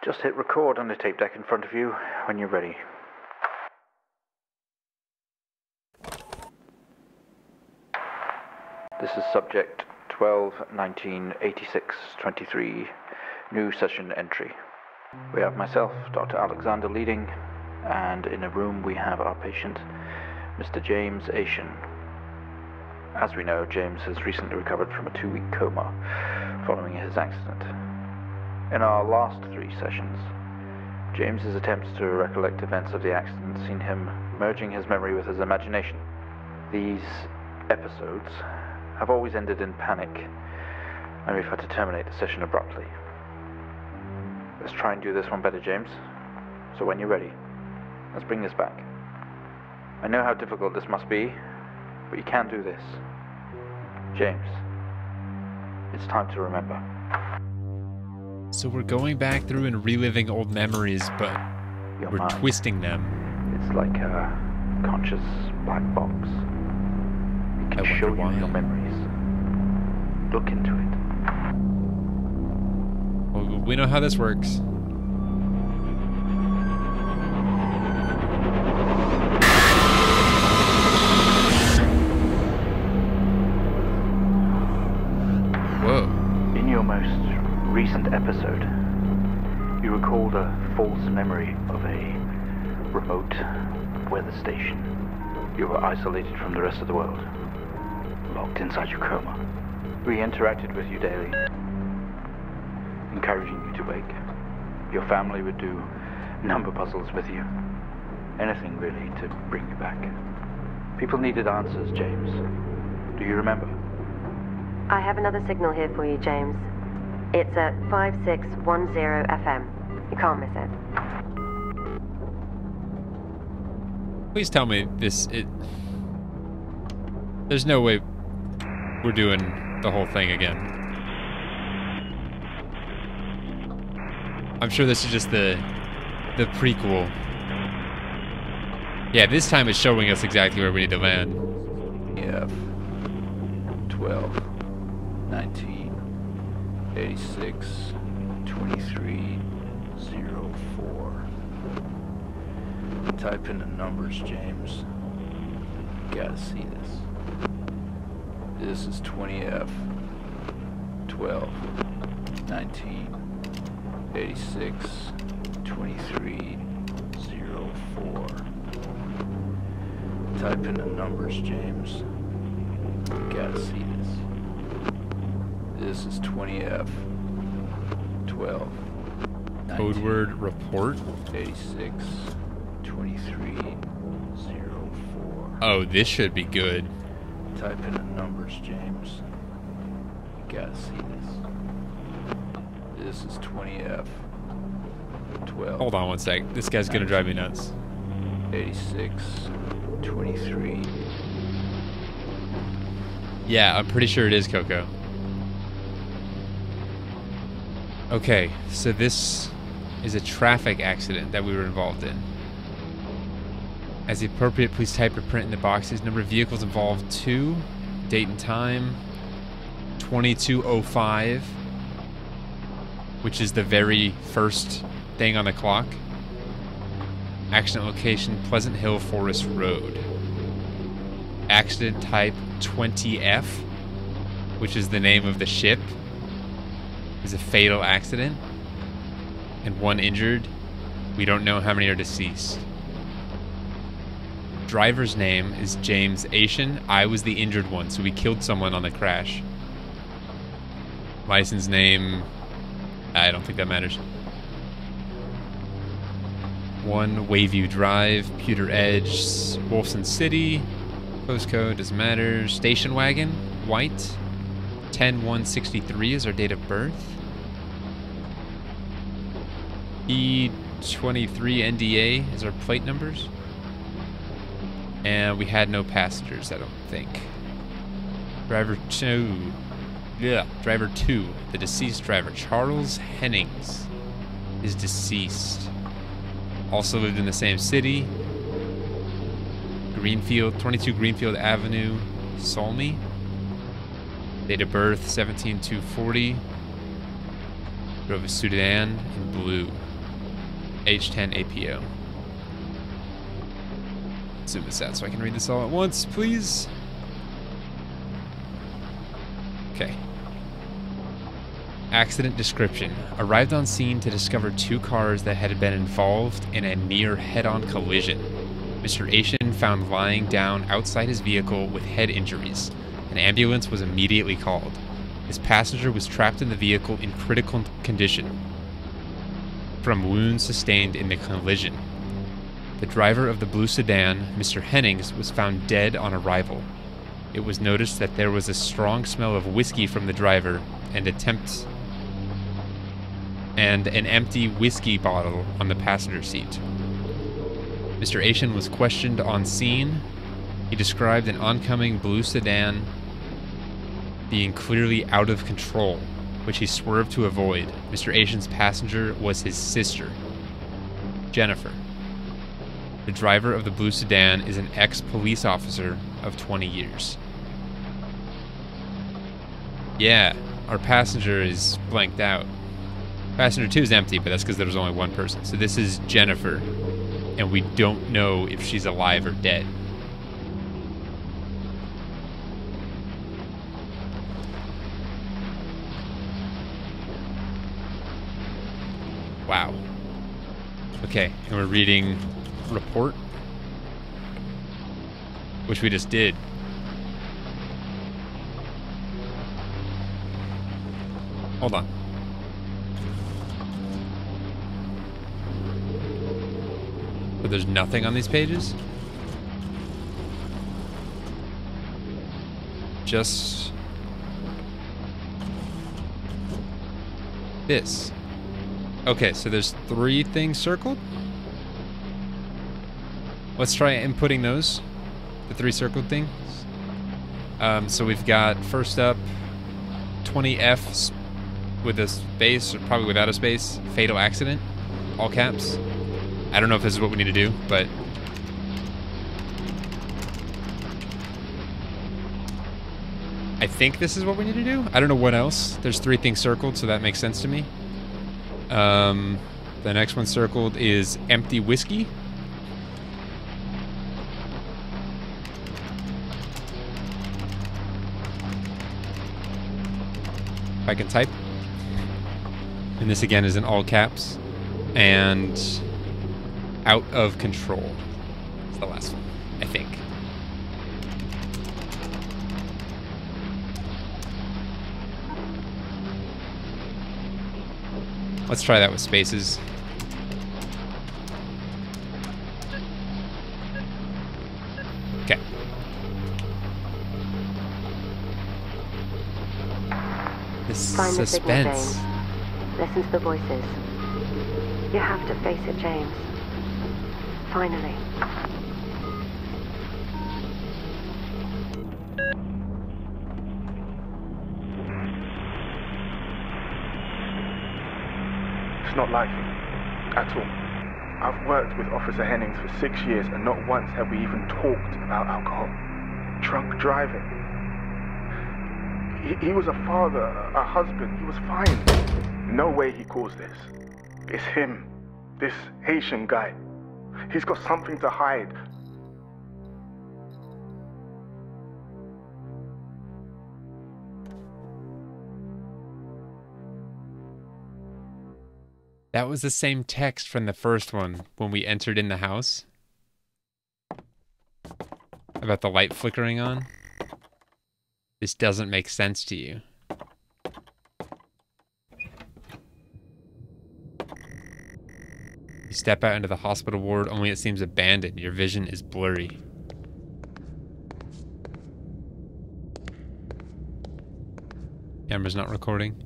Just hit record on the tape deck in front of you when you're ready. This is subject 12-19-86-23, new session entry. We have myself, Dr. Alexander, leading, and in a room we have our patient, Mr. James Asian. As we know, James has recently recovered from a 2-week coma following his accident. In our last 3 sessions, James's attempts to recollect events of the accident seen him merging his memory with his imagination. These episodes have always ended in panic, and we've had to terminate the session abruptly. Let's try and do this one better, James. So when you're ready, let's bring this back. I know how difficult this must be, but you can do this. James, it's time to remember. So we're going back through and reliving old memories, but we're twisting them. It's like a conscious black box. It can show you your memories. Look into it. Well, we know how this works. Whoa. In your most recent episode, you recalled a false memory of a remote weather station. You were isolated from the rest of the world, locked inside your coma. We interacted with you daily, encouraging you to wake. Your family would do number puzzles with you. Anything really to bring you back. People needed answers, James. Do you remember? I have another signal here for you, James. It's at 5610 FM. You can't miss it. Please tell me this... There's no way we're doing the whole thing again. I'm sure this is just the prequel. Yeah, this time it's showing us exactly where we need to land. Yeah. 12, 19, 86, 23, 04. Type in the numbers, James. You gotta see this. This is 20F, 12, 19, 86, 23, 04. Type in the numbers, James. You gotta see this. This is 20F, 12, 19, Code word report? 86, 23, 04. Oh, this should be good. Type in the numbers, James. You gotta see this. This is 20F, 12. Hold on one sec. This guy's gonna drive me nuts. 86, 23. Yeah, I'm pretty sure it is Coco. Okay, so this is a traffic accident that we were involved in. As the appropriate, please type or print in the boxes. Number of vehicles involved, 2. Date and time, 22:05, which is the very first thing on the clock. Accident location, Pleasant Hill Forest Road. Accident type, 20F, which is the name of the ship. Is a fatal accident. And 1 injured. We don't know how many are deceased. Driver's name is James Asian. I was the injured one, so we killed someone on the crash. License name, I don't think that matters. 1 Wayview Drive, Pewter Edge, Wolfson City. Postcode doesn't matter. Station wagon, white. 10/163 is our date of birth. E23 NDA is our plate numbers. And we had no passengers, I don't think. Driver 2. Yeah, driver 2. The deceased driver, Charles Hennings, is deceased. Also lived in the same city. Greenfield, 22 Greenfield Avenue, Solmy. Date of birth, 17/2/40. Drove a sedan in blue. Age 10 APO. Zoom this out so I can read this all at once, please. Okay. Accident description. Arrived on scene to discover 2 cars that had been involved in a near head-on collision. Mr. Asian found lying down outside his vehicle with head injuries. An ambulance was immediately called. His passenger was trapped in the vehicle in critical condition from wounds sustained in the collision. The driver of the blue sedan, Mr. Hennings, was found dead on arrival. It was noticed that there was a strong smell of whiskey from the driver and an empty whiskey bottle on the passenger seat. Mr. Asian was questioned on scene. He described an oncoming blue sedan being clearly out of control, which he swerved to avoid. Mr. Asian's passenger was his sister, Jennifer. The driver of the blue sedan is an ex-police officer of 20 years. Yeah, our passenger is blanked out. Passenger 2 is empty, but that's because there was only 1 person. So this is Jennifer, and we don't know if she's alive or dead. Wow. Okay, and we're reading report, which we just did. Hold on. But there's nothing on these pages? Just this. Okay, so there's 3 things circled. Let's try inputting those, the 3 circled things. So we've got, first up, 20F with a space, or probably without a space, fatal accident, all caps. I don't know if this is what we need to do, but I think this is what we need to do. I don't know what else. There's 3 things circled, so that makes sense to me. The next one circled is empty whiskey. If I can type. And this again is in all caps. And out of control. It's the last one, I think. Let's try that with spaces. Okay. This Find the signal, suspense. James. Listen to the voices. You have to face it, James. Finally. It's not like him. At all. I've worked with Officer Hennings for 6 years and not once have we even talked about alcohol. Drunk driving. He was a father, a husband. He was fine. No way he caused this. It's him. This Haitian guy. He's got something to hide. That was the same text from the first one when we entered in the house. About the light flickering on. This doesn't make sense to you. You step out into the hospital ward, only it seems abandoned. Your vision is blurry. Camera's not recording.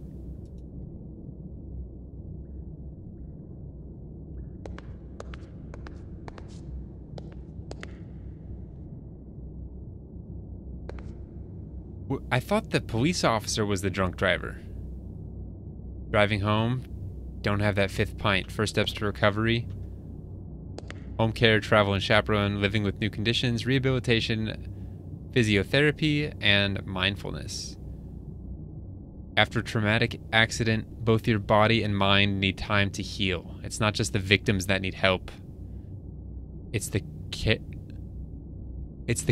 I thought the police officer was the drunk driver. Driving home, don't have that 5th pint. First steps to recovery. Home care, travel and chaperone, living with new conditions, rehabilitation, physiotherapy, and mindfulness. After a traumatic accident, both your body and mind need time to heal. It's not just the victims that need help. It's the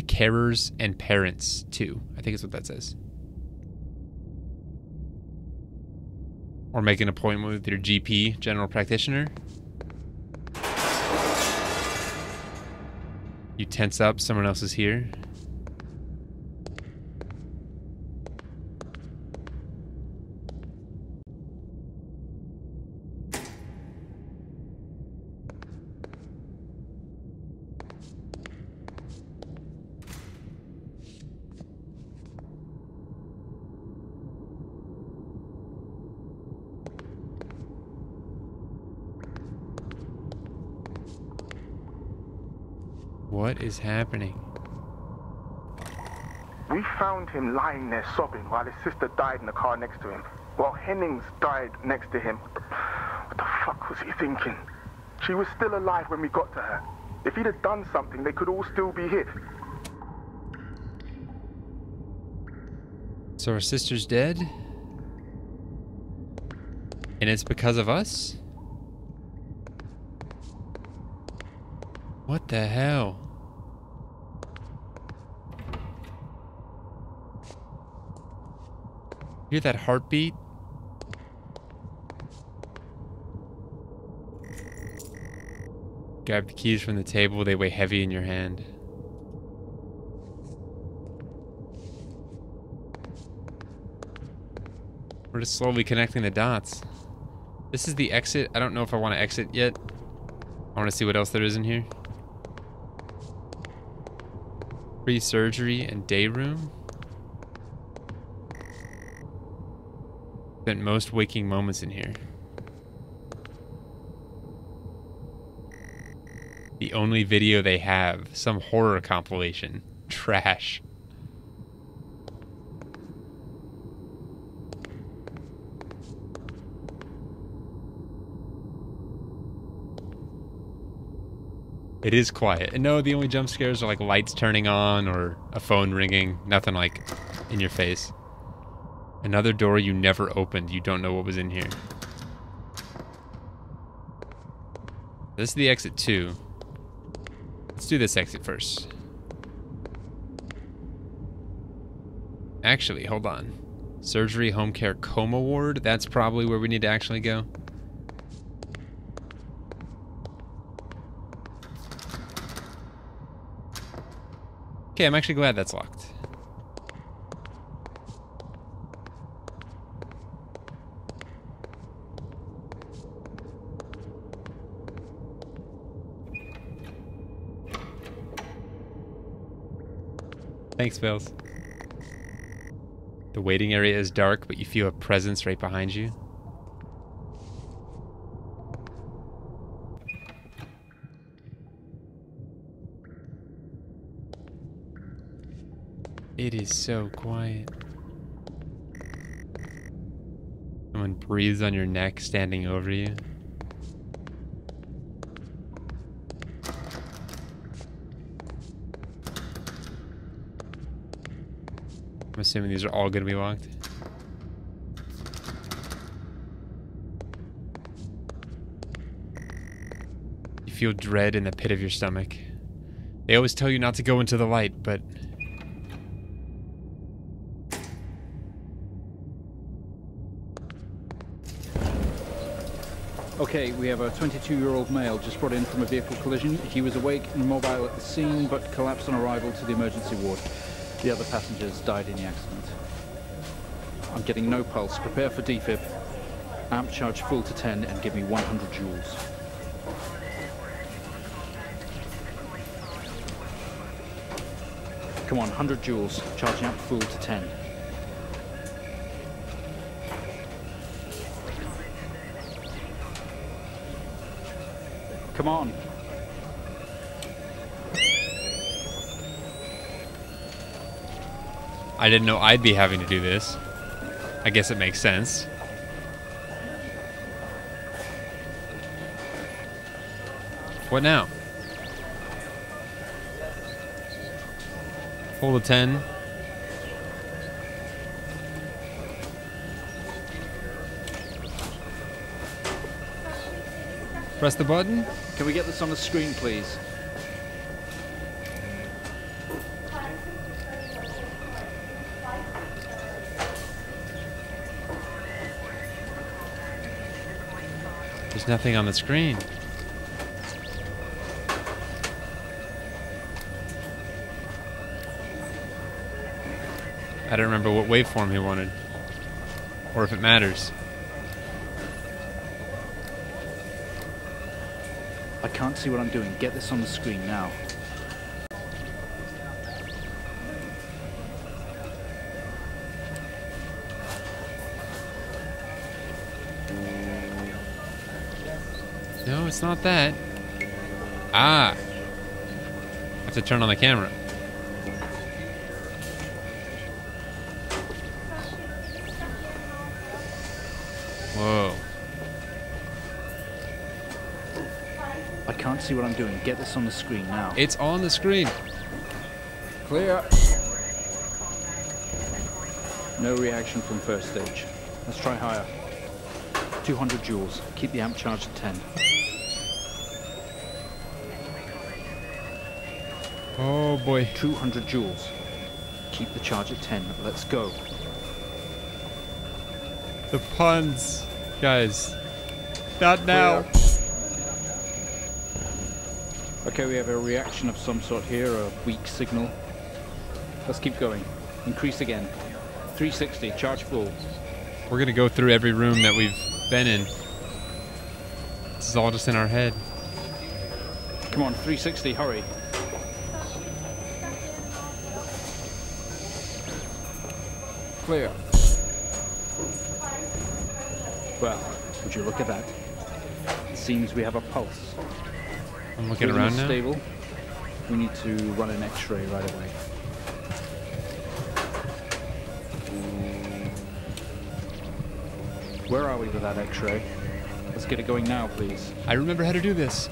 carers and parents, too. I think it's what that says. Or make an appointment with your GP, general practitioner. You tense up, someone else is here. What is happening? We found him lying there sobbing while his sister died in the car next to him, while Hennings died next to him. What the fuck was he thinking? She was still alive when we got to her. If he'd have done something, they could all still be here. So our sister's dead? And it's because of us? What the hell? Hear that heartbeat? Grab the keys from the table, they weigh heavy in your hand. We're just slowly connecting the dots. This is the exit. I don't know if I want to exit yet. I want to see what else there is in here. Pre-surgery and day room. Spent most waking moments in here. The only video they have, some horror compilation. Trash. It is quiet. And no, the only jump scares are like lights turning on or a phone ringing. Nothing like in your face. Another door you never opened. You don't know what was in here. This is the exit 2. Let's do this exit first. Actually, hold on. Surgery, home care, coma ward. That's probably where we need to actually go. Okay, I'm actually glad that's locked. Thanks, Bills. The waiting area is dark, but you feel a presence right behind you. It is so quiet. Someone breathes on your neck, standing over you. I'm assuming these are all going to be locked. You feel dread in the pit of your stomach. They always tell you not to go into the light, but... Okay, we have a 22-year-old male just brought in from a vehicle collision. He was awake and mobile at the scene, but collapsed on arrival to the emergency ward. The other passengers died in the accident. I'm getting no pulse. Prepare for defib. Amp charge full to 10 and give me 100 joules. Come on, 100 joules. Charge amp full to 10. Come on. I didn't know I'd be having to do this. I guess it makes sense. What now? Full to 10. Press the button. Can we get this on the screen, please? There's nothing on the screen. I don't remember what waveform he wanted. Or if it matters. I can't see what I'm doing. Get this on the screen now. No, it's not that. Ah. I have to turn on the camera. Whoa. I can't see what I'm doing. Get this on the screen now. It's on the screen. Clear. No reaction from first stage. Let's try higher. 200 joules. Keep the amp charged at 10. Oh boy. 200 joules. Keep the charge at 10. Let's go. The puns. Guys. Not now. Clear. Okay, we have a reaction of some sort here, a weak signal. Let's keep going. Increase again. 360, charge full. We're gonna go through every room that we've been in. This is all just in our head. Come on, 360, hurry. Clear. Well, would you look at that? It seems we have a pulse. I'm looking around now. Stable. We need to run an X-ray right away. Where are we with that X-ray? Let's get it going now, please. I remember how to do this.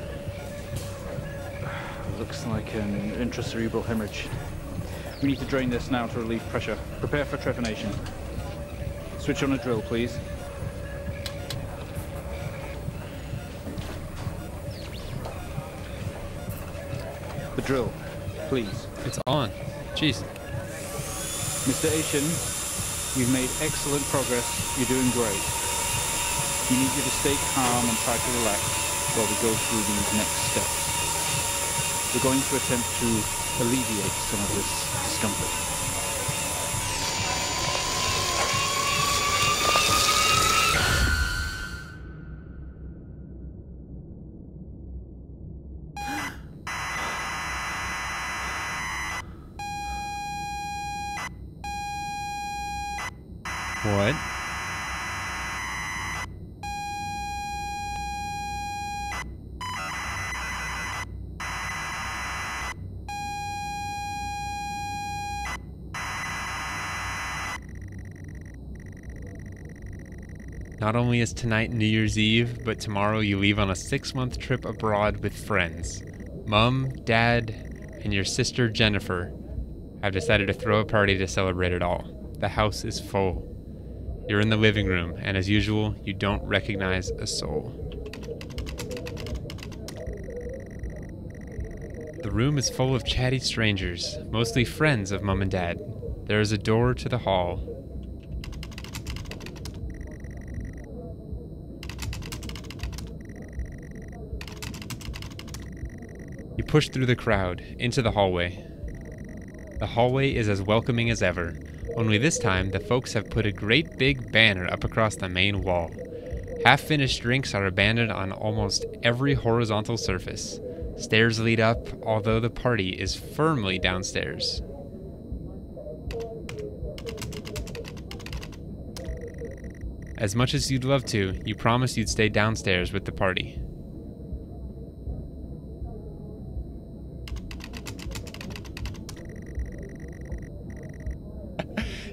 Looks like an intracerebral hemorrhage. We need to drain this now to relieve pressure. Prepare for trepanation. Switch on a drill, please. The drill, please. It's on. Jeez. Mr. Asian, you've made excellent progress. You're doing great. We need you to stay calm and try to relax while we go through these next steps. We're going to attempt to alleviate some of this discomfort. What? Not only is tonight New Year's Eve, but tomorrow you leave on a 6-month trip abroad with friends. Mom, Dad, and your sister Jennifer have decided to throw a party to celebrate it all. the house is full. You're in the living room, and as usual, you don't recognize a soul. The room is full of chatty strangers, mostly friends of Mom and Dad. There is a door to the hall. You push through the crowd, into the hallway. The hallway is as welcoming as ever, only this time the folks have put a great big banner up across the main wall. Half-finished drinks are abandoned on almost every horizontal surface. Stairs lead up, although the party is firmly downstairs. As much as you'd love to, you promised you'd stay downstairs with the party.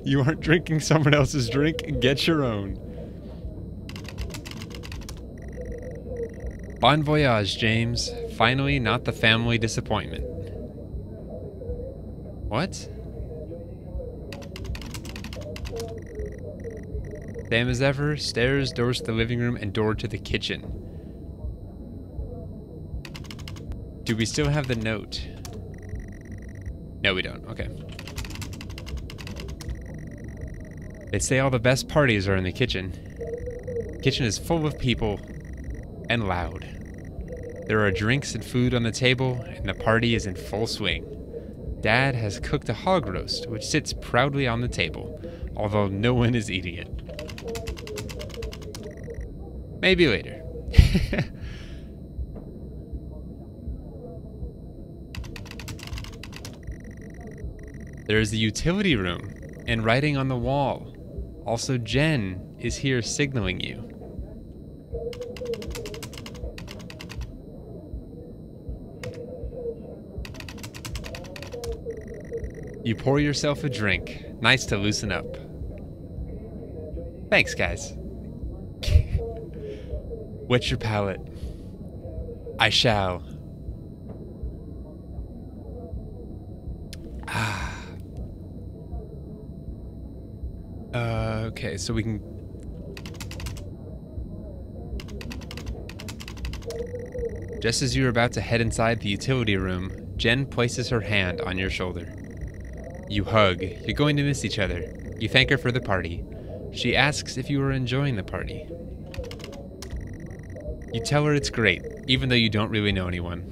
You aren't drinking someone else's drink, get your own. Bon voyage, James. Finally, not the family disappointment. What? Same as ever, stairs, doors to the living room, and door to the kitchen. Do we still have the note? No, we don't. Okay. They say all the best parties are in the kitchen. The kitchen is full of people and loud. There are drinks and food on the table, and the party is in full swing. Dad has cooked a hog roast, which sits proudly on the table, although no one is eating it. Maybe later. There is the utility room, and writing on the wall. Also, Jen is here signaling you. You pour yourself a drink. Nice to loosen up. Thanks, guys. Wet your palate. I shall. Okay, so we can... Just as you're about to head inside the utility room, Jen places her hand on your shoulder. You hug. You're going to miss each other. You thank her for the party. She asks if you are enjoying the party. You tell her it's great, even though you don't really know anyone.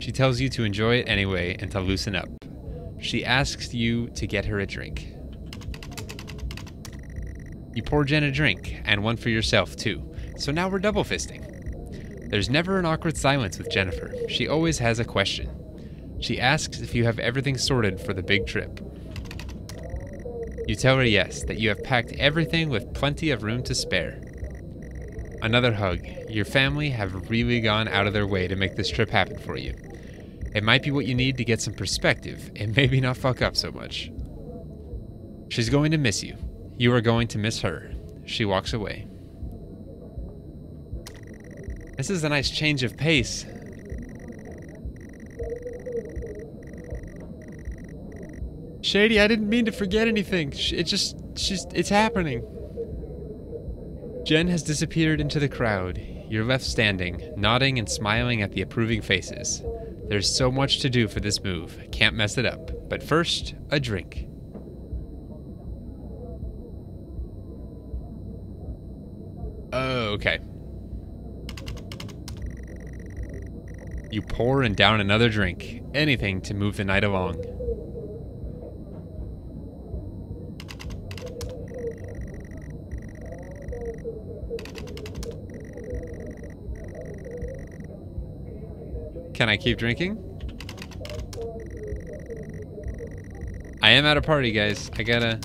She tells you to enjoy it anyway and to loosen up. She asks you to get her a drink. You pour Jen a drink, and one for yourself, too. So now we're double fisting. There's never an awkward silence with Jennifer. She always has a question. She asks if you have everything sorted for the big trip. You tell her yes, that you have packed everything with plenty of room to spare. Another hug. Your family have really gone out of their way to make this trip happen for you. It might be what you need to get some perspective, and maybe not fuck up so much. She's going to miss you. You are going to miss her. She walks away. This is a nice change of pace. Shady, I didn't mean to forget anything. It's happening. Jen has disappeared into the crowd. You're left standing, nodding and smiling at the approving faces. There's so much to do for this move. Can't mess it up. But first, a drink. Oh, okay. You pour and down another drink. Anything to move the night along. Can I keep drinking? I am at a party, guys. I gotta...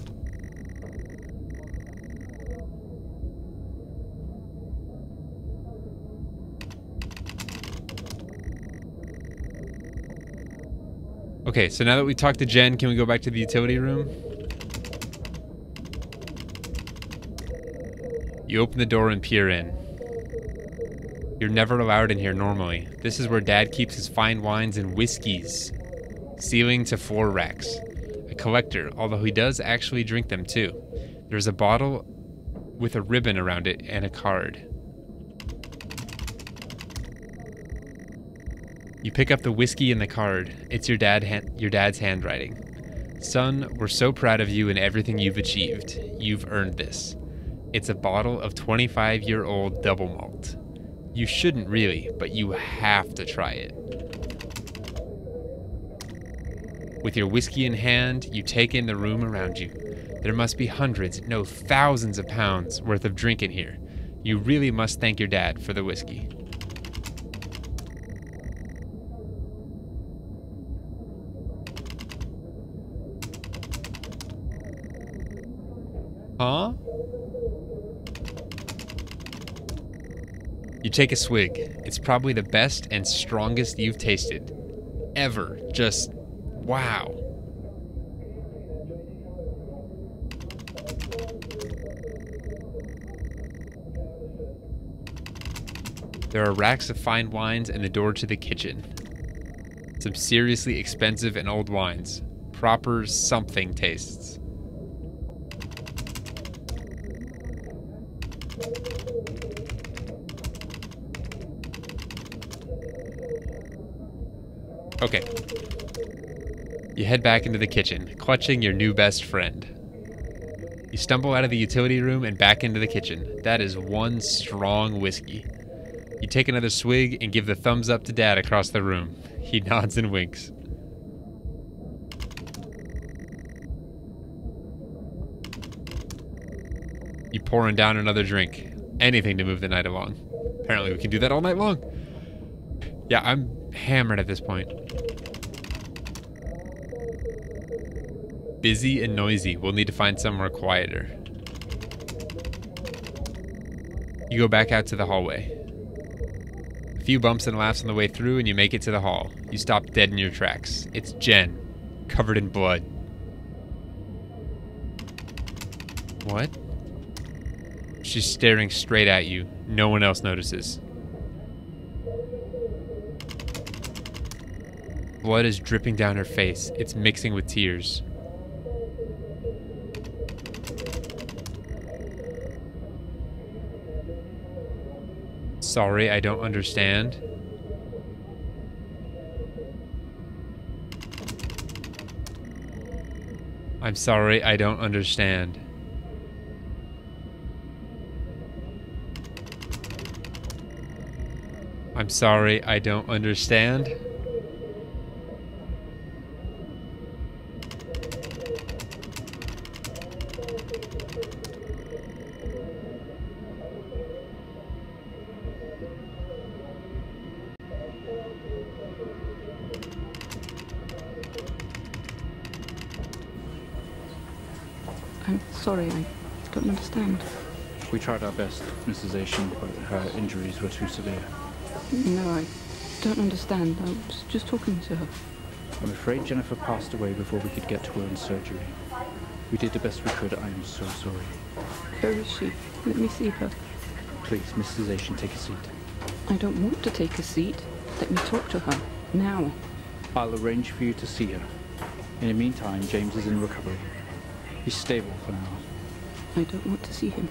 Okay, so now that we talked to Jen, can we go back to the utility room? You open the door and peer in. You're never allowed in here normally. This is where Dad keeps his fine wines and whiskeys. Ceiling to floor racks. A collector, although he does actually drink them too. There's a bottle with a ribbon around it and a card. You pick up the whiskey and the card. It's your dad's handwriting. Son, we're so proud of you and everything you've achieved. You've earned this. It's a bottle of 25-year-old double malt. You shouldn't really, but you have to try it. With your whiskey in hand, you take in the room around you. There must be hundreds, no thousands of pounds worth of drink in here. You really must thank your dad for the whiskey. Huh? You take a swig. It's probably the best and strongest you've tasted. Ever. Just, wow. There are racks of fine wines and the door to the kitchen. Some seriously expensive and old wines. Proper something tastes. Okay. You head back into the kitchen, clutching your new best friend. You stumble out of the utility room and back into the kitchen. That is one strong whiskey. You take another swig and give the thumbs up to Dad across the room. He nods and winks. You pouring down another drink. Anything to move the night along. Apparently we can do that all night long. Yeah, I'm hammered at this point. Busy and noisy. We'll need to find somewhere quieter. You go back out to the hallway. A few bumps and laughs on the way through and you make it to the hall. You stop dead in your tracks. It's Jen, covered in blood. What? She's staring straight at you. No one else notices. Blood is dripping down her face. It's mixing with tears. Sorry, I don't understand. I'm sorry, I don't understand. I'm sorry, I don't understand. I'm sorry, I don't understand. We tried our best, Mrs. Asian, but her injuries were too severe. No, I don't understand. I was just talking to her. I'm afraid Jennifer passed away before we could get to her in surgery. We did the best we could. I am so sorry. Where is she? Let me see her. Please, Mrs. Asian, take a seat. I don't want to take a seat. Let me talk to her. Now. I'll arrange for you to see her. In the meantime, James is in recovery. He's stable for now. I don't want to see him.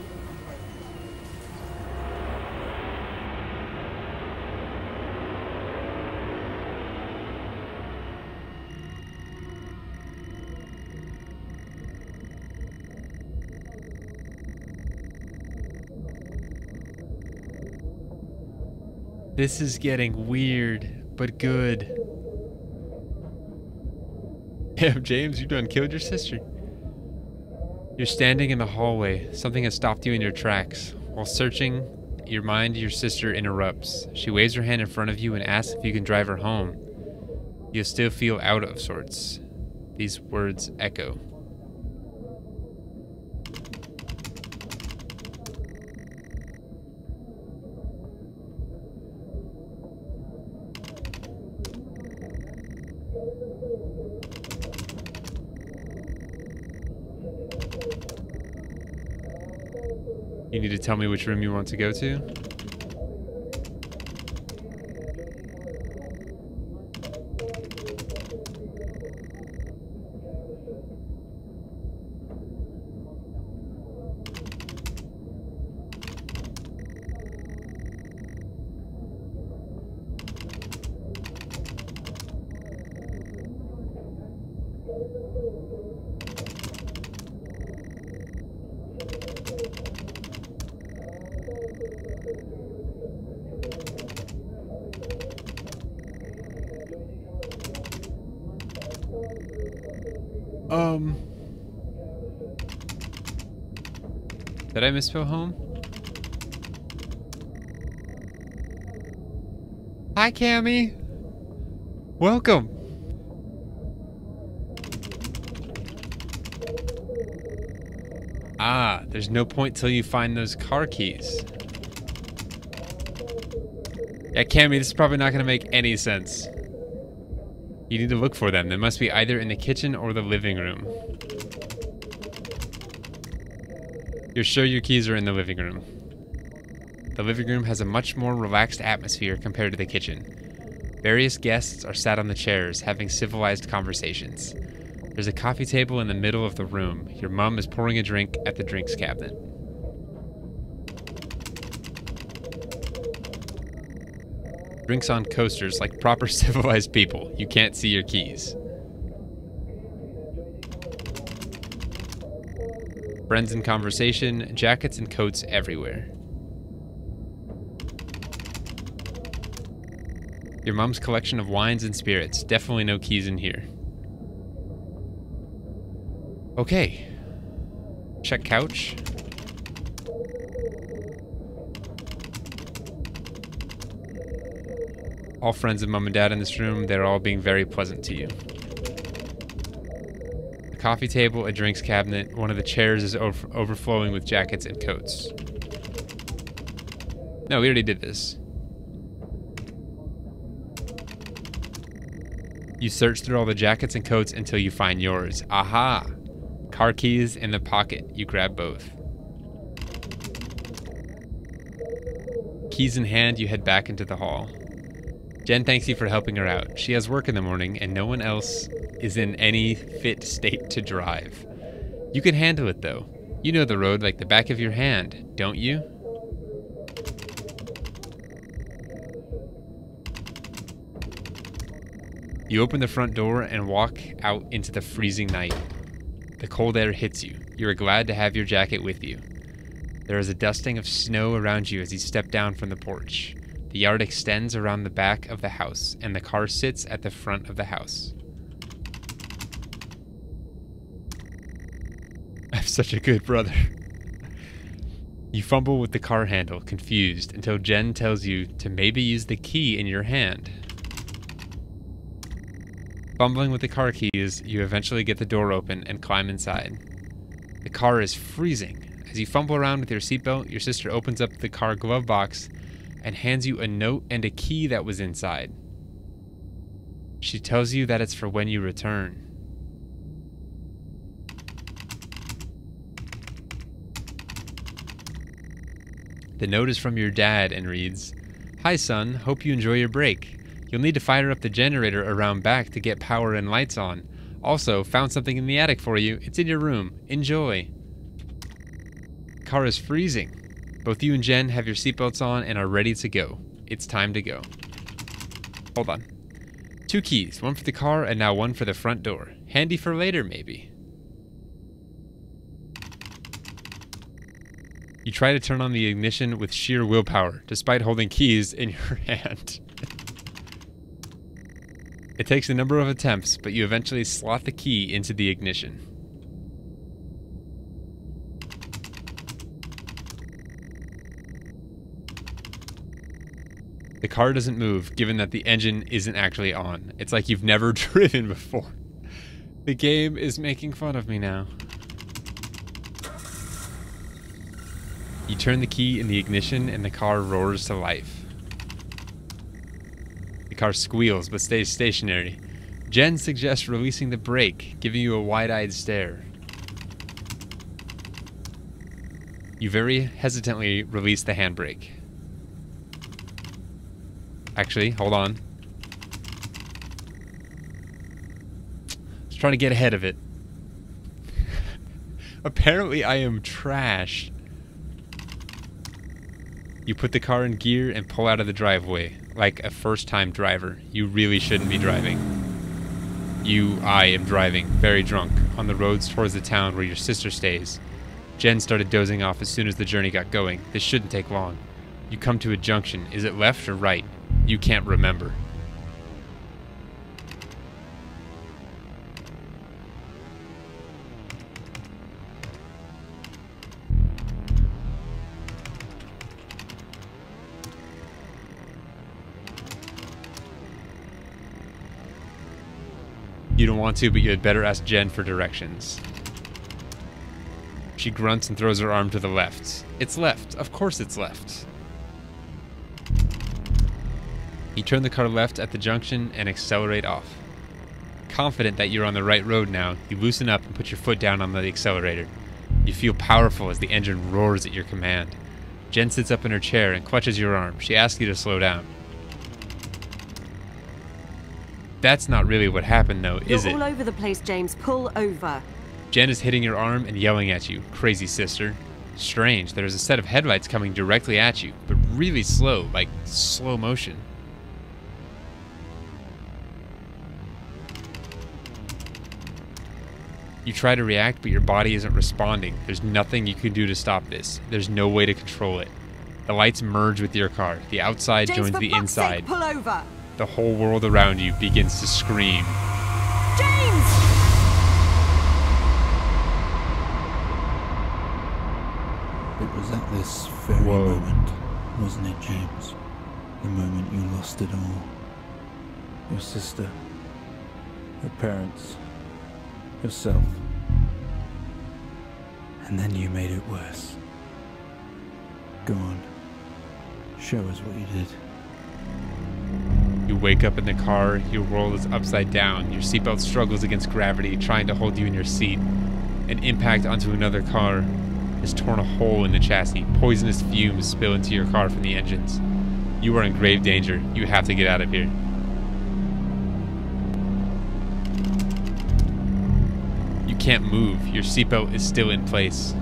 This is getting weird, but good. Damn, James, you done killed your sister. You're standing in the hallway. Something has stopped you in your tracks. While searching your mind, your sister interrupts. She waves her hand in front of you and asks if you can drive her home. You still feel out of sorts. These words echo. You need to tell me which room you want to go to? Did I misspell home? Hi, Cammy. Welcome. Ah, there's no point till you find those car keys. Yeah, Cammy, this is probably not going to make any sense. You need to look for them. They must be either in the kitchen or the living room. You're sure your keys are in the living room? The living room has a much more relaxed atmosphere compared to the kitchen. Various guests are sat on the chairs, having civilized conversations. There's a coffee table in the middle of the room. Your mom is pouring a drink at the drinks cabinet. Drinks on coasters like proper civilized people. You can't see your keys. Friends in conversation, jackets and coats everywhere. Your mom's collection of wines and spirits. Definitely no keys in here. Okay. Check couch. All friends of mom and dad in this room, they're all being very pleasant to you. A coffee table, a drinks cabinet, one of the chairs is overflowing with jackets and coats. No, we already did this. You search through all the jackets and coats until you find yours. Aha! Car keys in the pocket. You grab both. Keys in hand, you head back into the hall. Jen thanks you for helping her out. She has work in the morning and no one else is in any fit state to drive. You can handle it though. You know the road like the back of your hand, don't you? You open the front door and walk out into the freezing night. The cold air hits you. You are glad to have your jacket with you. There is a dusting of snow around you as you step down from the porch. The yard extends around the back of the house, and the car sits at the front of the house. I have such a good brother. You fumble with the car handle, confused, until Jen tells you to maybe use the key in your hand. Fumbling with the car keys, you eventually get the door open and climb inside. The car is freezing. As you fumble around with your seatbelt, your sister opens up the car glove box and hands you a note and a key that was inside. She tells you that it's for when you return. The note is from your dad and reads, "Hi son, hope you enjoy your break. You'll need to fire up the generator around back to get power and lights on. Also, found something in the attic for you. It's in your room. Enjoy." The car is freezing. Both you and Jen have your seatbelts on and are ready to go. It's time to go. Hold on. 2 keys, one for the car and now one for the front door. Handy for later, maybe. You try to turn on the ignition with sheer willpower, despite holding keys in your hand. It takes a number of attempts, but you eventually slot the key into the ignition. The car doesn't move, given that the engine isn't actually on. It's like you've never driven before. The game is making fun of me now. You turn the key in the ignition and the car roars to life. The car squeals but stays stationary. Jen suggests releasing the brake, giving you a wide-eyed stare. You very hesitantly release the handbrake. Actually, hold on. I was trying to get ahead of it. Apparently I am trash. You put the car in gear and pull out of the driveway, like a first-time driver. You really shouldn't be driving. I am driving, very drunk, on the roads towards the town where your sister stays. Jen started dozing off as soon as the journey got going. This shouldn't take long. You come to a junction. Is it left or right? You can't remember. You don't want to, but you had better ask Jen for directions. She grunts and throws her arm to the left. It's left. Of course it's left. You turn the car left at the junction and accelerate off. Confident that you're on the right road now, you loosen up and put your foot down on the accelerator. You feel powerful as the engine roars at your command. Jen sits up in her chair and clutches your arm. She asks you to slow down. That's not really what happened, though, is it? You're all over the place, James. Pull over. Jen is hitting your arm and yelling at you. Crazy sister. Strange, there's a set of headlights coming directly at you, but really slow, like slow motion. You try to react, but your body isn't responding. There's nothing you can do to stop this. There's no way to control it. The lights merge with your car. The outside James, joins the for fuck's inside. sake, pull over. The whole world around you begins to scream. James! It was at this very moment, wasn't it, James? The moment you lost it all. Your sister, your parents, yourself. And then you made it worse. Go on. Show us what you did. You wake up in the car, your world is upside down, your seatbelt struggles against gravity, trying to hold you in your seat. An impact onto another car has torn a hole in the chassis. Poisonous fumes spill into your car from the engines. You are in grave danger. You have to get out of here. You can't move. Your seatbelt is still in place.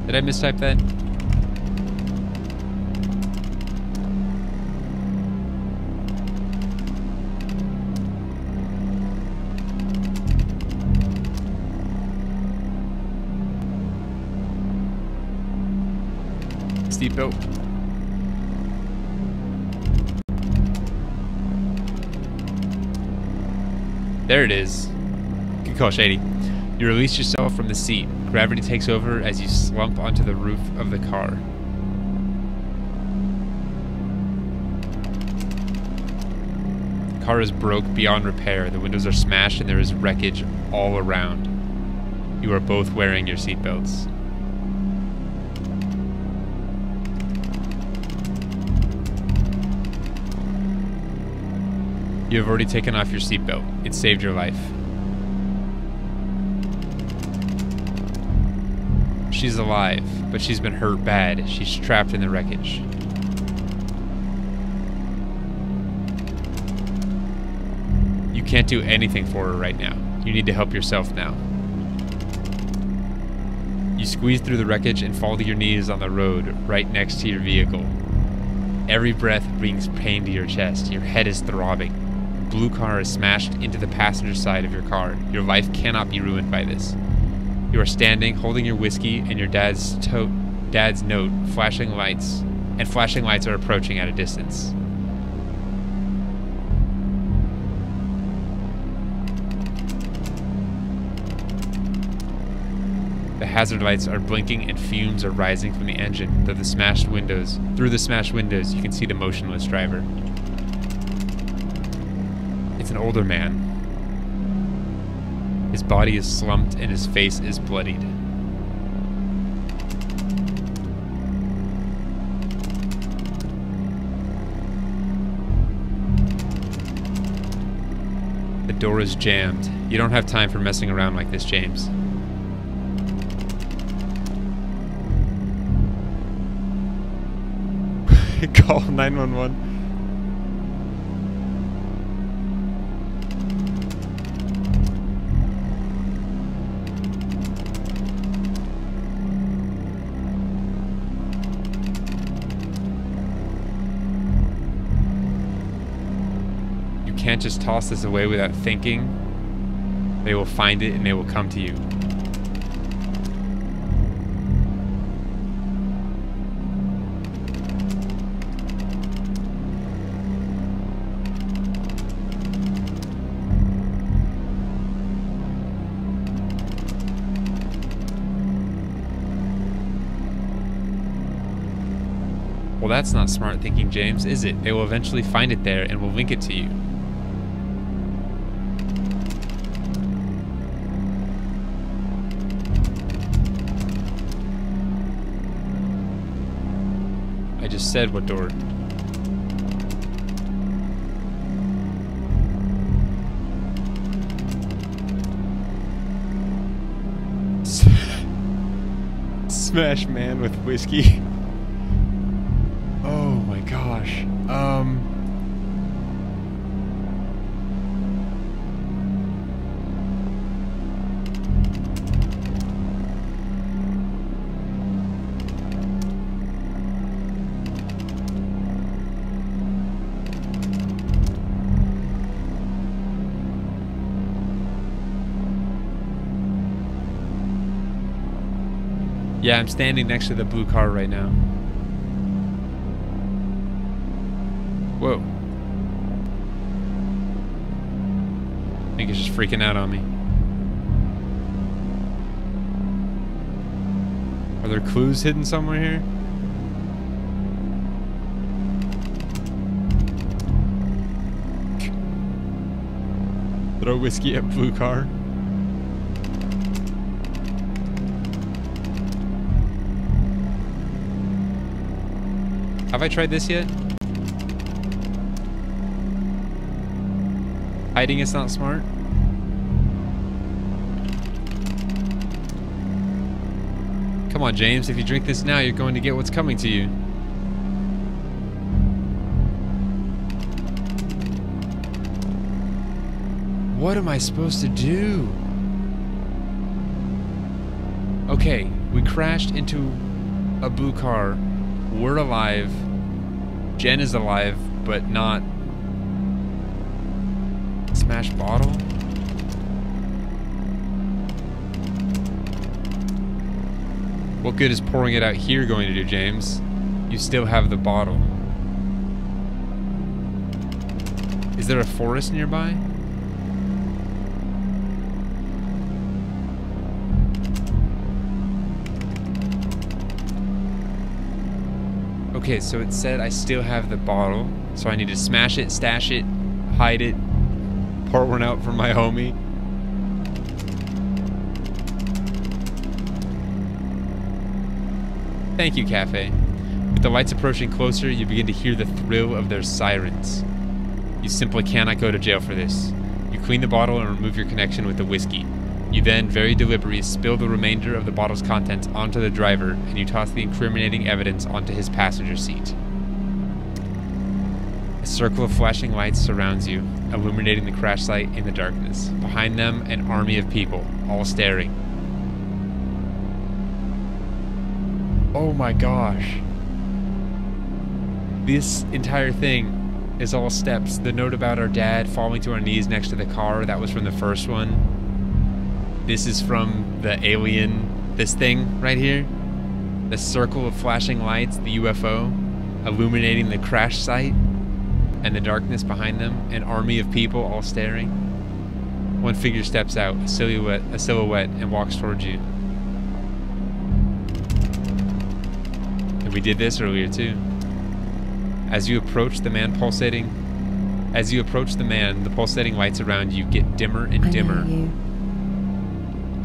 Did I mistype that? Seatbelt. There it is. Good call, Shady. You release yourself from the seat. Gravity takes over as you slump onto the roof of the car. The car is broke beyond repair. The windows are smashed and there is wreckage all around. You are both wearing your seatbelts. You have already taken off your seatbelt. It saved your life. She's alive, but she's been hurt bad. She's trapped in the wreckage. You can't do anything for her right now. You need to help yourself now. You squeeze through the wreckage and fall to your knees on the road right next to your vehicle. Every breath brings pain to your chest. Your head is throbbing. The blue car is smashed into the passenger side of your car. Your life cannot be ruined by this. You are standing, holding your whiskey and your dad's note, flashing lights are approaching at a distance. The hazard lights are blinking and fumes are rising from the engine. Through the smashed windows, you can see the motionless driver. It's an older man. His body is slumped and his face is bloodied. The door is jammed. You don't have time for messing around like this, James. Call 911. can't just toss this away without thinking. They will find it and they will come to you. Well, that's not smart thinking, James, is it? They will eventually find it there and will link it to you. I just said what door. Smash man with whiskey. Oh my gosh. Yeah, I'm standing next to the blue car right now. Whoa. I think it's just freaking out on me. Are there clues hidden somewhere here? Throw whiskey at blue car. Have I tried this yet? Hiding is not smart. Come on, James. If you drink this now, you're going to get what's coming to you. What am I supposed to do? Okay, we crashed into a blue car. We're alive. Jen is alive, but not... Smash bottle? What good is pouring it out here going to do, James? You still have the bottle. Is there a forest nearby? Okay, so it said I still have the bottle, so I need to smash it, stash it, hide it, pour one out for my homie. Thank you, Cafe. With the lights approaching closer, you begin to hear the thrill of their sirens. You simply cannot go to jail for this. You clean the bottle and remove your connection with the whiskey. You then, very deliberately, spill the remainder of the bottle's contents onto the driver, and you toss the incriminating evidence onto his passenger seat. A circle of flashing lights surrounds you, illuminating the crash site in the darkness. Behind them, an army of people, all staring. Oh my gosh. This entire thing is all steps. The note about our dad falling to our knees next to the car, that was from the first one. This is from the alien, this thing right here. The circle of flashing lights, the UFO, illuminating the crash site, and the darkness behind them, an army of people all staring. One figure steps out, a silhouette, and walks towards you. And we did this earlier too. As you approach the man, the pulsating lights around you get dimmer and dimmer.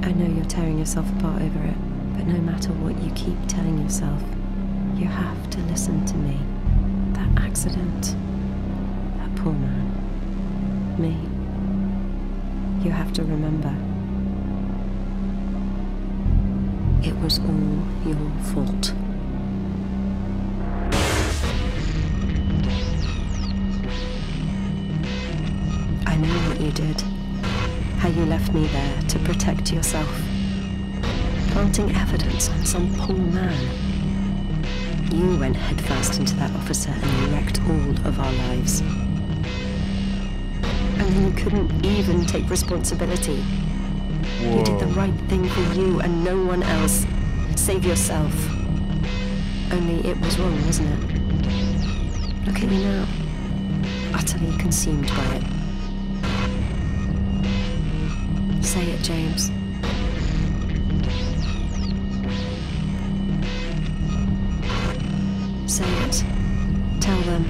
I know you're tearing yourself apart over it, but no matter what you keep telling yourself, you have to listen to me. That accident, that poor man, me. You have to remember. It was all your fault. I know what you did. How you left me there to protect yourself. Planting evidence on some poor man. You went headfirst into that officer and you wrecked all of our lives. you couldn't even take responsibility. Whoa. You did the right thing for you and no one else. Save yourself. Only it was wrong, wasn't it? Look at you now. Utterly consumed by it. Say it, James. Say it. Tell them.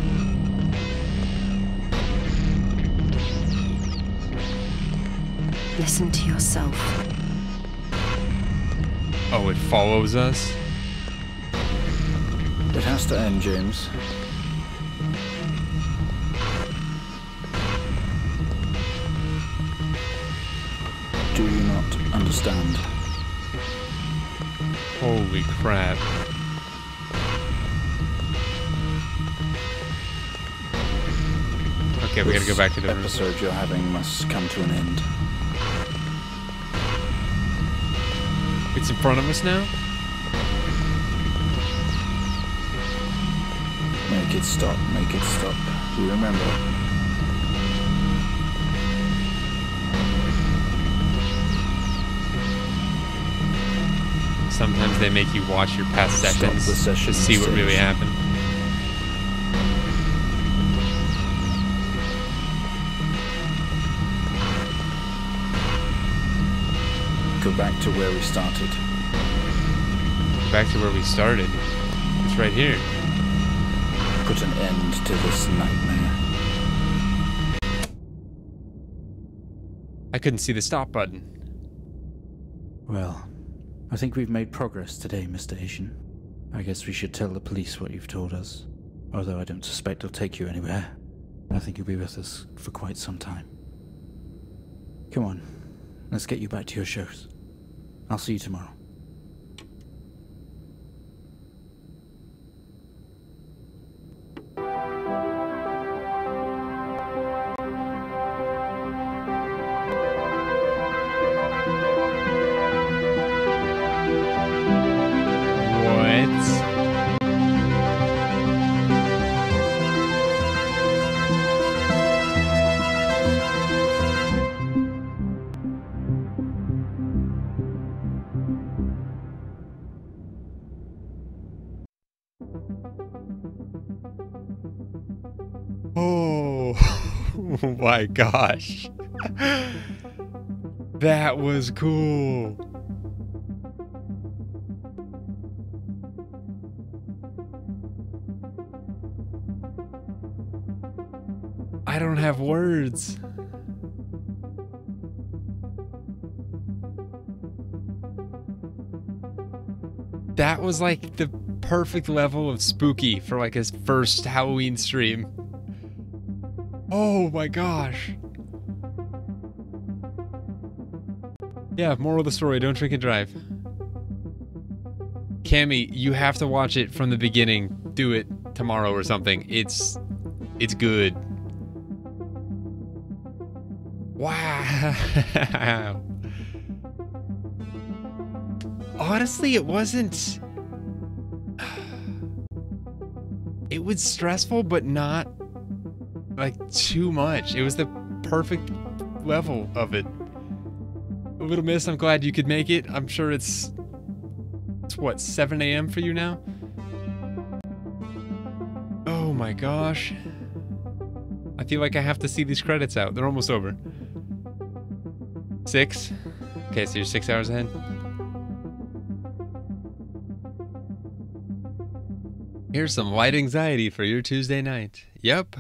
Listen to yourself. Oh, it follows us? It has to end, James. Do you not understand? Holy crap. Okay, we gotta go back to the episode you're having must come to an end. It's in front of us now? Make it stop, make it stop. You remember? Sometimes they make you watch your past sessions to see what really happened. Go back to where we started. Back to where we started. It's right here. Put an end to this nightmare. I couldn't see the stop button. Well, I think we've made progress today, Mr. Asian. I guess we should tell the police what you've told us. Although I don't suspect they'll take you anywhere. I think you'll be with us for quite some time. Come on, let's get you back to your shows. I'll see you tomorrow. Oh my gosh. That was cool. I don't have words. That was like the perfect level of spooky for like his first Halloween stream. Oh my gosh. Yeah, moral of the story, don't drink and drive. Cammy, you have to watch it from the beginning. Do it tomorrow or something. It's good. Wow. Honestly, it wasn't... It was stressful, but not like too much. It was the perfect level of it. Little Miss, I'm glad you could make it. I'm sure it's what, 7 a.m. for you now? Oh my gosh. I feel like I have to see these credits out. They're almost over. 6? Okay, so you're 6 hours ahead. Here's some light anxiety for your Tuesday night. Yep.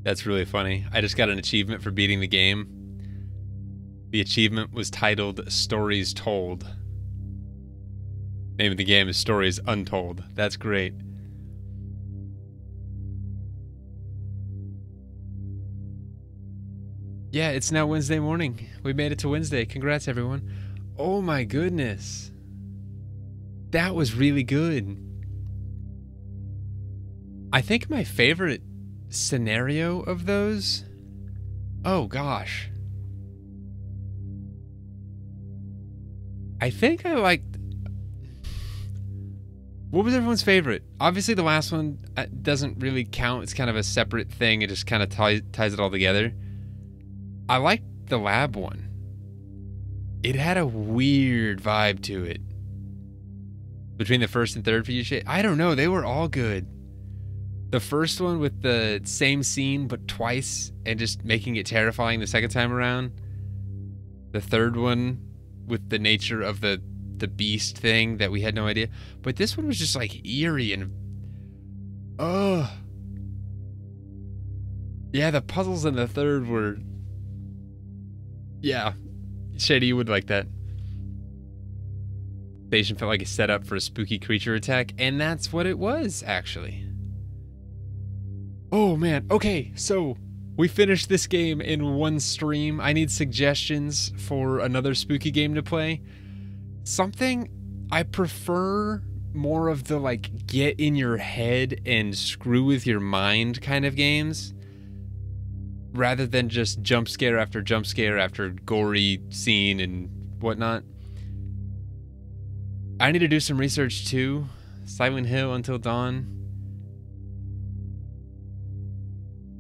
That's really funny. I just got an achievement for beating the game. The achievement was titled Stories Told. Name of the game is Stories Untold. That's great. Yeah, it's now Wednesday morning. We made it to Wednesday. Congrats, everyone. Oh my goodness. That was really good. I think my favorite scenario of those... Oh gosh. I think I liked What was everyone's favorite? Obviously, the last one doesn't really count. It's kind of a separate thing. It just kind of ties it all together. I liked the lab one. It had a weird vibe to it. Between the first and third PG, I don't know. They were all good. The first one with the same scene but twice and just making it terrifying the second time around. The third one with the nature of the beast thing that we had no idea. But this one was just like eerie and yeah, the puzzles in the third were, yeah, Shady, you would like that. Station felt like a setup for a spooky creature attack, and that's what it was, actually. Oh man, okay, so we finished this game in one stream. I need suggestions for another spooky game to play. Something I prefer more of the like get in your head and screw with your mind kind of games, rather than just jump scare after gory scene and whatnot. I need to do some research too. Silent Hill, Until Dawn.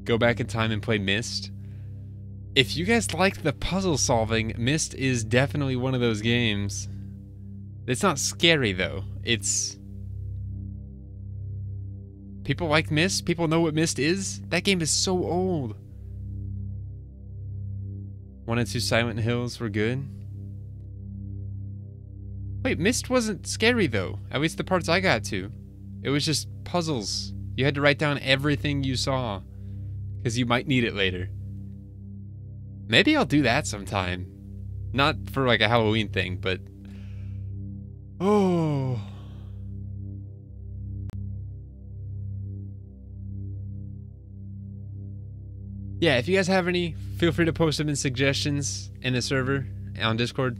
Go back in time and play Myst. If you guys like the puzzle solving, Myst is definitely one of those games. It's not scary though. It's... People like Myst. People know what Myst is. That game is so old. 1 and 2 Silent Hills were good. Wait, Myst wasn't scary though. At least the parts I got to. It was just puzzles. You had to write down everything you saw, because you might need it later. Maybe I'll do that sometime. Not for like a Halloween thing, but... Oh... Yeah, if you guys have any, feel free to post them in suggestions in the server on Discord.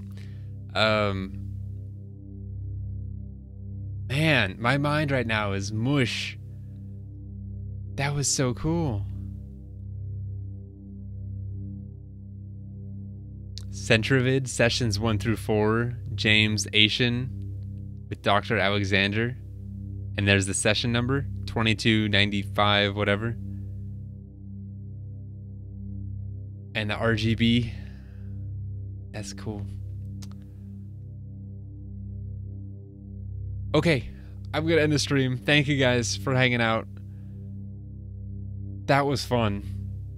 Man, my mind right now is mush. That was so cool. Centravid, sessions 1 through 4, James Asian with Dr. Alexander. And there's the session number, 2295, whatever. And the RGB. That's cool. Okay, I'm gonna end the stream. Thank you guys for hanging out. That was fun.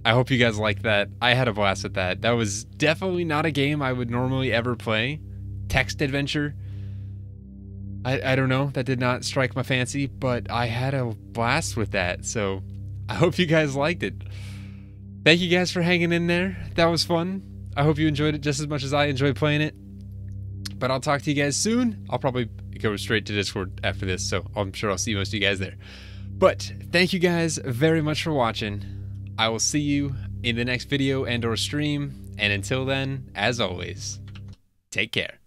I hope you guys liked that. I had a blast with that. That was definitely not a game I would normally ever play. Text adventure. I don't know. That did not strike my fancy, but I had a blast with that. So I hope you guys liked it. Thank you guys for hanging in there. That was fun. I hope you enjoyed it just as much as I enjoyed playing it. But I'll talk to you guys soon. I'll probably go straight to Discord after this, so I'm sure I'll see most of you guys there. But thank you guys very much for watching. I will see you in the next video and or stream. And until then, as always, take care.